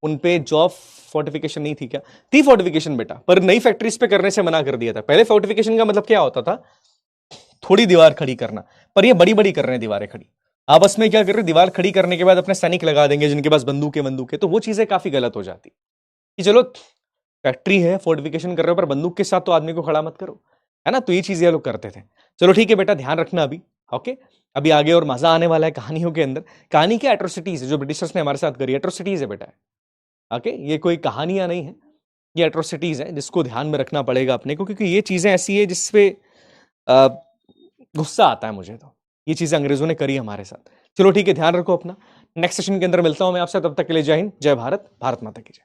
उनपे जॉब फोर्टिफिकेशन नहीं थी क्या? थी फोर्टिफिकेशन बेटा, पर नई फैक्ट्रीज पे करने से मना कर दिया था। पहले फोर्टिफिकेशन का मतलब क्या होता था, थोड़ी दीवार खड़ी करना, पर ये बड़ी बड़ी कर रहे हैं दीवारें खड़ी। आपस में क्या कर रहे हैं, दीवार खड़ी करने के बाद अपने सैनिक लगा देंगे जिनके पास बंदूकें, तो वो चीजें काफी गलत हो जाती कि चलो फैक्ट्री है, फोर्टिफिकेशन कर रहे हो, पर बंदूक के साथ तो आदमी को खड़ा मत करो, है ना। तो ये चीजें लोग करते थे। चलो ठीक है बेटा, ध्यान रखना अभी। ओके, अभी आगे और मजा आने वाला है कहानियों के अंदर। कहानी क्या, एट्रोसिटीज है जो ब्रिटिशर्स ने हमारे साथ करी, एट्रोसिटीज है बेटा। ओके, ये कोई कहानियां नहीं है, ये एट्रोसिटीज है, जिसको ध्यान में रखना पड़ेगा अपने को, क्योंकि ये चीजें ऐसी है जिसपे गुस्सा आता है मुझे। तो ये चीजें अंग्रेजों ने करी हमारे साथ। चलो ठीक है, ध्यान रखो अपना। नेक्स्ट सेशन के अंदर मिलता हूं मैं आपसे, तब तक के लिए जय हिंद, जय भारत, भारत माता की जय।